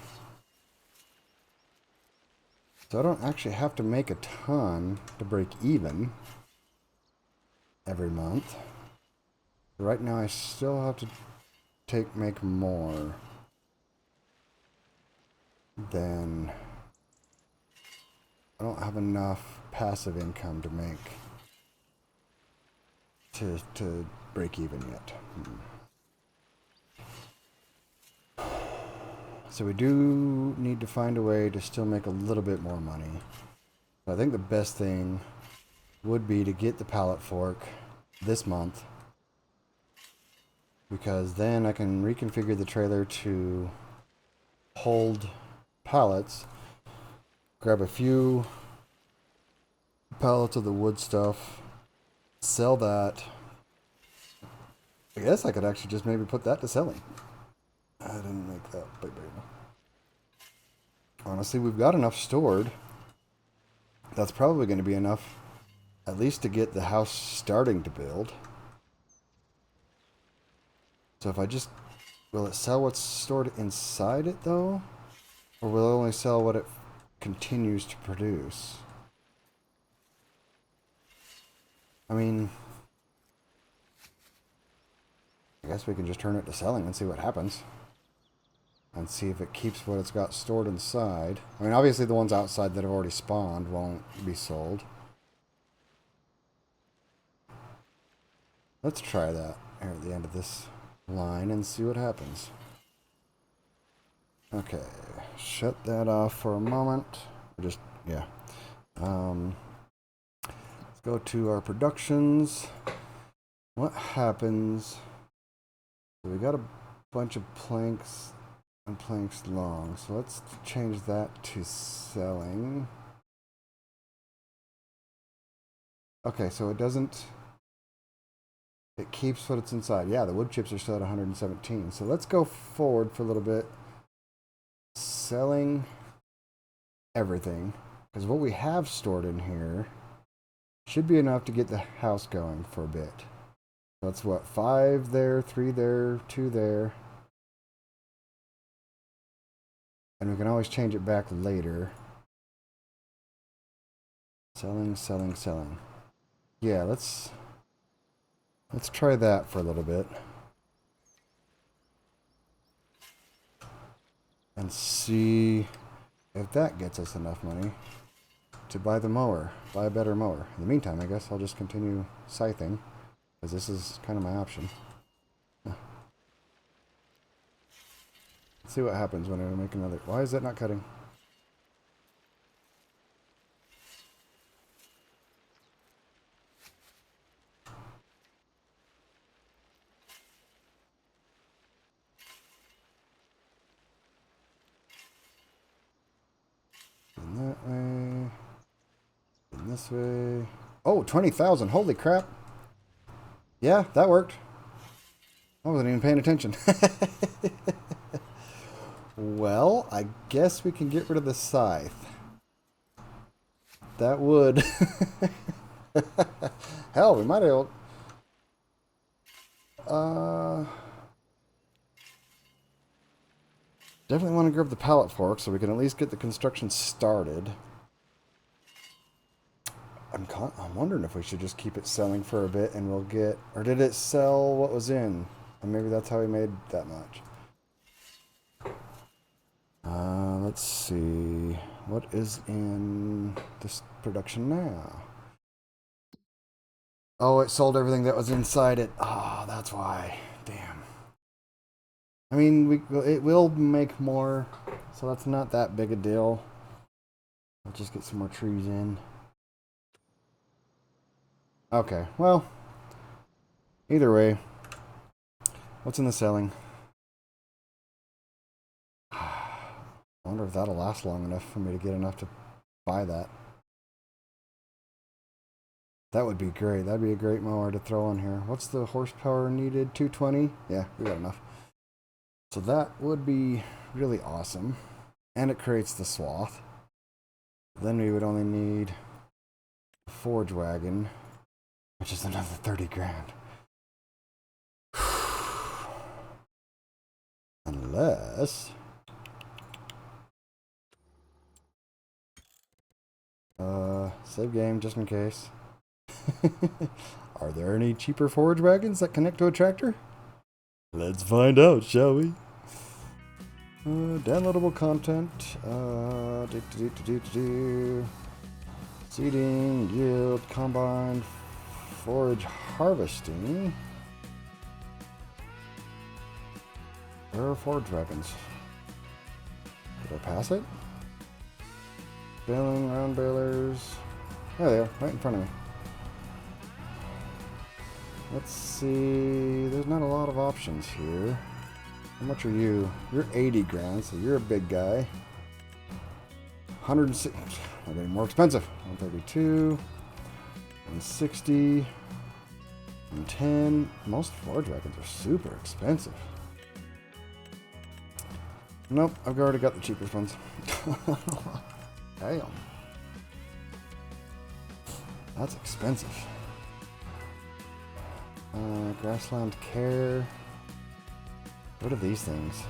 Speaker 1: So I don't actually have to make a ton to break even every month. Right now I still have to make more than, I don't have enough passive income to make to break even yet. So we do need to find a way to still make a little bit more money. I think the best thing would be to get the pallet fork this month, because then I can reconfigure the trailer to hold pallets, grab a few pallets of the wood stuff, sell that. I guess I could actually just maybe put that to selling. I didn't make that big. Honestly, we've got enough stored. That's probably going to be enough at least to get the house starting to build. So if I just... Will it sell what's stored inside it though? Or will it only sell what it continues to produce? I mean, I guess we can just turn it to selling and see what happens. And see if it keeps what it's got stored inside. I mean, obviously the ones outside that have already spawned won't be sold. Let's try that here at the end of this line and see what happens. Okay, shut that off for a moment. Just, yeah. Let's go to our productions. What happens? So we got a bunch of planks and planks long. So let's change that to selling. Okay, so it doesn't... It keeps what it's inside. Yeah, the wood chips are still at 117. So let's go forward for a little bit. Selling everything. Because what we have stored in here should be enough to get the house going for a bit. That's what, 5 there, 3 there, 2 there. And we can always change it back later. Selling, selling, selling. Yeah, let's try that for a little bit. And see if that gets us enough money to buy the mower, buy a better mower. In the meantime, I guess I'll just continue scything, because this is kind of my option. Let's see what happens when I make another. Why is that not cutting? In that way. In this way. Oh, 20,000. Holy crap. Yeah, that worked. I wasn't even paying attention. Well, I guess we can get rid of the scythe. That would... Hell, we might have... Definitely want to grab the pallet fork so we can at least get the construction started. I'm wondering if we should just keep it selling for a bit and we'll get... Or did it sell what was in? And maybe that's how we made that much. Let's see. What is in this production now? Oh, it sold everything that was inside it. Oh, that's why. Damn. I mean, it will make more, so that's not that big a deal. I'll just get some more trees in. Okay, well, either way, what's in the selling? I wonder if that'll last long enough for me to get enough to buy that. That would be great. That'd be a great mower to throw on here. What's the horsepower needed? 220? Yeah, we got enough. So that would be really awesome. And it creates the swath. Then we would only need a forge wagon, which is another 30 grand. Unless... save game just in case. Are there any cheaper forge wagons that connect to a tractor? Let's find out, shall we? Downloadable content. Seeding, yield, combine, forage, harvesting. Where are forge wagons? Did I pass it? Baling, round balers. There they are, right in front of me. Let's see. There's not a lot of options here. How much are you? You're 80 grand, so you're a big guy. 106. I'm getting more expensive. 132. 160. 110. Most forge wagons are super expensive. Nope, I've already got the cheapest ones. Damn. That's expensive. Grassland Care. What are these things?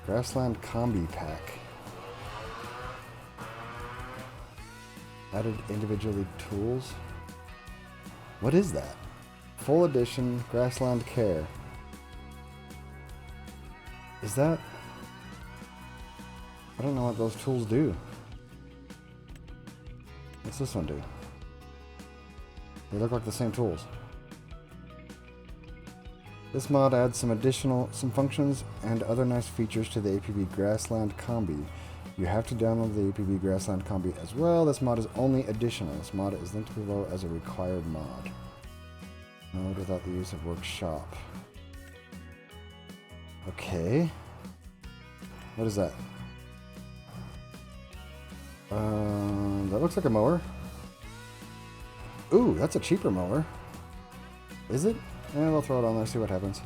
Speaker 1: Grassland Combi Pack. Added individually tools. What is that? Full edition Grassland Care. Is that... I don't know what those tools do. What's this one do? They look like the same tools. This mod adds some functions and other nice features to the APV Grassland Combi. You have to download the APV Grassland Combi as well. This mod is only additional. This mod is linked below as a required mod. Mode without the use of workshop. Okay. What is that? That looks like a mower. Ooh, that's a cheaper mower. Is it? Yeah, we'll throw it on there, see what happens.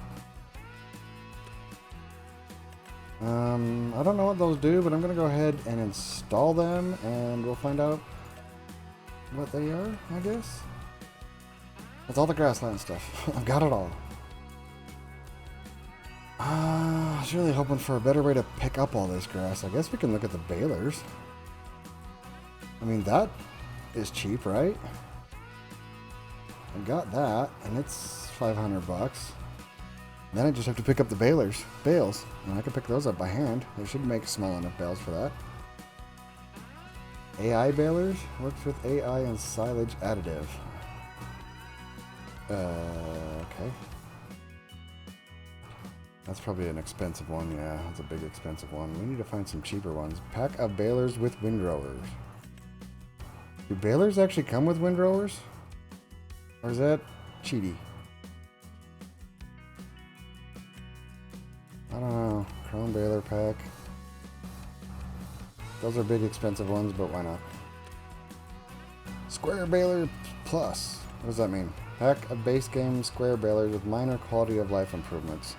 Speaker 1: I don't know what those do, but I'm going to go ahead and install them, and we'll find out what they are, I guess. That's all the grassland stuff. I've got it all. I was really hoping for a better way to pick up all this grass. I guess we can look at the balers. I mean, that is cheap, right? I got that, and it's 500 bucks. Then I just have to pick up the bales, and I can pick those up by hand. They should make small enough bales for that. AI balers works with AI and silage additive. Okay. That's probably an expensive one. Yeah, that's a big expensive one. We need to find some cheaper ones. Pack of balers with windrowers. Do balers actually come with windrowers? Or is that cheaty? I don't know. Chrome baler pack. Those are big expensive ones, but why not? Square baler plus. What does that mean? Pack of base game square balers with minor quality of life improvements.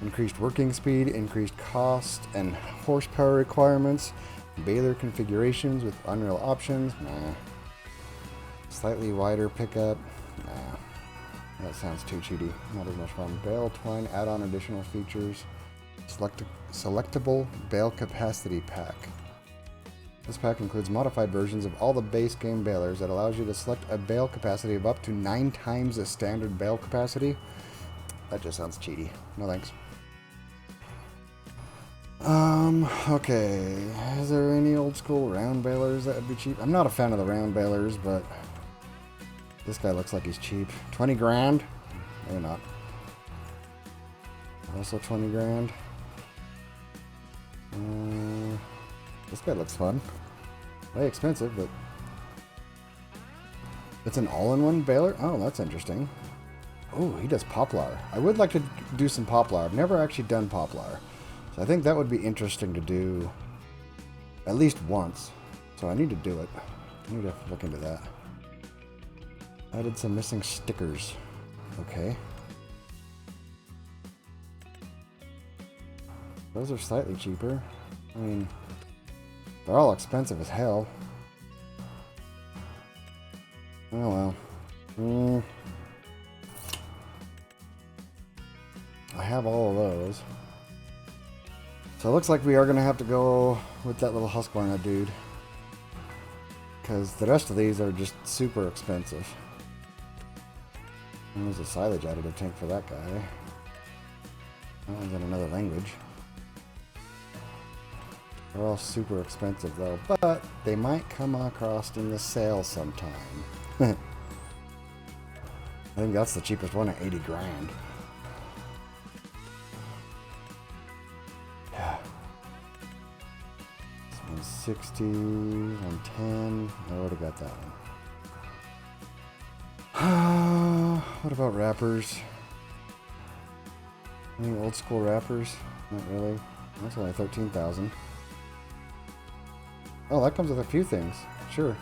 Speaker 1: Increased working speed, increased cost and horsepower requirements. Baler configurations with unreal options. Nah. Slightly wider pickup. Nah. That sounds too cheaty. Not as much fun. Bale twine add-on additional features. Selectable bale capacity pack. This pack includes modified versions of all the base game balers that allows you to select a bale capacity of up to 9 times the standard bale capacity. That just sounds cheaty. No thanks. Okay. Is there any old school round balers that would be cheap? I'm not a fan of the round balers, but this guy looks like he's cheap. 20 grand? Maybe not. Also 20 grand. This guy looks fun. Way expensive, but it's an all-in-one baler? Oh, that's interesting. Oh, he does poplar. I would like to do some poplar. I've never actually done poplar. So I think that would be interesting to do at least once. So I need to do it. I need to look into that. Added some missing stickers. Okay. Those are slightly cheaper. I mean, they're all expensive as hell. Oh well. I have all of those. So it looks like we are going to have to go with that little Husqvarna dude. Because the rest of these are just super expensive. And there's a silage additive tank for that guy. That one's in another language. They're all super expensive though, but they might come across in the sale sometime. I think that's the cheapest one at 80 grand. Yeah. This one's 60, 110. I already got that one. What about wrappers? Any old school wrappers? Not really. That's only 13,000. Oh, that comes with a few things. Sure.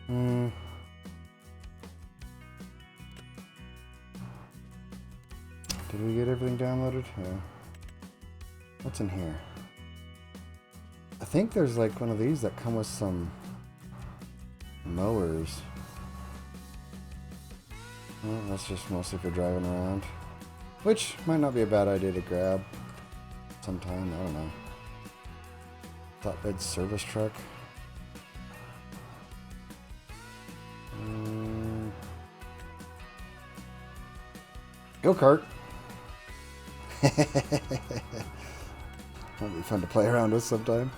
Speaker 1: Did we get everything downloaded? Yeah. What's in here? I think there's like one of these that come with some mowers. Well, that's just mostly for driving around. Which might not be a bad idea to grab sometime. I don't know. Flatbed service truck. Go-kart. That'd be fun to play around with sometime.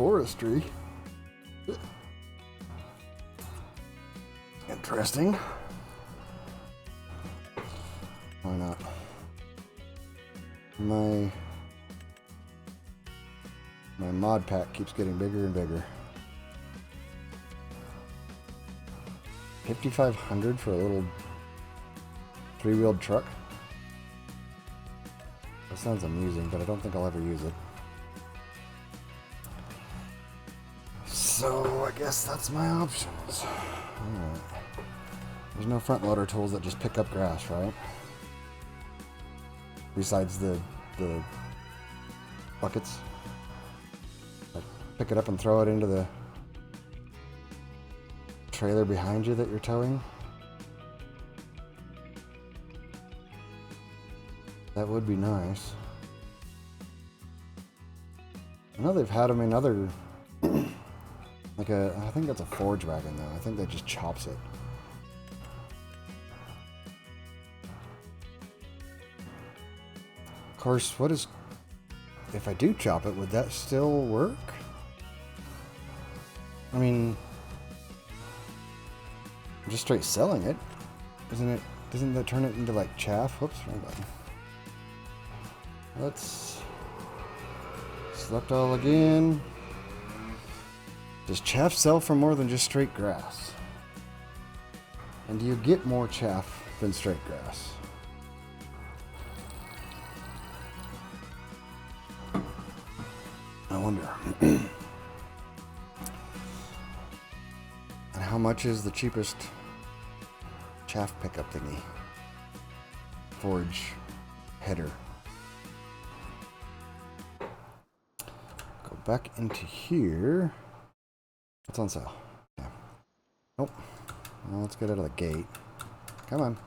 Speaker 1: forestry. Interesting. Why not? My mod pack keeps getting bigger and bigger. 5,500 for a little three-wheeled truck. That sounds amusing, but I don't think I'll ever use it. So I guess that's my options. Alright. There's no front loader tools that just pick up grass, right? Besides the buckets. Like pick it up and throw it into the trailer behind you that you're towing. That would be nice. I know they've had them in other I think that's a forge wagon though. I think that just chops it. Of course, if I do chop it, would that still work? I mean, I'm just straight selling it. Doesn't that turn it into like chaff? Whoops, wrong button. Let's select all again. Does chaff sell for more than just straight grass? And do you get more chaff than straight grass? I wonder. And how much is the cheapest chaff pickup thingy? Forge header. Go back into here. What's on sale? Yeah. Nope. Well, let's get out of the gate. Come on.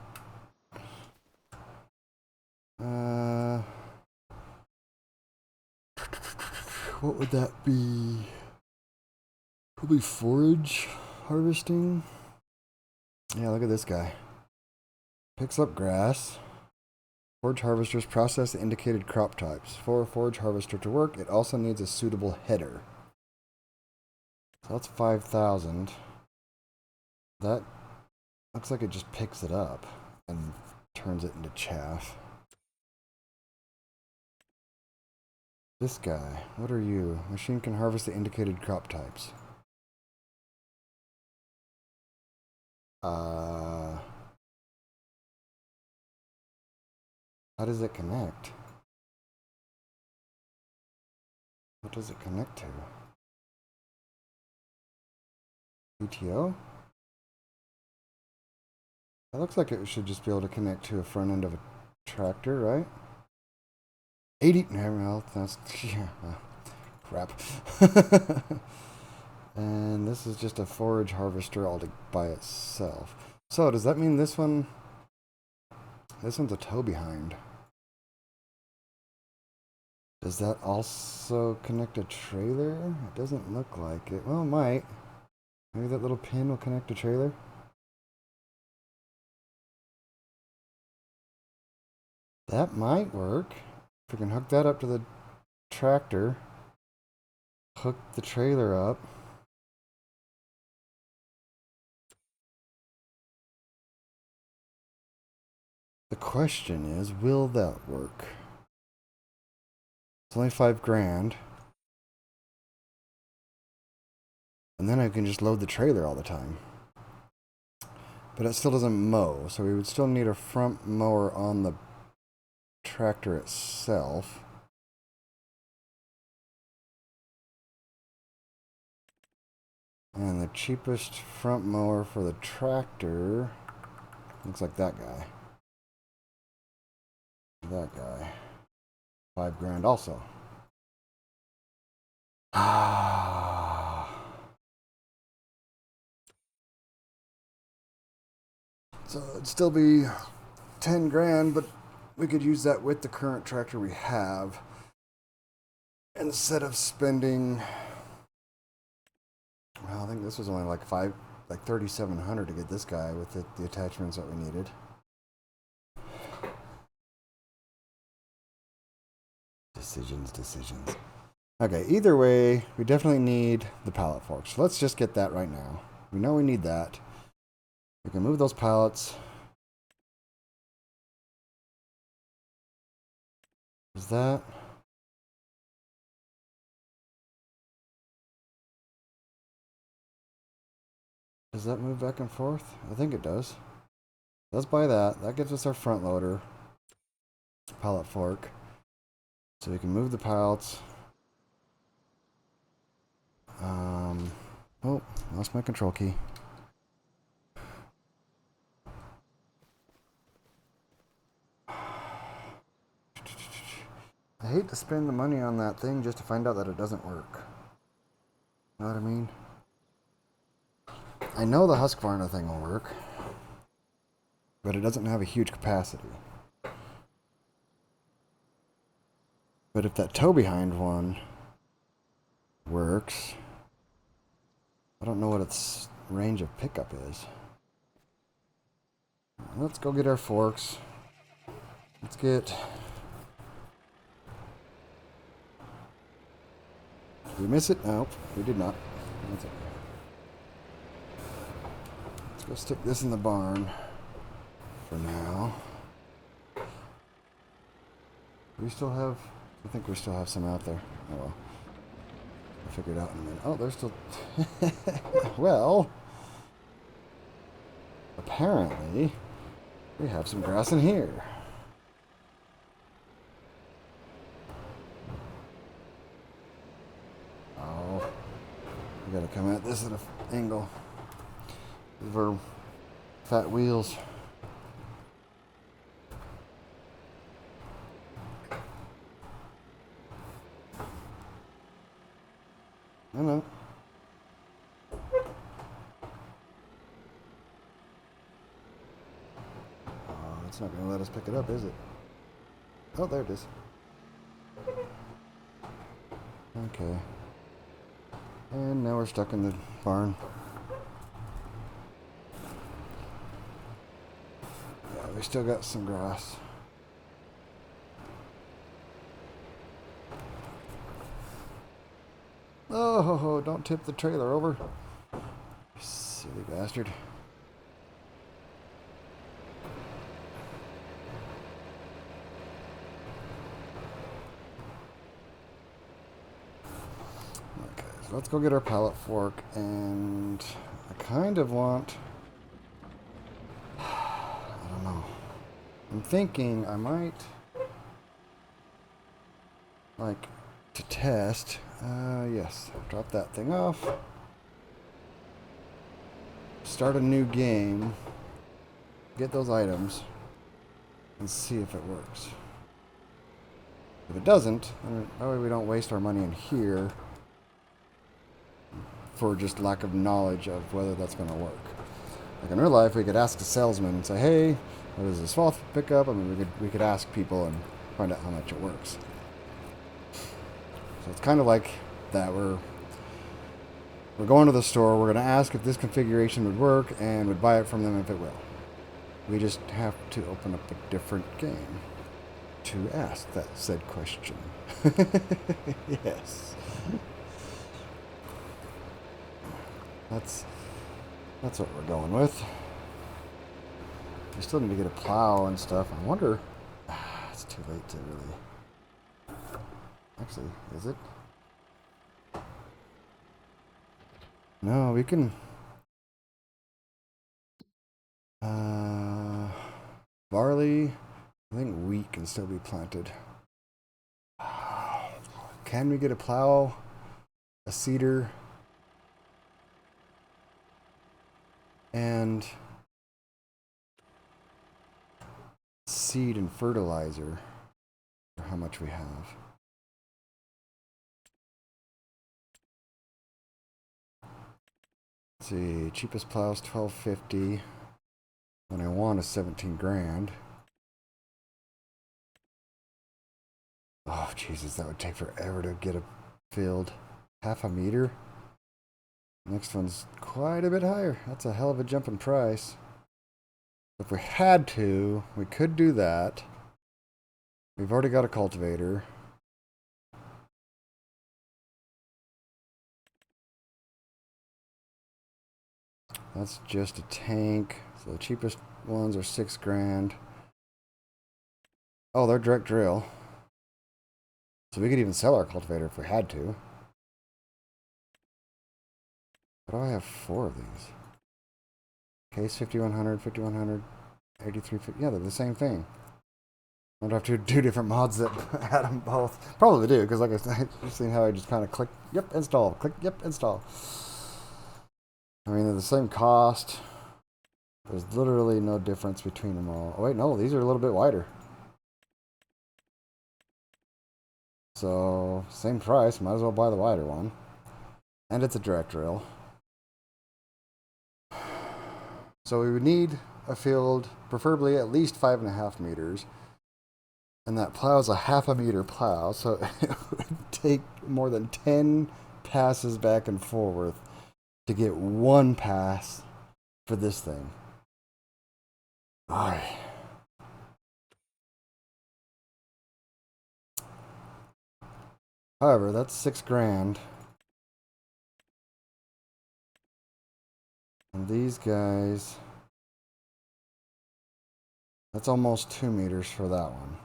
Speaker 1: What would that be? Probably forage harvesting. Yeah, look at this guy. Picks up grass. Forage harvesters process the indicated crop types. For a forage harvester to work, it also needs a suitable header. So that's 5,000. That looks like it just picks it up and turns it into chaff. This guy, what are you? Machine can harvest the indicated crop types. How does it connect? What does it connect to? PTO? That looks like it should just be able to connect to a front end of a tractor, right? 80. Well, that's yeah, crap. And this is just a forage harvester all by itself. So does that mean this one's a tow behind? Does that also connect a trailer? It doesn't look like it. Well, it might. Maybe that little pin will connect a trailer. That might work. If we can hook that up to the tractor, hook the trailer up. The question is, will that work? It's only $5,000. And then I can just load the trailer all the time. But it still doesn't mow, so we would still need a front mower on the tractor itself. And the cheapest front mower for the tractor looks like that guy. That guy. $5,000 also. So it'd still be $10,000, but we could use that with the current tractor we have instead of spending. Well, I think this was only like $3,700 to get this guy with the attachments that we needed. Decisions. Okay, either way, we definitely need the pallet fork. So let's just get that right now. We know we need that. We can move those pallets. Is that... Does that move back and forth? I think it does. Let's buy that. That gives us our front loader. Pallet fork. So we can move the pallets. Oh, lost my control key. I hate to spend the money on that thing just to find out that it doesn't work. Know what I mean? I know the Husqvarna thing will work, but it doesn't have a huge capacity. But if that tow behind one works, I don't know what its range of pickup is. Let's go get our forks. Let's get... Did we miss it? Nope, we did not. That's okay. Let's go stick this in the barn for now. We still have... I think we still have some out there. Oh well. I'll figure it out in a minute. Oh, there's still... Well... Apparently, we have some grass in here. Oh, we gotta come at this at an angle. These are fat wheels. I know. It's not going to let us pick it up, is it? Oh, there it is. Okay. And now we're stuck in the barn. Yeah, we still got some grass. Oh, don't tip the trailer over. You silly bastard. Let's go get our pallet fork, and I kind of want... I don't know. I'm thinking I might... like, to test... yes. Drop that thing off. Start a new game. Get those items. And see if it works. If it doesn't, that way we don't waste our money in here for just lack of knowledge of whether that's going to work. Like in real life, we could ask a salesman and say, "Hey, what is this fall pickup?" I mean, we could ask people and find out how much it works. So it's kind of like that. We're going to the store. We're going to ask if this configuration would work and would buy it from them if it will. We just have to open up a different game to ask that said question. Yes. That's what we're going with. We still need to get a plow and stuff. I wonder... it's too late to really... Actually, is it? No, we can... barley... I think wheat can still be planted. Can we get a plow? A seeder? And seed and fertilizer for how much we have. Let's see, cheapest plow is $12.50. When I want is 17 grand. Oh Jesus, that would take forever to get a filled. Half a meter. Next one's quite a bit higher. That's a hell of a jump in price. If we had to, we could do that. We've already got a cultivator. That's just a tank. So the cheapest ones are $6,000. Oh, they're direct drill. So we could even sell our cultivator if we had to. But I have 4 of these. Case 5100, 5100, 8350. Yeah, they're the same thing. I don't have to do 2 different mods that had them both. Probably do, because like I said, you've seen how I just kind of click, yep, install, click, yep, install. I mean, they're the same cost. There's literally no difference between them all. Oh, wait, no, these are a little bit wider. So, same price, might as well buy the wider one. And it's a direct drill. So we would need a field, preferably at least 5.5 meters. And that plow is a 1/2 meter plow, so it would take more than 10 passes back and forth to get 1 pass for this thing. Alright. However, that's $6,000. And these guys, that's almost 2 meters for that one.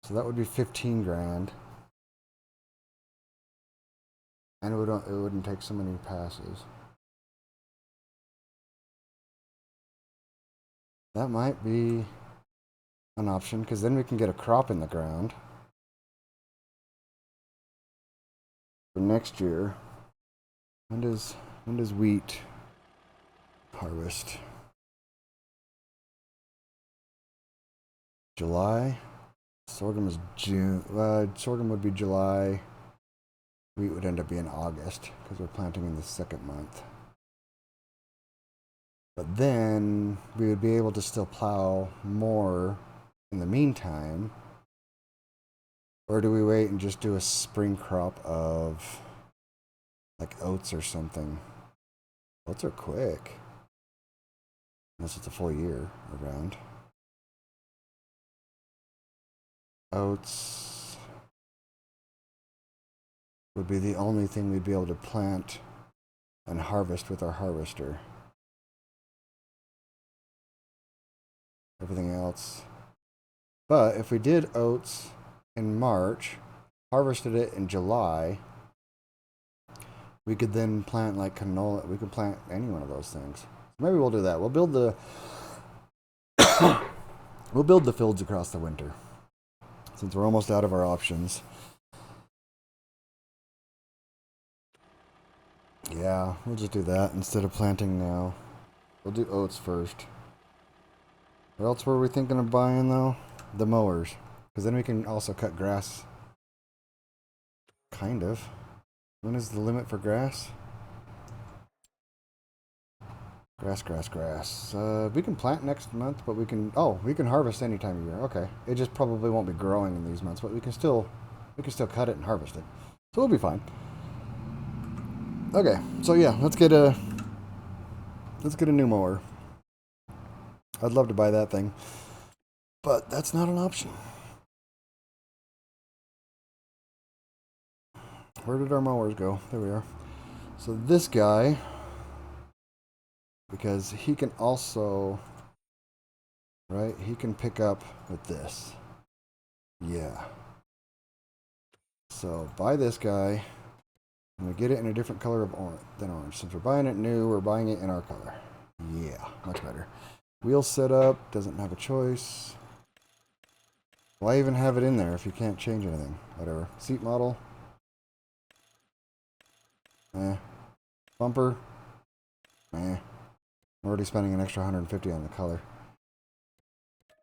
Speaker 1: So that would be $15,000. And it wouldn't take so many passes. That might be an option, because then we can get a crop in the ground for next year. When does wheat harvest? July? Sorghum is June. Sorghum would be July. Wheat would end up being August, because we're planting in the 2nd month. But then we would be able to still plow more in the meantime. Or do we wait and just do a spring crop of like oats or something? Oats are quick. Unless it's a full year around. Oats would be the only thing we'd be able to plant and harvest with our harvester. Everything else. But if we did oats in March, harvested it in July, we could then plant like canola. We could plant any one of those things. Maybe we'll do that. We'll build the we'll build the fields across the winter, since we're almost out of our options. Yeah, we'll just do that instead of planting now. We'll do oats first. What else were we thinking of buying though? The mowers, because then we can also cut grass. Kind of. When is the limit for grass? Grass. We can plant next month, but we can harvest any time of year. Okay. It just probably won't be growing in these months, but we can still cut it and harvest it. So we'll be fine. Okay. So yeah, let's get a new mower. I'd love to buy that thing, but that's not an option. Where did our mowers go? There we are. So this guy, because he can also, right? He can pick up with this. Yeah. So buy this guy, and we get it in a different color than orange. Since we're buying it new, we're buying it in our color. Yeah, much better. Wheel setup, doesn't have a choice. Why even have it in there if you can't change anything? Whatever. Seat model. Bumper. I'm already spending an extra $150 on the color.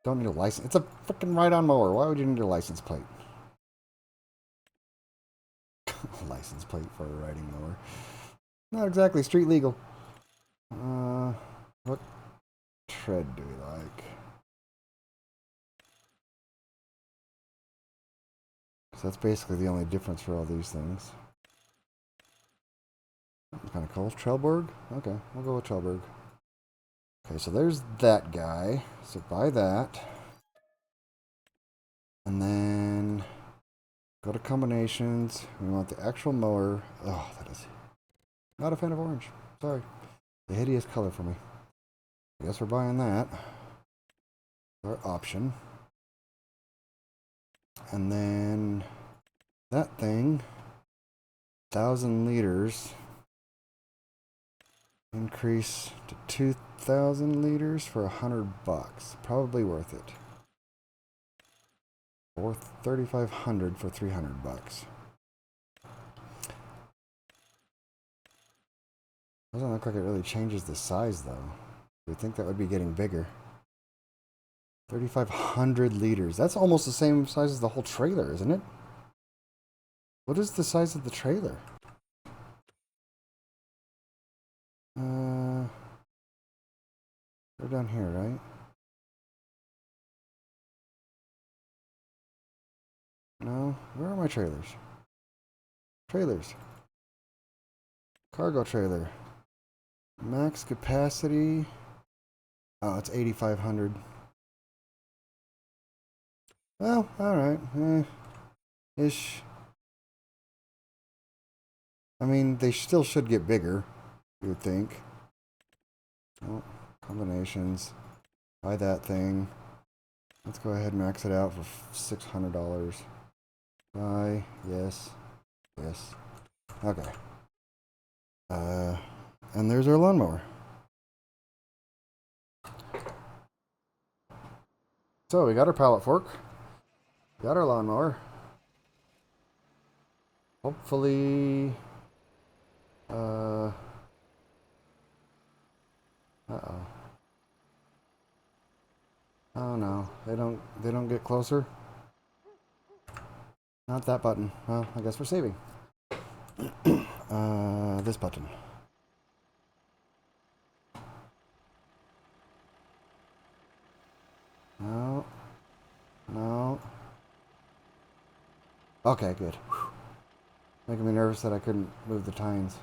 Speaker 1: Don't need a license. It's a freaking ride-on mower. Why would you need a license plate? License plate for a riding mower. Not exactly street legal. What tread do we like? So that's basically the only difference for all these things. Kind of cool. Trelleborg? Okay, we'll go with Trelleborg. Okay, so there's that guy. So buy that. And then Go to combinations. We want the actual mower. Oh, that is not a fan of orange. Sorry. The hideous color for me. I guess we're buying that. Our option. And then that thing, 1,000 liters, increase to 2,000 liters for $100. Probably worth it. Or 3,500 for $300. Doesn't look like it really changes the size though. You'd think that would be getting bigger. 3,500 liters. That's almost the same size as the whole trailer, isn't it? What is the size of the trailer? They're down here, right? No? Where are my trailers? Trailers. Cargo trailer. Max capacity. Oh, it's 8,500. Well, alright. Ish. I mean, they still should get bigger, you would think. Oh, combinations. Buy that thing. Let's go ahead and max it out for $600. Buy. Yes. Yes. Okay. And there's our lawnmower. So we got our pallet fork. Got our lawnmower. Hopefully, uh-oh. Oh no, they don't get closer. Not that button. Well, I guess we're saving. This button. No. No. Okay, good. Making me nervous that I couldn't move the tines.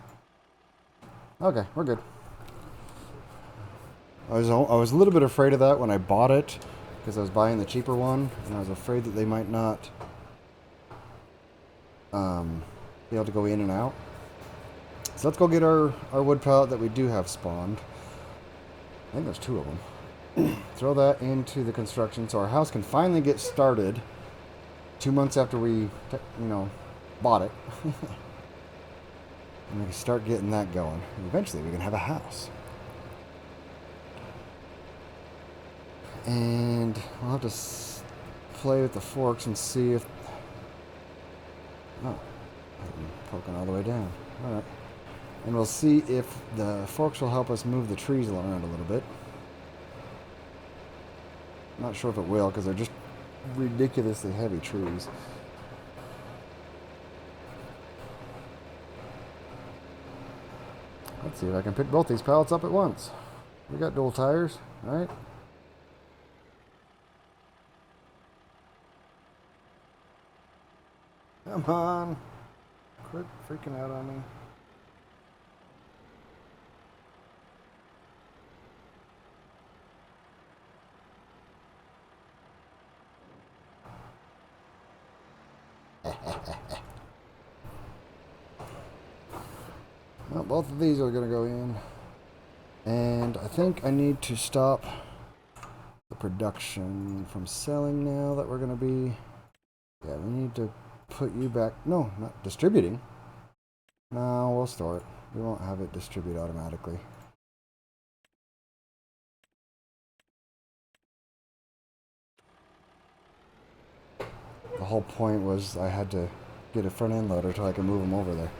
Speaker 1: Okay, we're good. I was a little bit afraid of that when I bought it, because I was buying the cheaper one, and I was afraid that they might not be able to go in and out. So let's go get our wood pallet that we do have spawned. I think there's 2 of them. Throw that into the construction so our house can finally get started 2 months after we, bought it. And we can start getting that going. And eventually we can have a house. And we'll have to play with the forks and see if... Oh, I'm poking all the way down. Alright. And we'll see if the forks will help us move the trees around a little bit. Not sure if it will, because they're just ridiculously heavy trees. Let's see if I can pick both these pallets up at once. We got dual tires, right? Come on. Quit freaking out on me. Well, both of these are going to go in. And I think I need to stop the production from selling now that we're going to be... Yeah, we need to put you back... No, not distributing. No, we'll store it. We won't have it distribute automatically. The whole point was I had to get a front end loader so I could move them over there.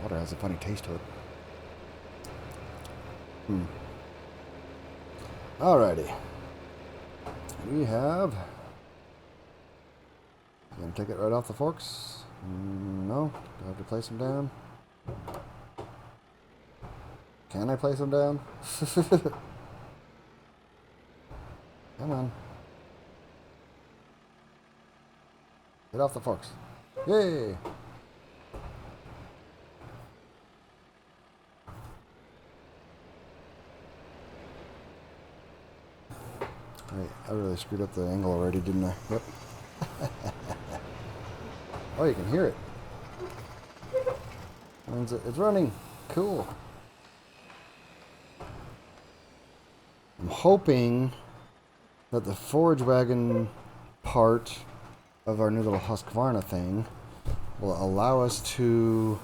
Speaker 1: Water has a funny taste to it. Alrighty. We have... You gonna take it right off the forks? No? Do I have to place them down? Can I place them down? Come on. Get off the forks. Yay! Wait, I really screwed up the angle already, didn't I? Yep. Oh, you can hear it. It's running. Cool. I'm hoping that the forage wagon part of our new little Husqvarna thing will allow us to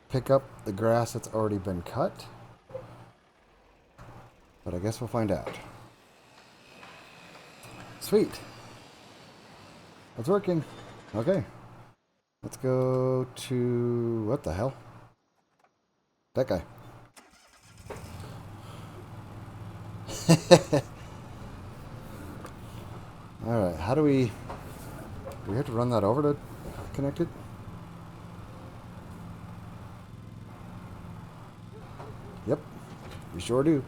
Speaker 1: pick up the grass that's already been cut. But I guess we'll find out. Sweet. It's working. Okay. Let's go to... what the hell? That guy. Alright, how do we... do we have to run that over to connect it? Yep, we sure do.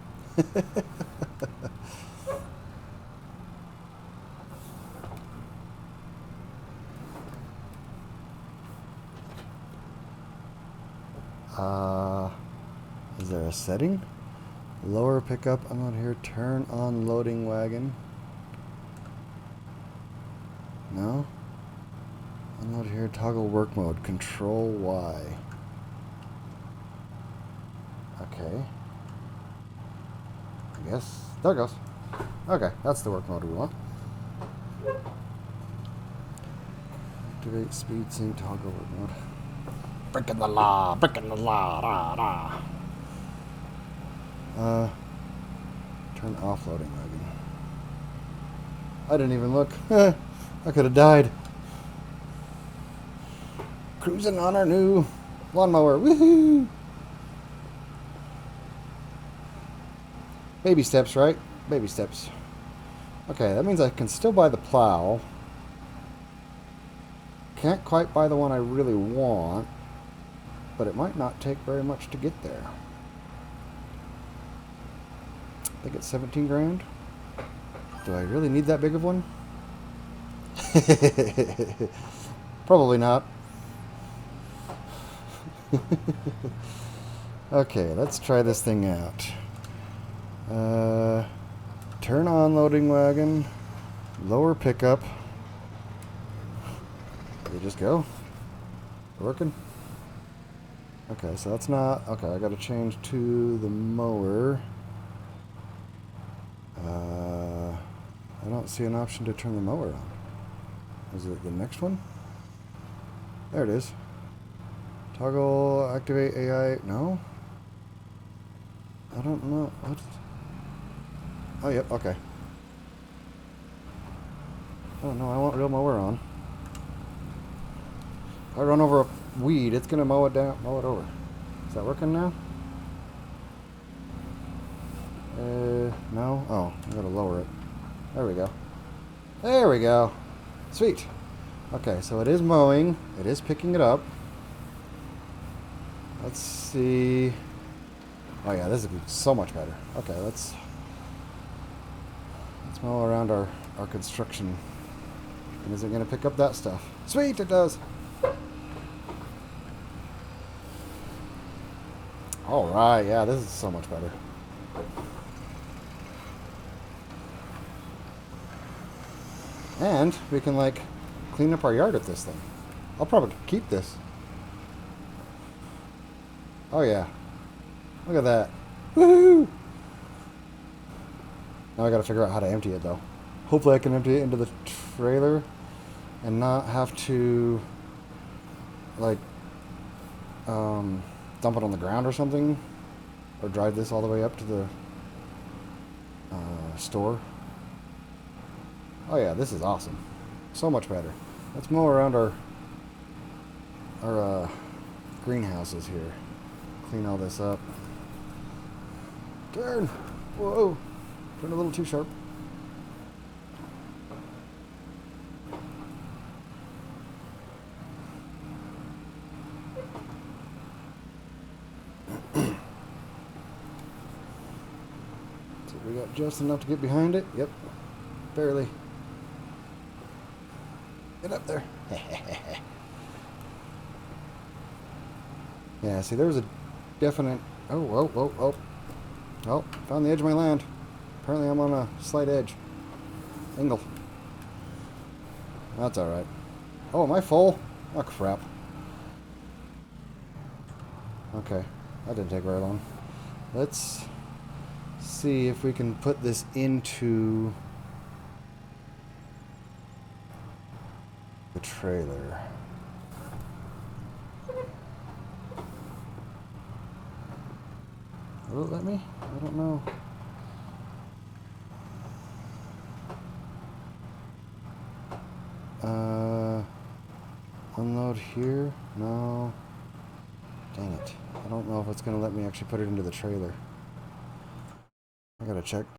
Speaker 1: Is there a setting? Lower pickup, unload here, turn on loading wagon. No? Unload here, toggle work mode, control Y. Okay. I guess, there it goes. Okay, that's the work mode we want. Activate speed sync, toggle work mode. Breaking the law, rah, rah. Turn off loading wagon. I didn't even look. I could have died. Cruising on our new lawnmower. Woohoo! Baby steps, right? Baby steps. Okay, that means I can still buy the plow. Can't quite buy the one I really want, but it might not take very much to get there. I think it's 17 grand. Do I really need that big of one? Probably not. Okay, let's try this thing out. Turn on loading wagon. Lower pickup. Did it just go? Working? Okay, so that's not... okay, I gotta change to the mower. I don't see an option to turn the mower on. Is it the next one? There it is. Toggle, activate AI. No? I don't know. What? Oh, yep, okay. Oh, no, I want real mower on. If I run over a weed, it's going to mow it down, mow it over. Is that working now? No? Oh, I gotta lower it. There we go. There we go. Sweet. Okay, so it is mowing. It is picking it up. Let's see. Oh yeah, this is so much better. Okay, let's mow around our construction. And is it gonna pick up that stuff? Sweet, it does. Alright, yeah, this is so much better. And we can, like, clean up our yard with this thing. I'll probably keep this. Oh, yeah. Look at that. Woohoo! Now I gotta figure out how to empty it, though. Hopefully I can empty it into the trailer and not have to, like, dump it on the ground or something. Or drive this all the way up to the store. Oh yeah, this is awesome. So much better. Let's mow around our greenhouses here. Clean all this up. Turn! Whoa! Turn a little too sharp. So we got just enough to get behind it. Yep. Barely. Get up there. Yeah, see, there was a definite... Oh, oh, oh, oh. Oh, found the edge of my land. Apparently I'm on a slight edge. Angle. That's alright. Oh, am I full? Oh, crap. Okay, that didn't take very long. Let's see if we can put this into the trailer. Will it let me? I don't know. Unload here? No. Dang it. I don't know if it's going to let me actually put it into the trailer. I gotta check.